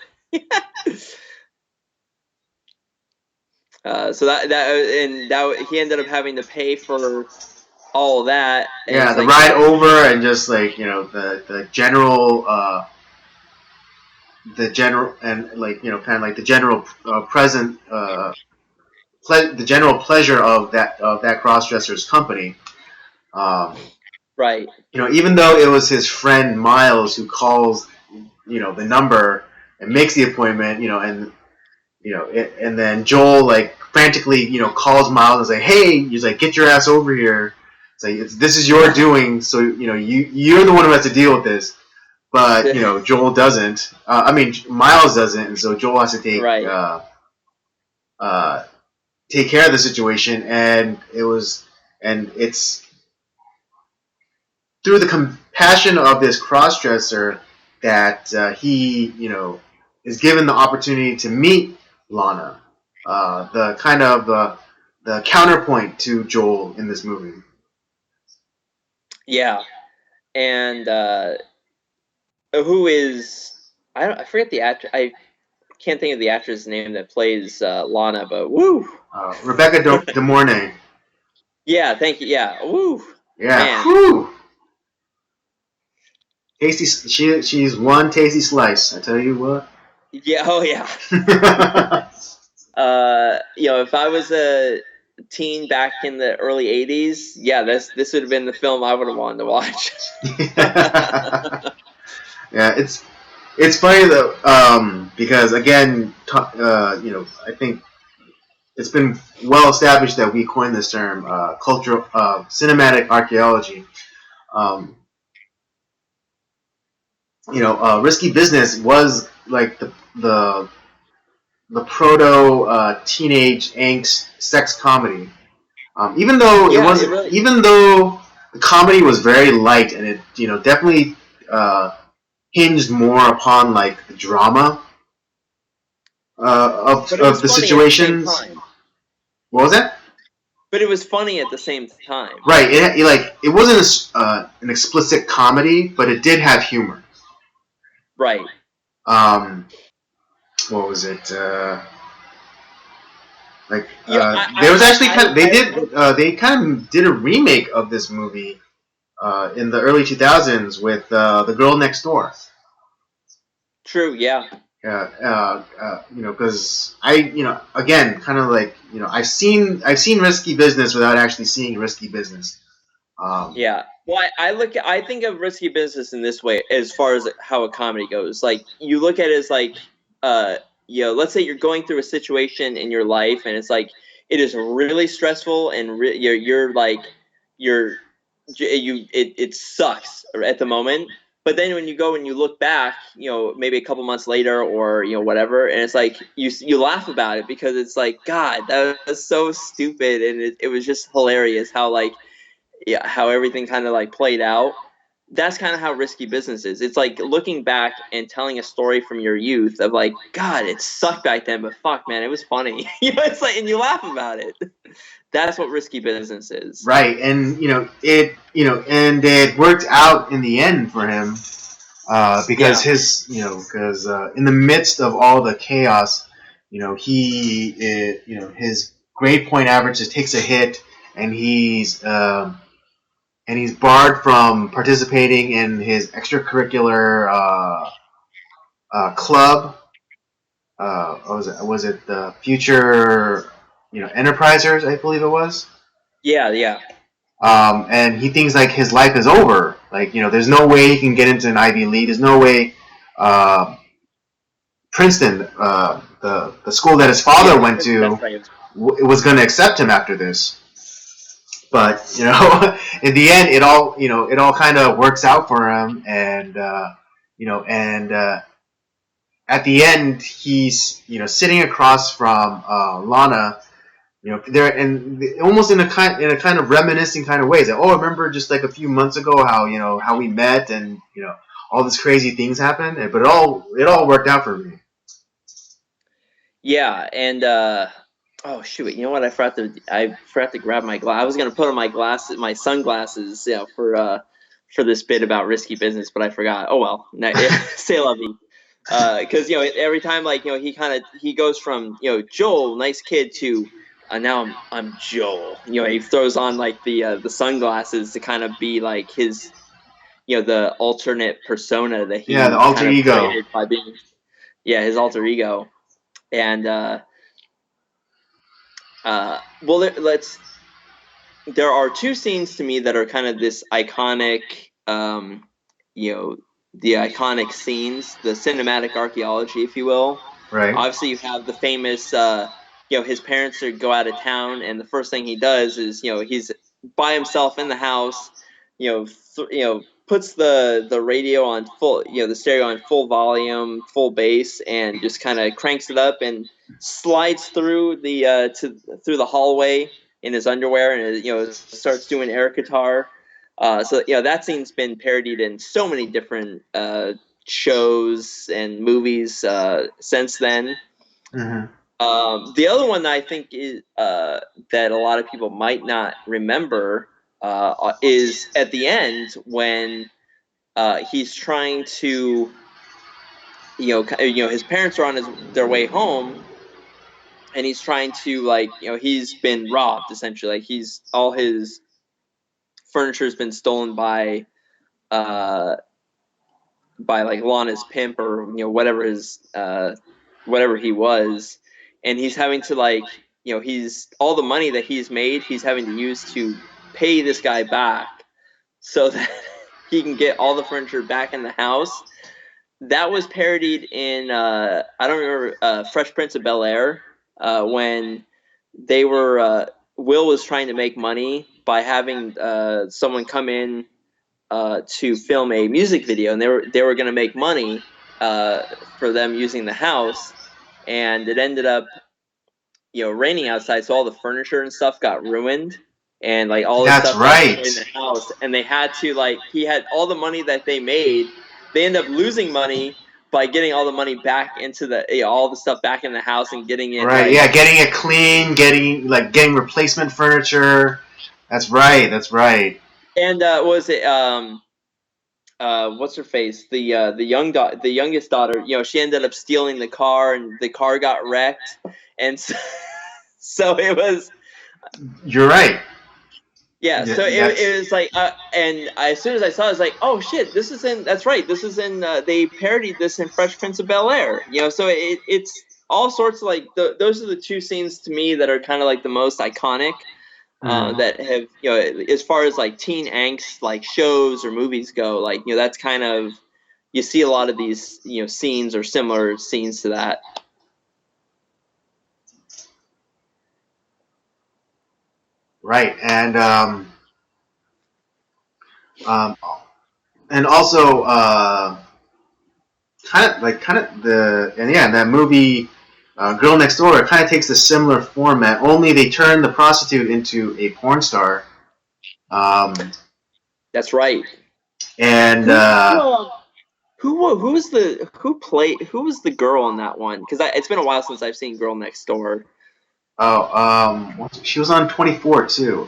So that he ended up having to pay for all of that. And Yeah, it's the like, ride over and just like the general and like kind of like the general present the general pleasure of that crossdresser's company. Um, right, Even though it was his friend Miles who calls the number and makes the appointment, and then Joel like frantically calls Miles and say, "Hey," he's like, "Get your ass over here." It's like this is your doing, so you're the one who has to deal with this. But Joel doesn't. I mean, Miles doesn't, and so Joel has to right, uh, take care of the situation. And it's through the compassion of this crossdresser that he is given the opportunity to meet Lana, the kind of the counterpoint to Joel in this movie. yeah, and who is I forget the actor. I can't think of the actress' name that plays Lana, but woo, Rebecca De Mornay. yeah, thank you, yeah, woo, Yeah, man, whew. Tasty. She's one tasty slice. I tell you what. yeah, oh yeah. If I was a teen back in the early '80s, yeah, this would have been the film I would have wanted to watch. Yeah, it's funny though, because again, I think it's been well established that we coined this term, cultural cinematic archaeology. Um, Risky Business was like the proto teenage angst sex comedy. Even though Yeah, it really. even though the comedy was very light and it definitely hinged more upon like the drama But it of was the funny at the same situations. time. What was that? But it was funny at the same time. Right. It wasn't an explicit comedy, but it did have humor. Right. Um, what was it? Yeah, There was actually they kind of did a remake of this movie in the early 2000s with The Girl Next Door. true. Yeah. Because again, kind of like I've seen Risky Business without actually seeing Risky Business. Yeah. Well, I think of Risky Business in this way as far as how a comedy goes. Like you look at it as like, let's say you're going through a situation in your life and it's like it is really stressful and you're like you're it sucks at the moment. But then when you go and you look back, maybe a couple months later or whatever, and it's like you laugh about it because it's like God, that was so stupid, and it was just hilarious how like how everything kind of like played out. that's kind of how Risky Business is. It's like looking back and telling a story from your youth of like, God, it sucked back then, but fuck, man, it was funny. It's like, and you laugh about it. That's what Risky Business is. Right, and and it worked out in the end for him because in the midst of all the chaos, his grade point average just takes a hit, and he's barred from participating in his extracurricular club. What was it? Was it the Future, Enterprisers? I believe it was. Yeah. And he thinks like his life is over. Like there's no way he can get into an Ivy League. There's no way Princeton, the school that his father went to, was going to accept him after this. But in the end, it all kind of works out for him, and at the end, he's sitting across from Lana. There and almost in a kind of reminiscing kind of ways. Like, oh, I remember just like a few months ago how we met, and all these crazy things happened, but it all worked out for me. Yeah, and oh shoot, you know what? I forgot to grab my glass. I was gonna put on my sunglasses, for this bit about Risky Business, but I forgot. Oh well, say la vie. Because every time he goes from Joel, nice kid, to now I'm Joel. He throws on like the sunglasses to kind of be like his the alternate persona that he the alter kind of ego created by being his alter ego. And there are two scenes to me that are kind of this iconic, the iconic scenes, the cinematic archaeology, if you will. Right. Obviously, you have the famous, his parents go out of town, and the first thing he does is, he's by himself in the house, puts the radio on full, the stereo on full volume, full bass, and just kind of cranks it up and slides through through the hallway in his underwear, and starts doing air guitar. So that scene's been parodied in so many different shows and movies since then. Mm-hmm. The other one that I think is that a lot of people might not remember is at the end when he's trying to, his parents are on their way home, and he's trying to he's been robbed essentially. Like all his furniture's been stolen by like Lana's pimp, or whatever he was, and he's having to he's all the money that he's made, he's having to use to pay this guy back so that he can get all the furniture back in the house. That was parodied in I don't remember, Fresh Prince of Bel-Air, when they were Will was trying to make money by having someone come in to film a music video, and they were going to make money for them using the house, and it ended up raining outside, so all the furniture and stuff got ruined, and all the stuff right. in the house, and they had to he had all the money that they made. They end up losing money by getting all the money back into all the stuff back in the house and getting it right. Getting it clean, getting replacement furniture. That's right. And was it what's her face? The youngest daughter. She ended up stealing the car, and the car got wrecked, and so it was. You're right. Yeah, so it was like, and as soon as I saw it, I was like, oh shit, that's right, this is in, they parodied this in Fresh Prince of Bel-Air, so it's all sorts of those are the two scenes to me that are kind of the most iconic, that have, as far as teen angst, shows or movies go, that's kind of, you see a lot of these, scenes or similar scenes to that. Right, and also that movie Girl Next Door, it kind of takes a similar format, only they turn the prostitute into a porn star. That's right. And who was the girl in that one? Because it's been a while since I've seen Girl Next Door. she was on 24 too.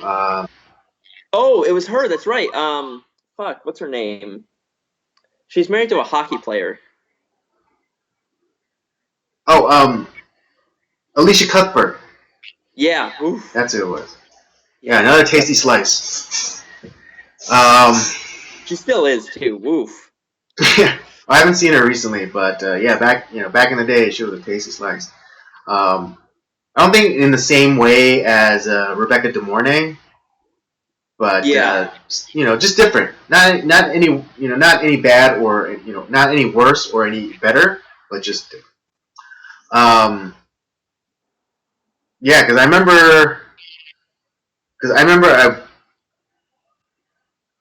Oh, it was her. That's right. Fuck, what's her name? She's married to a hockey player. Oh, Alicia Cuthbert. Yeah. Oof. That's who it was. Yeah, another tasty slice. She still is too. Woof. I haven't seen her recently, but yeah, back in the day, she was a tasty slice. I don't think in the same way as Rebecca De Mornay, but Yeah. just different. Not any not any bad or not any worse or any better, but just different. Yeah, because I remember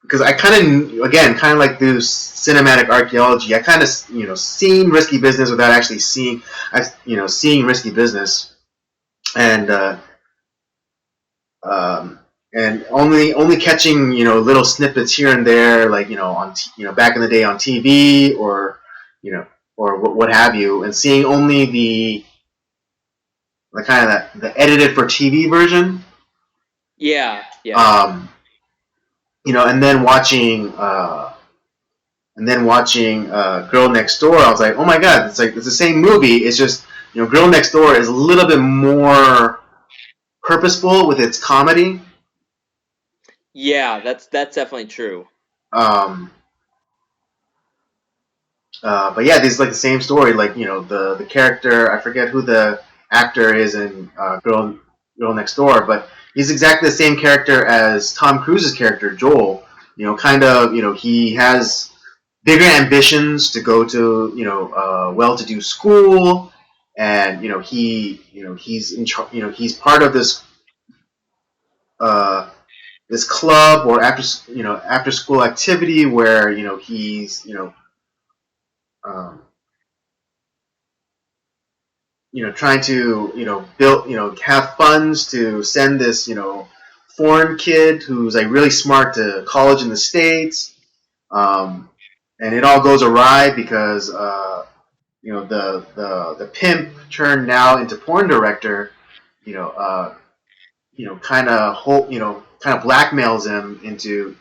because I kind of like through cinematic archaeology. I kind of seen Risky Business without actually seeing Risky Business, and and only catching little snippets here and there, like on back in the day on TV or what have you, and seeing only the kind of the edited for TV version. Yeah. Yeah. And then watching. Girl Next Door, I was like, oh my god, it's the same movie. It's just Girl Next Door is a little bit more purposeful with its comedy. Yeah. That's definitely true. Um, but yeah, this is like the same story. Like the character, I forget who the actor is in Girl Next Door, but he's exactly the same character as Tom Cruise's character Joel. Kind of he has bigger ambitions to go to well-to-do school, and he's in he's part of this club or after school activity where he's um, trying to build have funds to send this foreign kid who's like really smart to college in the States, and it all goes awry because the pimp turned now into porn director, you know, uh, kind of blackmails him into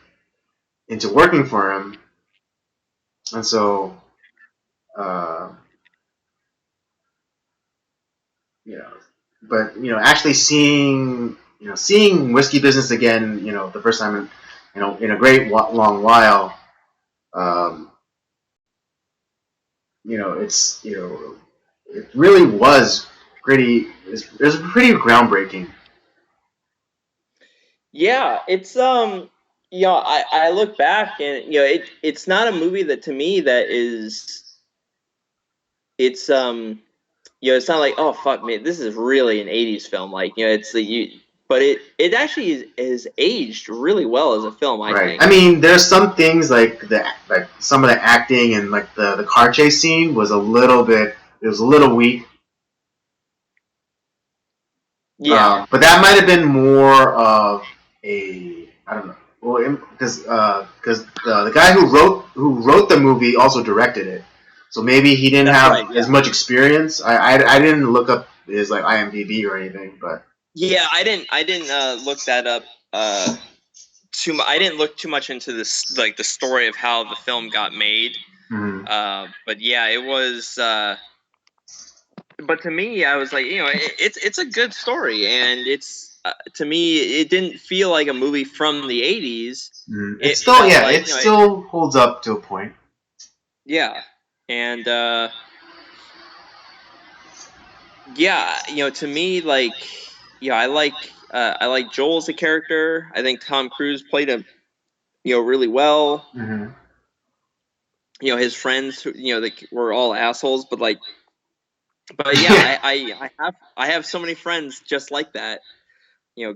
working for him, and so uh, you know, but actually seeing Whiskey Business again, the first time in a great long while, um, it's it really was it was pretty groundbreaking. Yeah. I look back and it's not a movie that to me that is it's it's not like, oh fuck man, this is really an 80s film, like it's the you but it actually is aged really well as a film, I Right. think. I mean, there's some things like some of the acting and like the car chase scene was a little bit. It was a little weak. Yeah. But that might have been more of a I don't know. Well, because the guy who wrote the movie also directed it, so maybe he didn't That's have right. as Yeah. much experience. I didn't look up his like IMDb or anything, but Yeah, I didn't look that up I didn't look too much into this, like the story of how the film got made. But yeah, it was but to me, I was like, it's a good story, and it's to me, it didn't feel like a movie from the 80s. it It still felt like, it still holds up to a point. yeah, and yeah, to me, like, I like Joel as a character. I think Tom Cruise played him, really well. Mm-hmm. His friends, were all assholes, but yeah, I have so many friends just like that,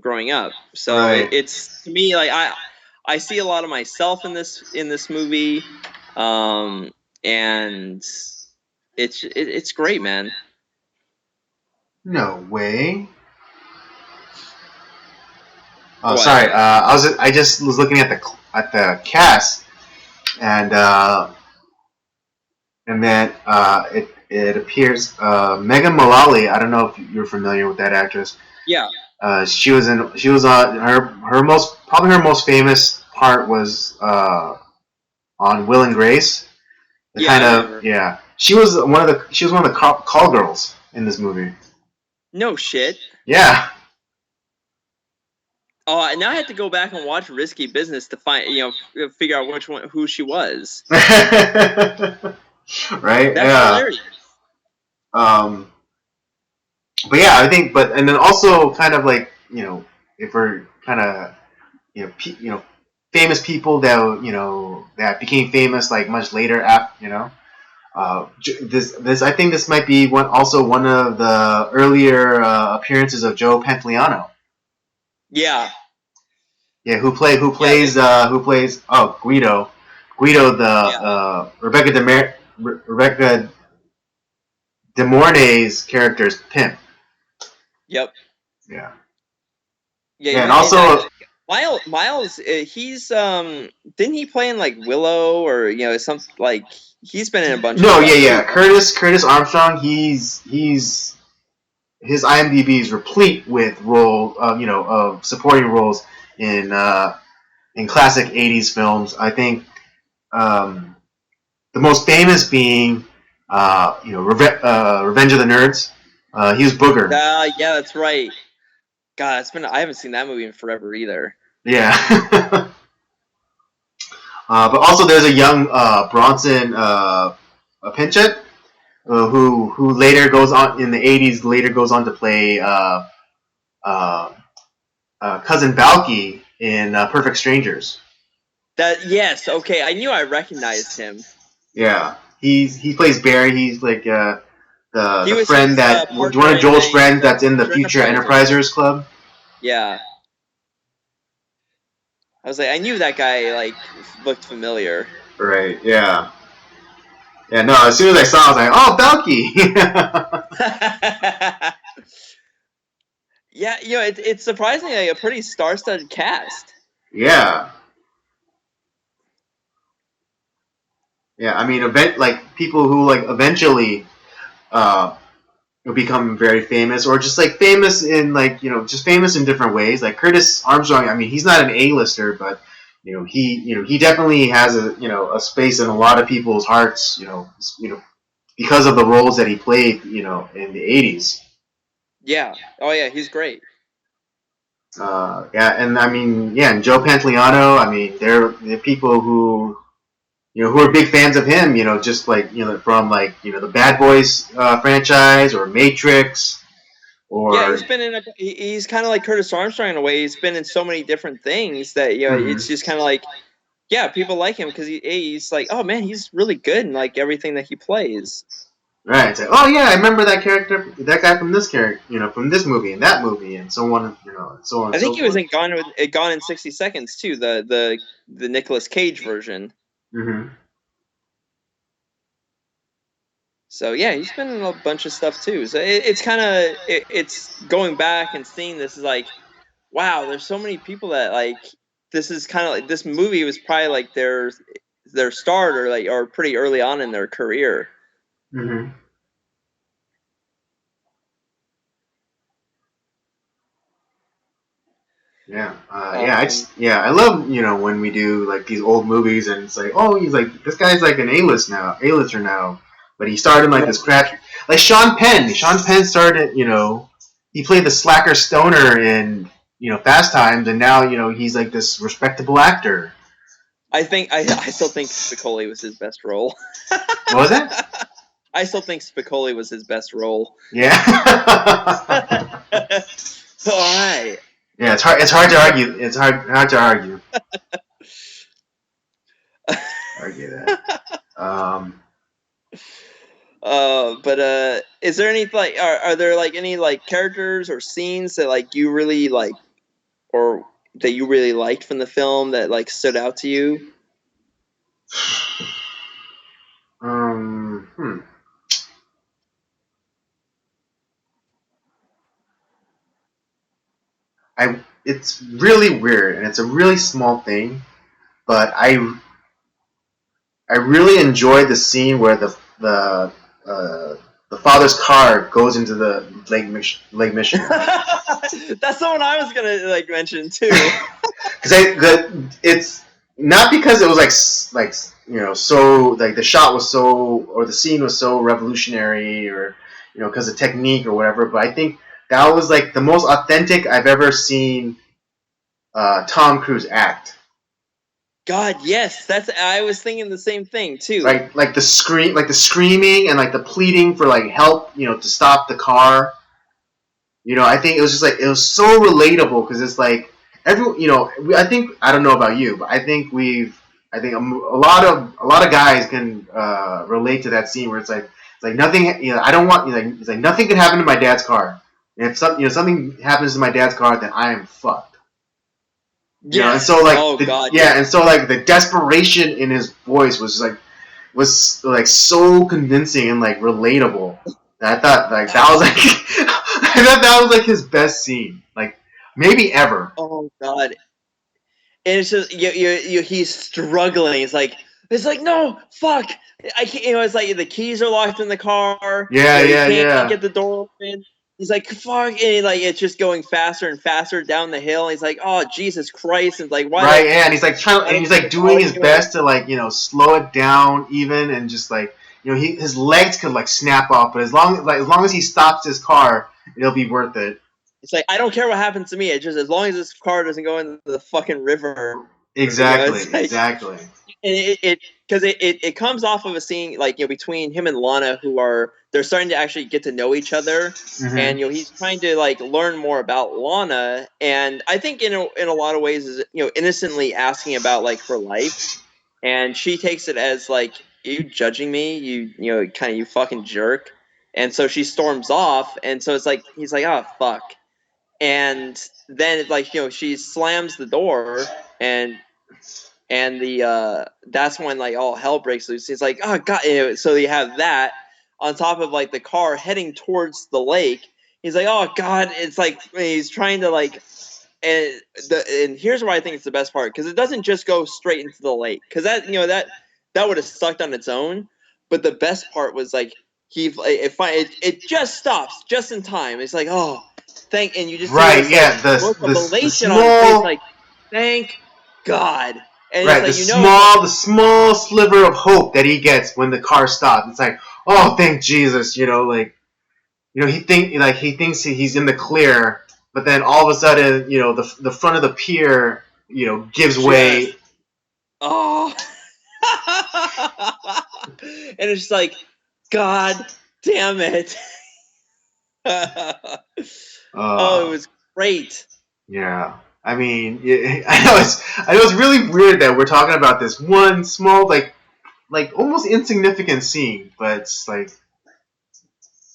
growing up. So Right. it's to me like I see a lot of myself in this movie, and it's great, man. No way. Oh, What? sorry. I just was looking at the cast, and then it appears Megan Mullally. I don't know if you're familiar with that actress. Yeah. She was her most famous part was on Will and Grace. The Yeah, I kind of remember. yeah. She was one of the call girls in this movie. No shit. Yeah. Oh, and now I have to go back and watch Risky Business to find, figure out who she was. Right? That's Yeah. hilarious. Um, but yeah, I think, and then also kind of like, if we're kind of, famous people that, that became famous like much later after, this, I think this might be also one of the earlier appearances of Joe Pantoliano. Yeah. Yeah, Yeah. who plays Guido the Yeah. Rebecca De Mornay's character's pimp. Yep. Yeah, Yeah. yeah, and And I also Miles, he's didn't he play in like Willow or some like he's been in a bunch of no, yeah, stuff yeah, too. Curtis Armstrong. He's his IMDb is replete with of supporting roles in classic '80s films. I think the most famous being Revenge of the Nerds. He was Booger. Yeah, that's right. God, I haven't seen that movie in forever either. Yeah. But also, there's a young Bronson Pinchot who later goes on in the '80s. Later goes on to play uh, cousin Balky in Perfect Strangers. Yes, okay, I knew I recognized him. Yeah, he plays Barry. He's like He the was friend his that one partner of in Joel's the friends that's in the Future Future Enterprisers. Enterprisers Club. Yeah, I was like, I knew that guy looked familiar. Right. Yeah. Yeah. No. As soon as I saw, I was like, "Oh, Balky." Yeah, it's surprisingly a pretty star-studded cast. Yeah. Yeah. I mean, like people who like eventually uh, become very famous, or just like famous in like just famous in different ways. Like Curtis Armstrong. I mean, he's not an A-lister, but he definitely has a space in a lot of people's hearts. Because of the roles that he played. In the '80s. Yeah. Oh yeah, he's great. Yeah, and I mean, yeah, and Joe Pantoliano. I mean, they're people who who are big fans of him. Just like from like the Bad Boys franchise or Matrix Yeah, or. he's kind of like Curtis Armstrong in a way. He's been in so many different things that it's Mhm. just kind of like, yeah, people like him because he's like, oh man, he's really good in like everything that he plays. Right. It's like, oh yeah, I remember that character, that guy from this character, from this movie and that movie, and so on, and so on and I so think he was forth. in Gone in 60 Seconds too, the Nicolas Cage version. Mm-hmm. So yeah, he's been in a bunch of stuff too. So it's kind of it's going back and seeing this is like, wow, there's so many people that like this is kind of like this movie was probably like their start or pretty early on in their career. Mm-hmm. Yeah, yeah, I love when we do like these old movies and it's like, oh, he's like this guy's like an A-lister now, but he started like this crap, like Sean Penn. Sean Penn started, he played the slacker stoner in Fast Times, and now he's like this respectable actor. I still think Spicoli was his best role. What was that? I still think Spicoli was his best role. Yeah. All right. Yeah, it's hard. It's hard to argue. It's hard to argue. Argue that. But is there any like are there like any like characters or scenes that like you really like or that you really liked from the film that like stood out to you? um. Hmm. It's really weird, and it's a really small thing, but I really enjoyed the scene where the father's car goes into the Lake Michigan. That's the one I was gonna like mention too. Because it's not because it was like so like the shot was so or the scene was so revolutionary or because of technique or whatever, but I think that was like the most authentic I've ever seen Tom Cruise act. God, yes, I was thinking the same thing too. Like the screaming and like the pleading for like help, to stop the car. I think it was just like it was so relatable because it's like everyone, I think I don't know about you, but I think a lot of guys can relate to that scene where it's like nothing, I don't want, it's like nothing can happen to my dad's car. And if something happens to my dad's car, then I am fucked. Yes. And so like oh God. and so like the desperation in his voice was like so convincing and like relatable. That I thought like that was like I thought that was like his best scene, like maybe ever. Oh God. And it's just he's struggling. It's like no, fuck. I can't. It's like the keys are locked in the car. Yeah, He yeah, can't yeah. get the door open. He's like fuck, and like it's just going faster and faster down the hill. And he's like, oh Jesus Christ, and like why? Right, yeah, and he's like and he's like doing his best to like slow it down even, and just like his legs could like snap off, but as long as he stops his car, it'll be worth it. It's like I don't care what happens to me. It's just as long as this car doesn't go into the fucking river. Exactly, Like, exactly. And it comes off of a scene like between him and Lana, they're starting to actually get to know each other, Mm-hmm. and he's trying to like learn more about Lana, and I think in a lot of ways is innocently asking about like her life, and she takes it as like, are you judging me, you kind of you fucking jerk, and so she storms off, and so it's like he's like, oh fuck, and then like she slams the door, and the that's when like all hell breaks loose. He's like, oh God. So you have that on top of like the car heading towards the lake. He's like, oh God. It's like he's trying to like, and here's where I think it's the best part, because it doesn't just go straight into the lake, because that would have sucked on its own. But the best part was like it just stops just in time. It's like, oh, and you just right, see yeah, this, like, the elation small, on his face, like, thank God. And right, it's like, the small sliver of hope that he gets when the car stops. It's like, oh, thank Jesus, he thinks he's in the clear, but then all of a sudden, the front of the pier, gives way. Oh. And it's just like, God damn it. Oh, it was great. Yeah. I mean, I know it's really weird that we're talking about this one small, like almost insignificant scene, but it's like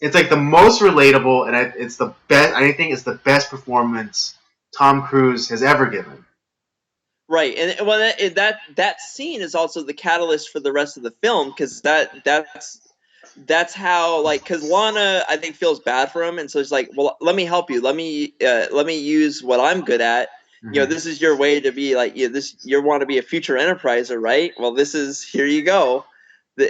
the most relatable, and it's the best. I think it's the best performance Tom Cruise has ever given. Right, and well, that scene is also the catalyst for the rest of the film, because that's how, like, because Lana, I think, feels bad for him, and so she's like, well, let me help you, let me use what I'm good at. Mm-hmm. This is your way to be like, you want to be a future enterpriser, right? Well, here you go.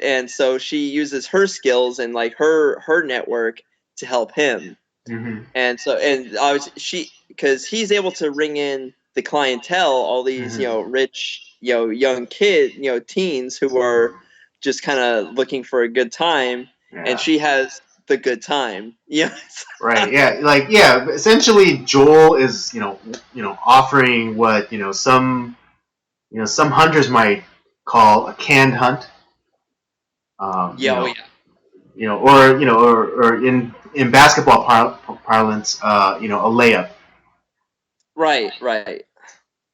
And so she uses her skills and like her network to help him. Mm-hmm. And so, and obviously because he's able to ring in the clientele, all these rich young teens who are just kind of looking for a good time, and she has the good time. Right. Yeah. Essentially, Joel is offering what some hunters might call a canned hunt. Or in basketball parlance, a layup. Right.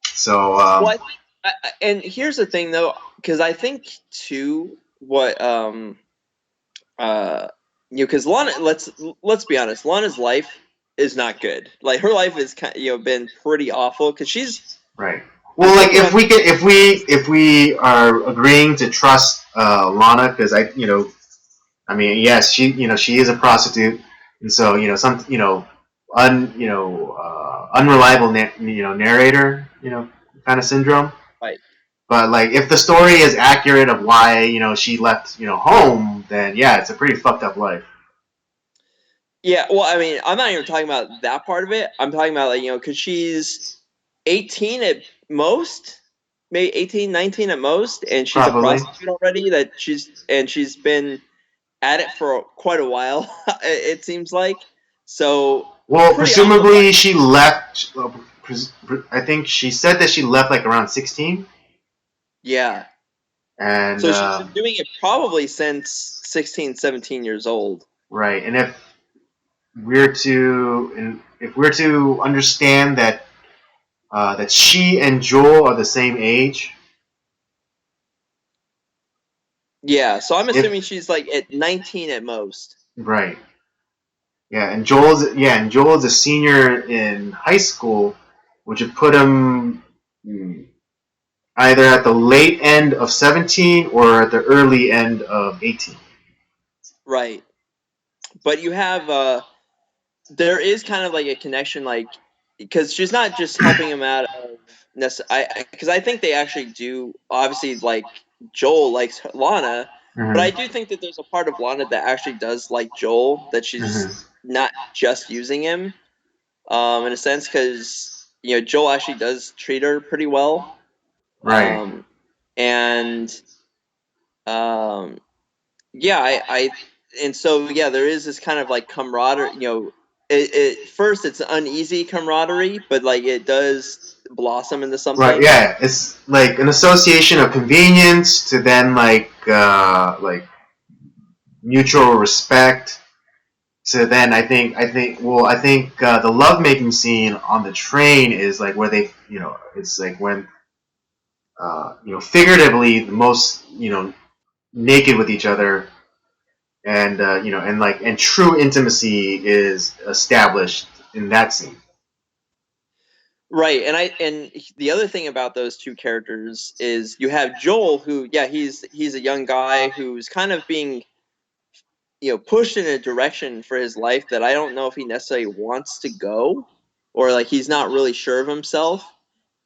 So. And here's the thing, though, because I think too, what because Lana, let's be honest, Lana's life is not good. Like, her life is been pretty awful, because she's right. Well, like if we are agreeing to trust Lana, because I mean, yes, she is a prostitute, and so some unreliable narrator kind of syndrome. Right. But like, if the story is accurate of why she left home, then yeah, it's a pretty fucked up life. Yeah, well, I mean, I'm not even talking about that part of it. I'm talking about, like, because she's 18 at most, maybe 18, 19 at most, and she's a Probably. prostitute already. She's been at it for quite a while. It seems like. So Well, pretty on the presumably money. she left. I think she said that she left like around 16, Yeah. and So she's been doing it probably since 16, 17 years old. right. And if we're to understand that she and Joel are the same age, Yeah. So I'm if assuming she's like at 19 at most. right, yeah, and Joel's a senior in high school, which would put him either at the late end of 17 or at the early end of 18. Right. But you have there is kind of like a connection, like, because she's not just helping him out of because I think they actually do, obviously, like, Joel likes Lana, but I Mm-hmm. do think that there's a part of Lana that actually does like Joel, that she's Mm-hmm. not just using him, in a sense, because Joel actually does treat her pretty well, Right. and um, yeah, and so yeah, there is this kind of like camaraderie. First it's uneasy camaraderie, but like it does blossom into Right. something. Yeah. It's like an association of convenience to then like mutual respect to then I think the lovemaking scene on the train is like where they it's like when figuratively the most naked with each other, and and true intimacy is established in that scene. Right, and the other thing about those two characters is you have Joel, who, yeah, he's a young guy who's kind of being pushed in a direction for his life that I don't know if he necessarily wants to go, or like he's not really sure of himself.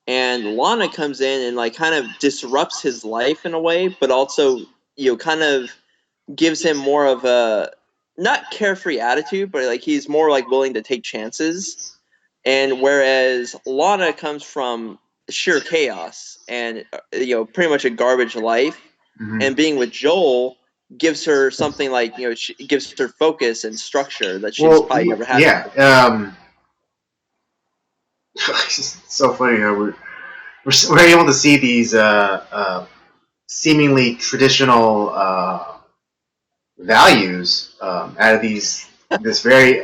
And Lana comes in and like kind of disrupts his life in a way, but also kind of gives him more of a not carefree attitude, but like he's more like willing to take chances. And whereas Lana comes from sheer chaos and pretty much a garbage life, Mm-hmm. and being with Joel gives her something like gives her focus and structure that she's Well, probably never had yeah. before. It's so funny how we're able to see these seemingly traditional values out of this very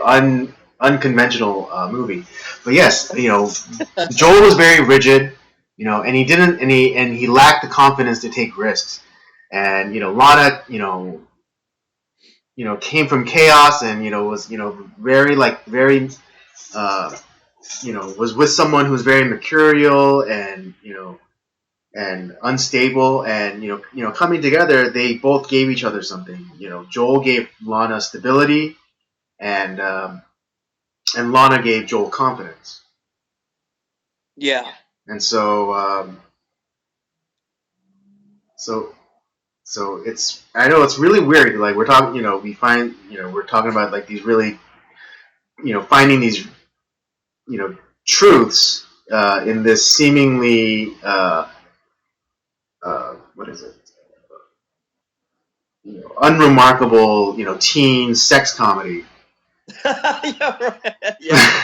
unconventional movie. But yes, Joel was very rigid, and he lacked the confidence to take risks. And Lana, came from chaos, and was very was with someone who's very mercurial, and and unstable, and coming together, they both gave each other something. Joel gave Lana stability, and Lana gave Joel confidence. Yeah. And so it's, I know it's really weird. Like, we're talking, we're talking about like these really, finding these, truths in this seemingly what is it? Unremarkable, teen sex comedy. Yeah, right. Yeah.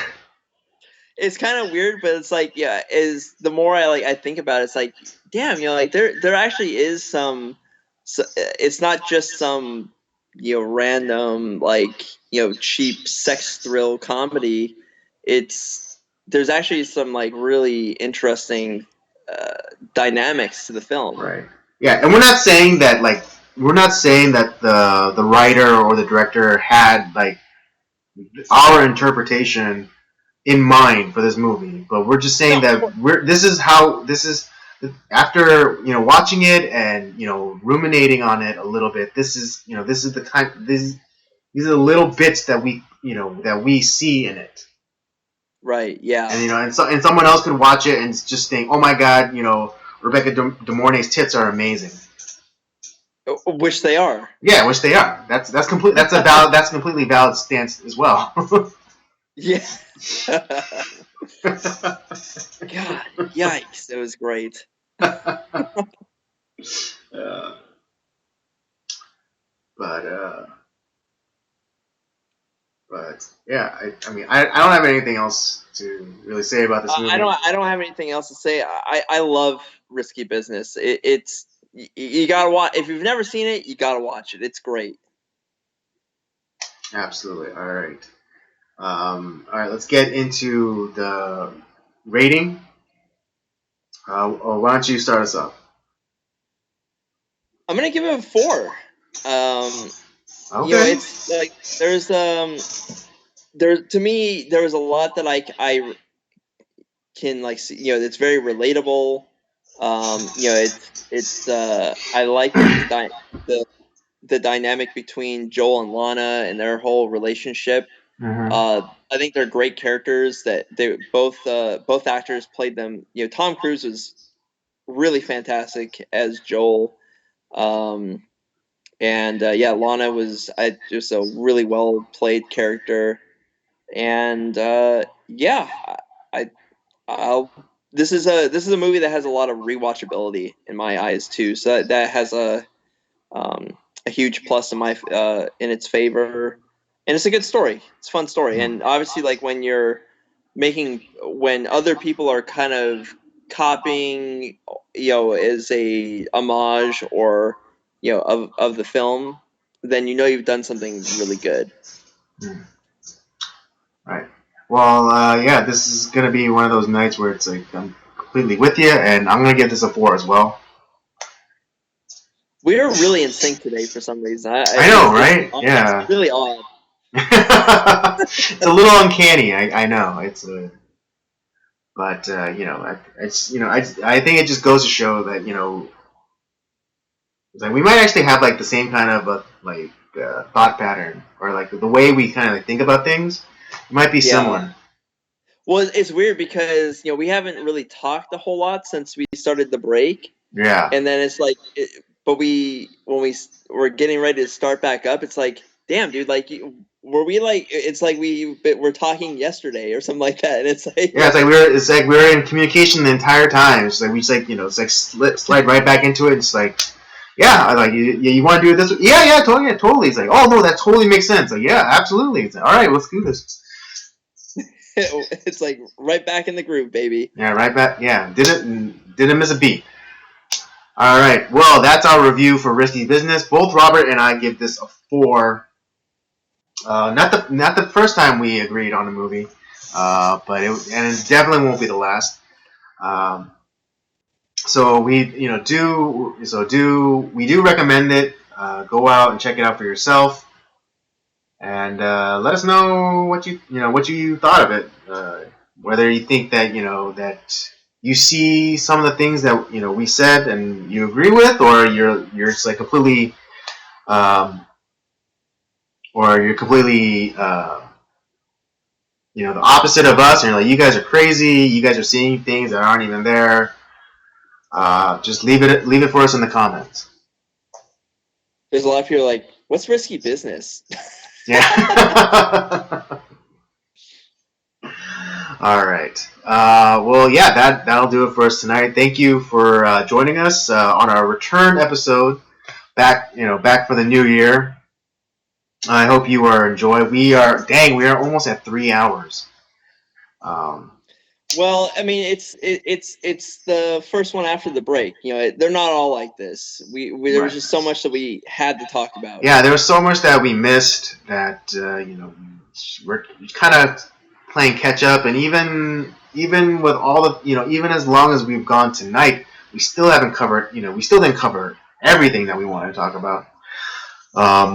It's kind of weird, but it's like, yeah, is the more I think about it, it's like, damn, like there actually is some, it's not just some random, like, cheap sex thrill comedy. It's There's actually some like really interesting uh, dynamics to the film. Right. Yeah, and we're not saying that the writer or the director had like our interpretation in mind for this movie, but we're just saying No, of that course. this is after watching it and ruminating on it a little bit. This is the kind these are the little bits that we see in it. Right, yeah. And and someone else could watch it and just think, oh my god, Rebecca De Mornay's tits are amazing. Which they are. Yeah, which they are. That's complete. That's a valid. That's a completely valid stance as well. Yeah. God, yikes! It was great. But yeah, I mean, I don't have anything else to really say about this movie. I don't have anything else to say. I love Risky Business. It's you gotta watch. If you've never seen it, you gotta watch it. It's great. Absolutely. All right. All right. Let's get into the rating. Why don't you start us off? I'm gonna give it a 4. Okay. It's like there's to me there was a lot that I can like see. It's very relatable. It's I like the dynamic between Joel and Lana and their whole relationship. Mm-hmm. I think they're great characters. That they both actors played them. Tom Cruise was really fantastic as Joel, and Lana was just a really well played character. And I I'll this is a movie that has a lot of rewatchability in my eyes too. So that has a huge plus in its favor, and it's a good story. It's a fun story, and obviously, like when other people are kind of copying, as a homage or of the film, then you've done something really good. Mm. Right. Well, yeah, this is gonna be one of those nights where it's like I'm completely with you, and I'm gonna give this a 4 as well. We are really in sync today for some reason. I know, right? Yeah. It's really odd. It's a little uncanny. I know. But I think it just goes to show that like we might actually have like the same kind of thought pattern, or like the way we kind of like, think about things. It might be similar. Well, it's weird because we haven't really talked a whole lot since we started the break. Yeah. And then it's like, but when we're getting ready to start back up, it's like, damn, dude, like, were we like? It's like we're talking yesterday or something like that, and it's like, yeah, it's like we were in communication the entire time. It's like we just like it's like slide right back into it. It's like, yeah, I like you want to do it this way? Yeah, totally. It's like, oh no, that totally makes sense. Like, yeah, absolutely. It's like, all right, let's do this. It's like right back in the groove, baby. Yeah, right back. Yeah, didn't miss a beat. All right, well, that's our review for Risky Business. Both Robert and I give this a 4. Not the first time we agreed on a movie, but it definitely won't be the last. So we do recommend it. Go out and check it out for yourself, and let us know what you thought of it. Whether you think that that you see some of the things that we said and you agree with, or you're just like completely, or you're completely the opposite of us, and you're like, you guys are crazy. You guys are seeing things that aren't even there. Just leave it for us in the comments. There's a lot of people like, what's Risky Business? Yeah. All right. Well, yeah, that'll do it for us tonight. Thank you for joining us on our return episode. Back for the new year. I hope you are enjoying. We are almost at 3 hours. Well, I mean, it's the first one after the break. They're not all like this. There was just so much that we had to talk about. Yeah, there was so much that we missed that we're kind of playing catch up, and even with all the even as long as we've gone tonight, we still haven't covered. We still didn't cover everything that we wanted to talk about,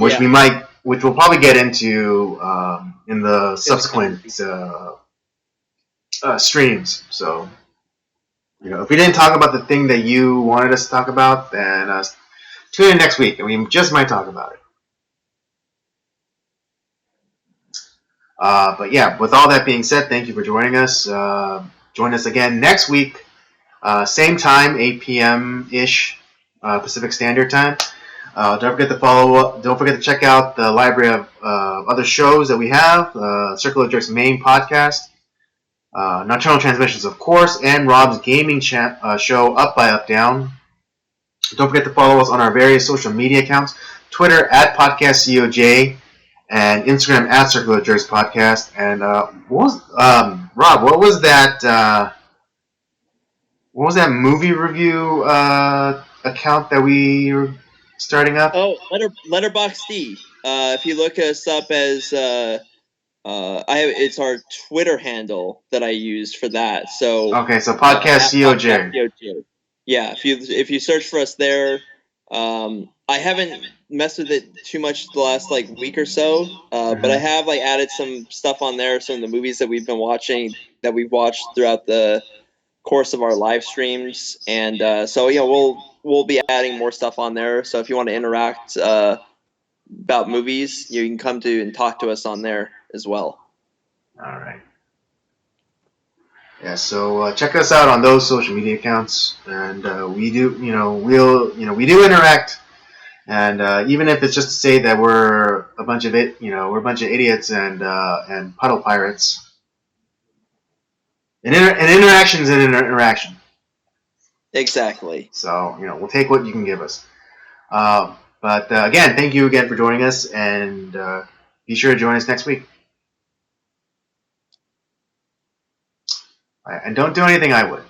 which we'll probably get into in the subsequent streams. So, if we didn't talk about the thing that you wanted us to talk about, then tune in next week, and we just might talk about it. But yeah, with all that being said, thank you for joining us. Join us again next week Same time, 8 p.m. ish Pacific Standard Time. Don't forget to follow. Don't forget to check out the library of other shows that we have. Circle of Jerks main podcast, Nocturnal Transmissions, of course, and Rob's gaming show, Up by Up Down. Don't forget to follow us on our various social media accounts: Twitter at PodcastCOJ and Instagram at Circle of Jerks Podcast. And Rob? What was that? What was that movie review account that we were starting up? Oh, Letterboxd. If you look us up as it's our Twitter handle that I use for that. So Okay, so Podcast COJ. Yeah, if you search for us there, I haven't messed with it too much the last week or so, but I have added some stuff on there, some of the movies that we've been watching that we've watched throughout the course of our live streams, and so yeah, we'll be adding more stuff on there. So if you want to interact about movies, you can come to and talk to us on there as well. All right. Yeah, so check us out on those social media accounts, and we do, we do interact, and even if it's just to say that we're a bunch of idiots and puddle pirates. An interaction is an interaction. Exactly. So we'll take what you can give us. But again, thank you again for joining us, and be sure to join us next week. And don't do anything I would.